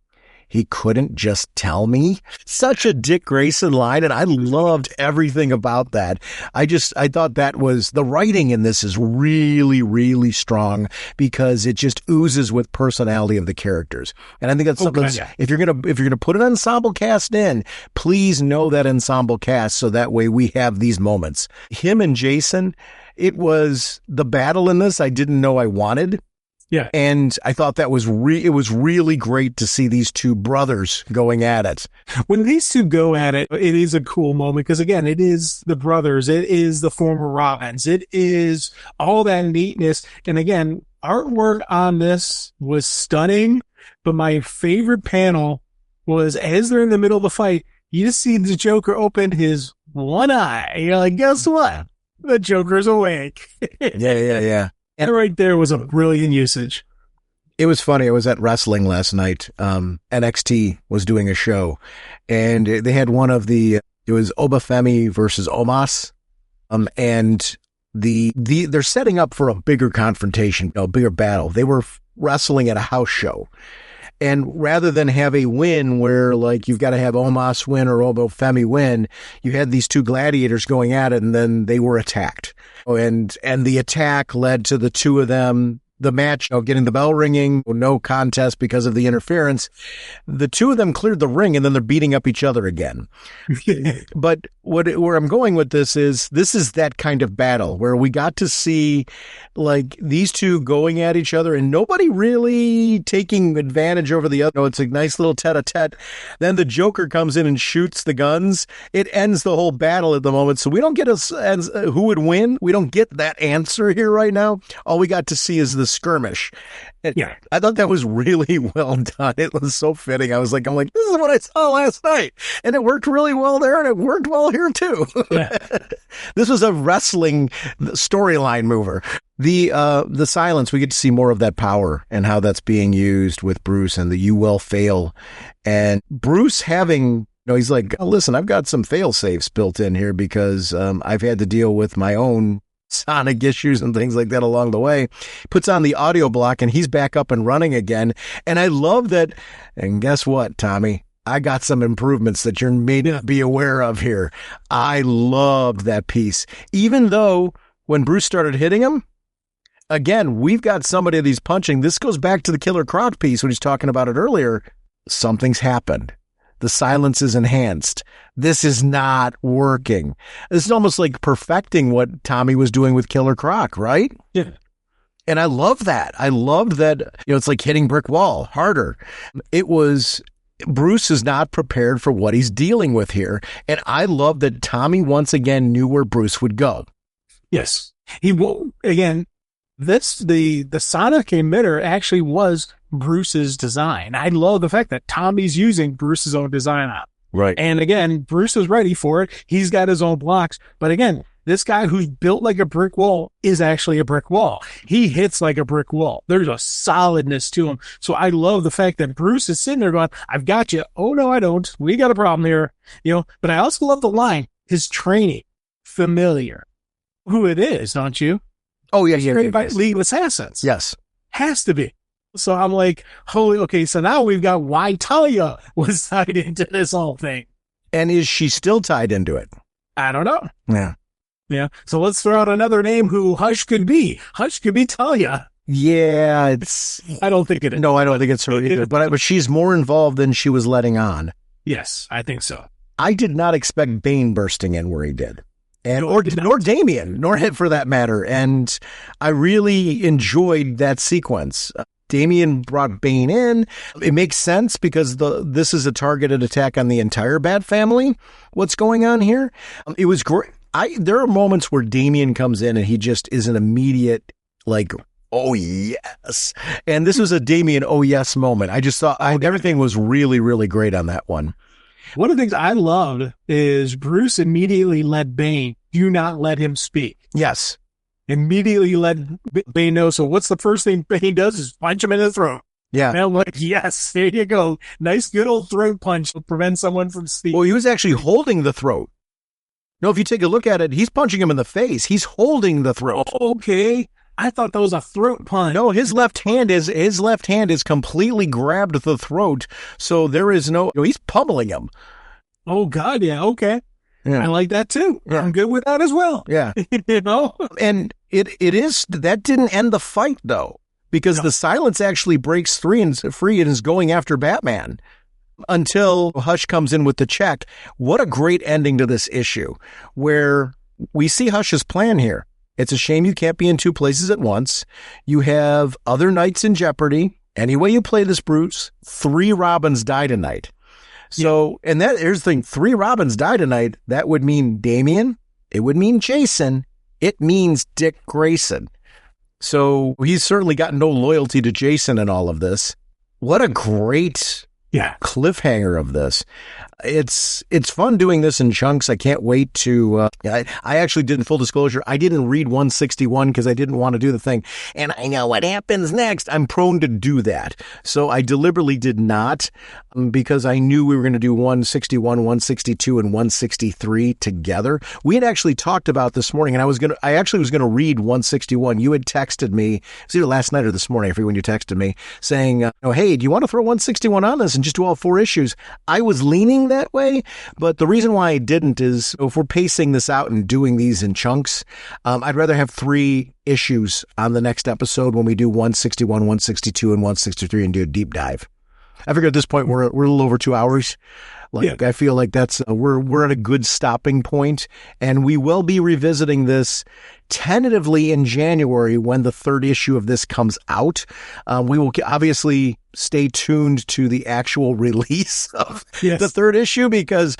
He couldn't just tell me. Such a Dick Grayson line, and I loved everything about that. I thought that was, the writing in this is really, really strong, because it just oozes with personality of the characters. And I think that's something if you're gonna put an ensemble cast in, please know that ensemble cast, so that way we have these moments. Him and Jason, it was the battle in this I didn't know I wanted. Yeah. And I thought that was it was really great to see these two brothers going at it. When these two go at it, it is a cool moment, because again, it is the brothers, it is the former Robins, it is all that neatness. And again, artwork on this was stunning, but my favorite panel was as they're in the middle of the fight, you just see the Joker open his one eye. You're like, guess what? The Joker's awake. Yeah. And right there was a brilliant usage. It was funny. I was at wrestling last night. NXT was doing a show, and they had it was Obafemi versus Omos. And they're setting up for a bigger confrontation, a bigger battle. They were wrestling at a house show. And rather than have a win where, like, you've got to have Omos win or Obafemi win, you had these two gladiators going at it, and then they were attacked. And the attack led to the two of them, the match, getting the bell ringing, no contest because of the interference. The two of them cleared the ring, and then they're beating up each other again. But where I'm going with this is that kind of battle where we got to see, like, these two going at each other and nobody really taking advantage over the other. It's a nice little tete-a-tete. Then the Joker comes in and shoots the guns. It ends the whole battle at the moment. So we don't get who would win. We don't get that answer here right now. All we got to see is the skirmish. Yeah. I thought that was really well done. It was so fitting. I'm like, this is what I saw last night. And it worked really well there, and it worked well here too. Yeah. This was a wrestling storyline mover. The Silence, we get to see more of that power and how that's being used with Bruce and the "you will fail." And Bruce having, he's like, listen, I've got some fail safes built in here because I've had to deal with my own sonic issues and things like that along the way. Puts on the audio block and he's back up and running again. And I love that. And guess what, Tommy? I got some improvements that you're made to be aware of here. I loved that piece. Even though when Bruce started hitting him, again, we've got somebody that he's punching. This goes back to the Killer Croc piece when he's talking about it earlier. Something's happened. The silence is enhanced. This is not working. This is almost like perfecting what Tommy was doing with Killer Croc, right? Yeah. And I love that. I loved that, it's like hitting brick wall harder. Bruce is not prepared for what he's dealing with here. And I love that Tommy once again knew where Bruce would go. Yes. The sonic emitter actually was Bruce's design. I love the fact that Tommy's using Bruce's own design on it. Right. And again, Bruce is ready for it. He's got his own blocks. But again, This guy who's built like a brick wall is actually a brick wall. He hits like a brick wall. There's a solidness to him. So I love the fact that Bruce is sitting there going, I've got you. Oh, no, I don't. We got a problem here. But I also love the line, his training, familiar. Who it is, don't you? Oh, yeah, yeah. Trained by League of Assassins. Yes. Has to be. So I'm like, holy, okay, so now we've got why Talia was tied into this whole thing. And is she still tied into it? I don't know. Yeah. Yeah. So let's throw out another name who Hush could be. Hush could be Talia. Yeah, it's... I don't think it is. No, I don't think it's her either. But she's more involved than she was letting on. Yes, I think so. I did not expect Bane bursting in where he did. Nor Damien, nor Hit for that matter. And I really enjoyed that sequence. Damien brought Bane in. It makes sense because this is a targeted attack on the entire Bat family. What's going on here? It was great. There are moments where Damien comes in and he just is an immediate, like, oh, yes. And this was a Damien, oh, yes moment. I just thought everything was really, really great on that one. One of the things I loved is Bruce immediately let Bane, do not let him speak. Yes. Immediately let Bane know. So what's the first thing Bane does is punch him in the throat. Yeah. And I'm like, yes, there you go. Nice, good old throat punch to prevent someone from speaking. Well, he was actually holding the throat. No, if you take a look at it, he's punching him in the face. He's holding the throat. Okay. I thought that was a throat punch. No, his left hand is completely grabbed the throat. So there is no, he's pummeling him. Oh God. Yeah. Okay. Yeah. I like that too. Yeah. I'm good with that as well. Yeah. And that didn't end the fight though, because the silence actually breaks free and is going after Batman until Hush comes in with the check. What a great ending to this issue where we see Hush's plan here. It's a shame you can't be in two places at once. You have other knights in jeopardy. Any way you play this, Bruce, 3 Robins die tonight. So, and here's the thing, 3 Robins die tonight. That would mean Damien. It would mean Jason. It means Dick Grayson. So he's certainly got no loyalty to Jason in all of this. What a great cliffhanger of this. It's fun doing this in chunks. I can't wait to, I actually did, in full disclosure, I didn't read 161 because I didn't want to do the thing. And I know what happens next. I'm prone to do that. So I deliberately did not because I knew we were going to do 161, 162, and 163 together. We had actually talked about this morning, and I actually was going to read 161. You had texted me, it was either last night or this morning, I forget when you texted me, saying, hey, do you want to throw 161 on this and just do all 4 issues? I was leaning that way, but the reason why I didn't is if we're pacing this out and doing these in chunks, I'd rather have 3 issues on the next episode when we do 161, 162, and 163 and do a deep dive. I figure at this point we're a little over 2 hours. I feel like that's we're at a good stopping point, and we will be revisiting this tentatively in January when the 3rd issue of this comes out. We will obviously stay tuned to the actual release of the 3rd issue because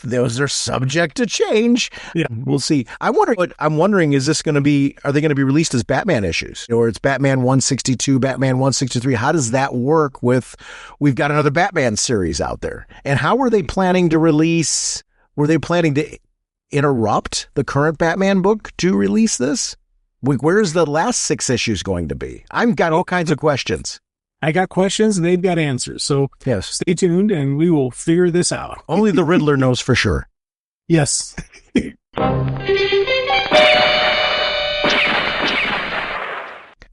those are subject to change. Yeah, we'll see. I'm wondering, is this going to be? Are they going to be released as Batman issues, or it's Batman 162, Batman 163? How does that work with? We've got another Batman series out there, and how are they planning to release? Were they planning to interrupt the current Batman book to release this? Where's the last 6 issues going to be? I've got all kinds of questions. I got questions and they've got answers. So stay tuned and we will figure this out. Only the Riddler knows for sure. Yes.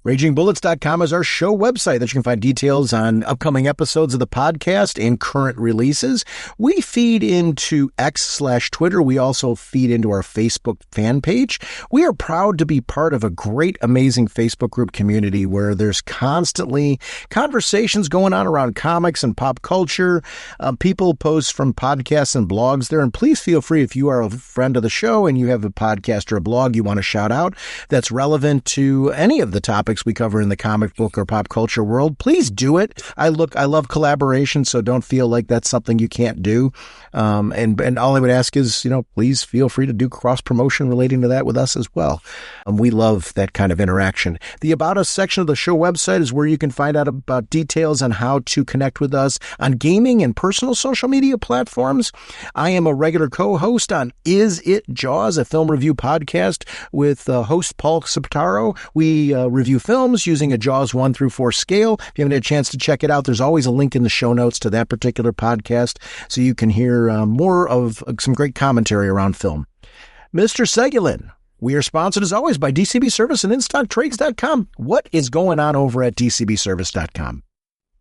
RagingBullets.com is our show website that you can find details on upcoming episodes of the podcast and current releases. We feed into X/Twitter. We also feed into our Facebook fan page. We are proud to be part of a great, amazing Facebook group community where there's constantly conversations going on around comics and pop culture. People post from podcasts and blogs there. And please feel free, if you are a friend of the show and you have a podcast or a blog you want to shout out that's relevant to any of the topics topics we cover in the comic book or pop culture world, please do it. I love collaboration, so don't feel like that's something you can't do. And all I would ask is, please feel free to do cross promotion relating to that with us as well. We love that kind of interaction. The About Us section of the show website is where you can find out about details on how to connect with us on gaming and personal social media platforms. I am a regular co-host on Is It Jaws, a film review podcast with host Paul Saptaro. We review films using a Jaws 1 through 4 scale. If you haven't had a chance to check it out, there's always a link in the show notes to that particular podcast so you can hear more of some great commentary around film. Mr. Segulin, we are sponsored as always by DCB Service and InStockTrades.com. What is going on over at DCBService.com?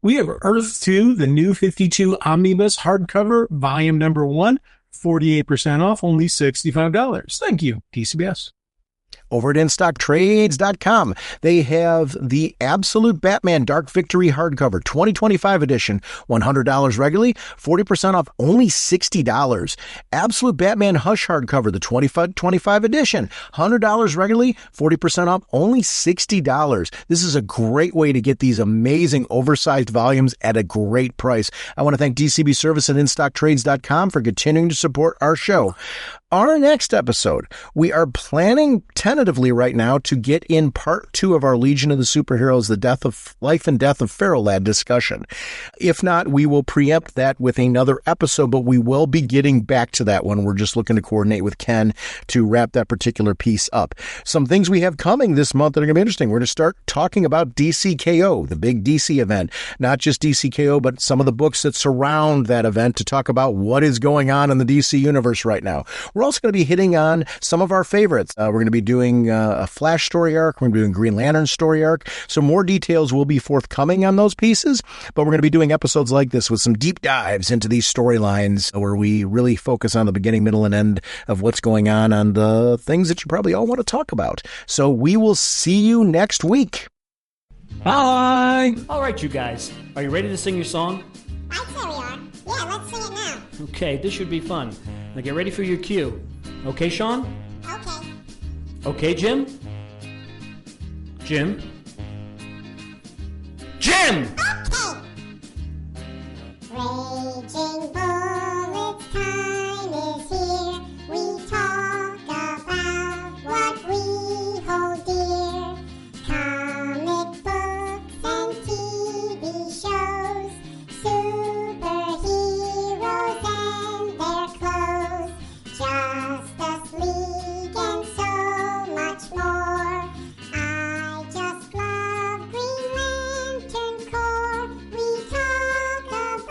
We have Earth 2, the new 52 Omnibus hardcover, volume number 1, 48% off, only $65. Thank you, DCBS. Over at InStockTrades.com, they have the Absolute Batman Dark Victory hardcover, 2025 edition, $100 regularly, 40% off, only $60. Absolute Batman Hush hardcover, the 2025 edition, $100 regularly, 40% off, only $60. This is a great way to get these amazing oversized volumes at a great price. I want to thank DCB Service and InStockTrades.com for continuing to support our show. Our next episode, we are planning tentatively right now to get in part 2 of our Legion of the Superheroes, the Life and Death of Pharaoh Lad discussion. If not, we will preempt that with another episode, but we will be getting back to that one. We're just looking to coordinate with Ken to wrap that particular piece up. Some things we have coming this month that are going to be interesting. We're going to start talking about DCKO, the big DC event. Not just DCKO, but some of the books that surround that event to talk about what is going on in the DC universe right now. We're also going to be hitting on some of our favorites. We're going to be doing a Flash story arc. We're going to be doing Green Lantern story arc. So more details will be forthcoming on those pieces, but we're going to be doing episodes like this with some deep dives into these storylines where we really focus on the beginning, middle, and end of what's going on the things that you probably all want to talk about. So we will see you next week. Bye! All right, you guys. Are you ready to sing your song? I'd say we are. Yeah, let's sing it now. Okay, this should be fun. Now get ready for your cue. Okay, Sean? Okay. Okay, Jim? Jim? Jim! Okay. Raging Bullets time is here. We talk about what we hold dear. Comic books and TV shows. Superheroes and their clothes. Justice League and so much more. I just love Green Lantern Corps. We talk about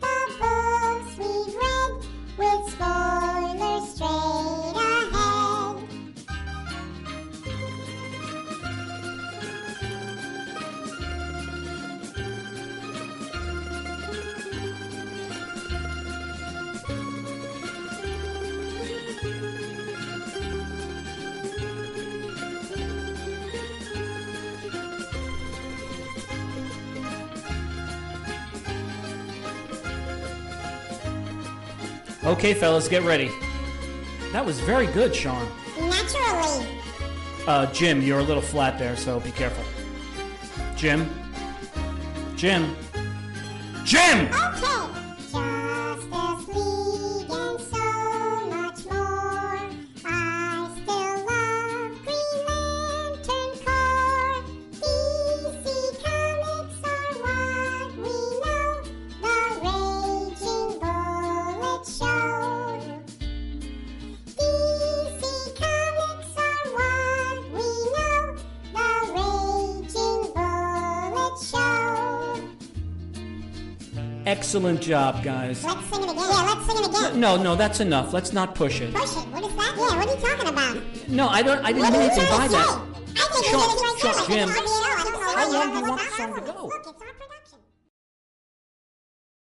the books we've read with spoilers straight ahead. Okay, fellas, get ready. That was very good, Sean. Naturally. Jim, you're a little flat there, so be careful. Jim? Jim? Jim! Okay. Justice League and so much more. I still love Green Lantern Corps. DC Comics are what we know. The Raging Bullet Show. DC Comics are what we know. The Raging Bullet Show. Excellent job, guys. Let's sing it again. Yeah, let's sing it again. No, that's enough. Let's not push it. Push it. What is that? Yeah, what are you talking about? No, I didn't mean anything by that. I think Sean, it's right Jim, there. how long do you want the song to go? Look, it's our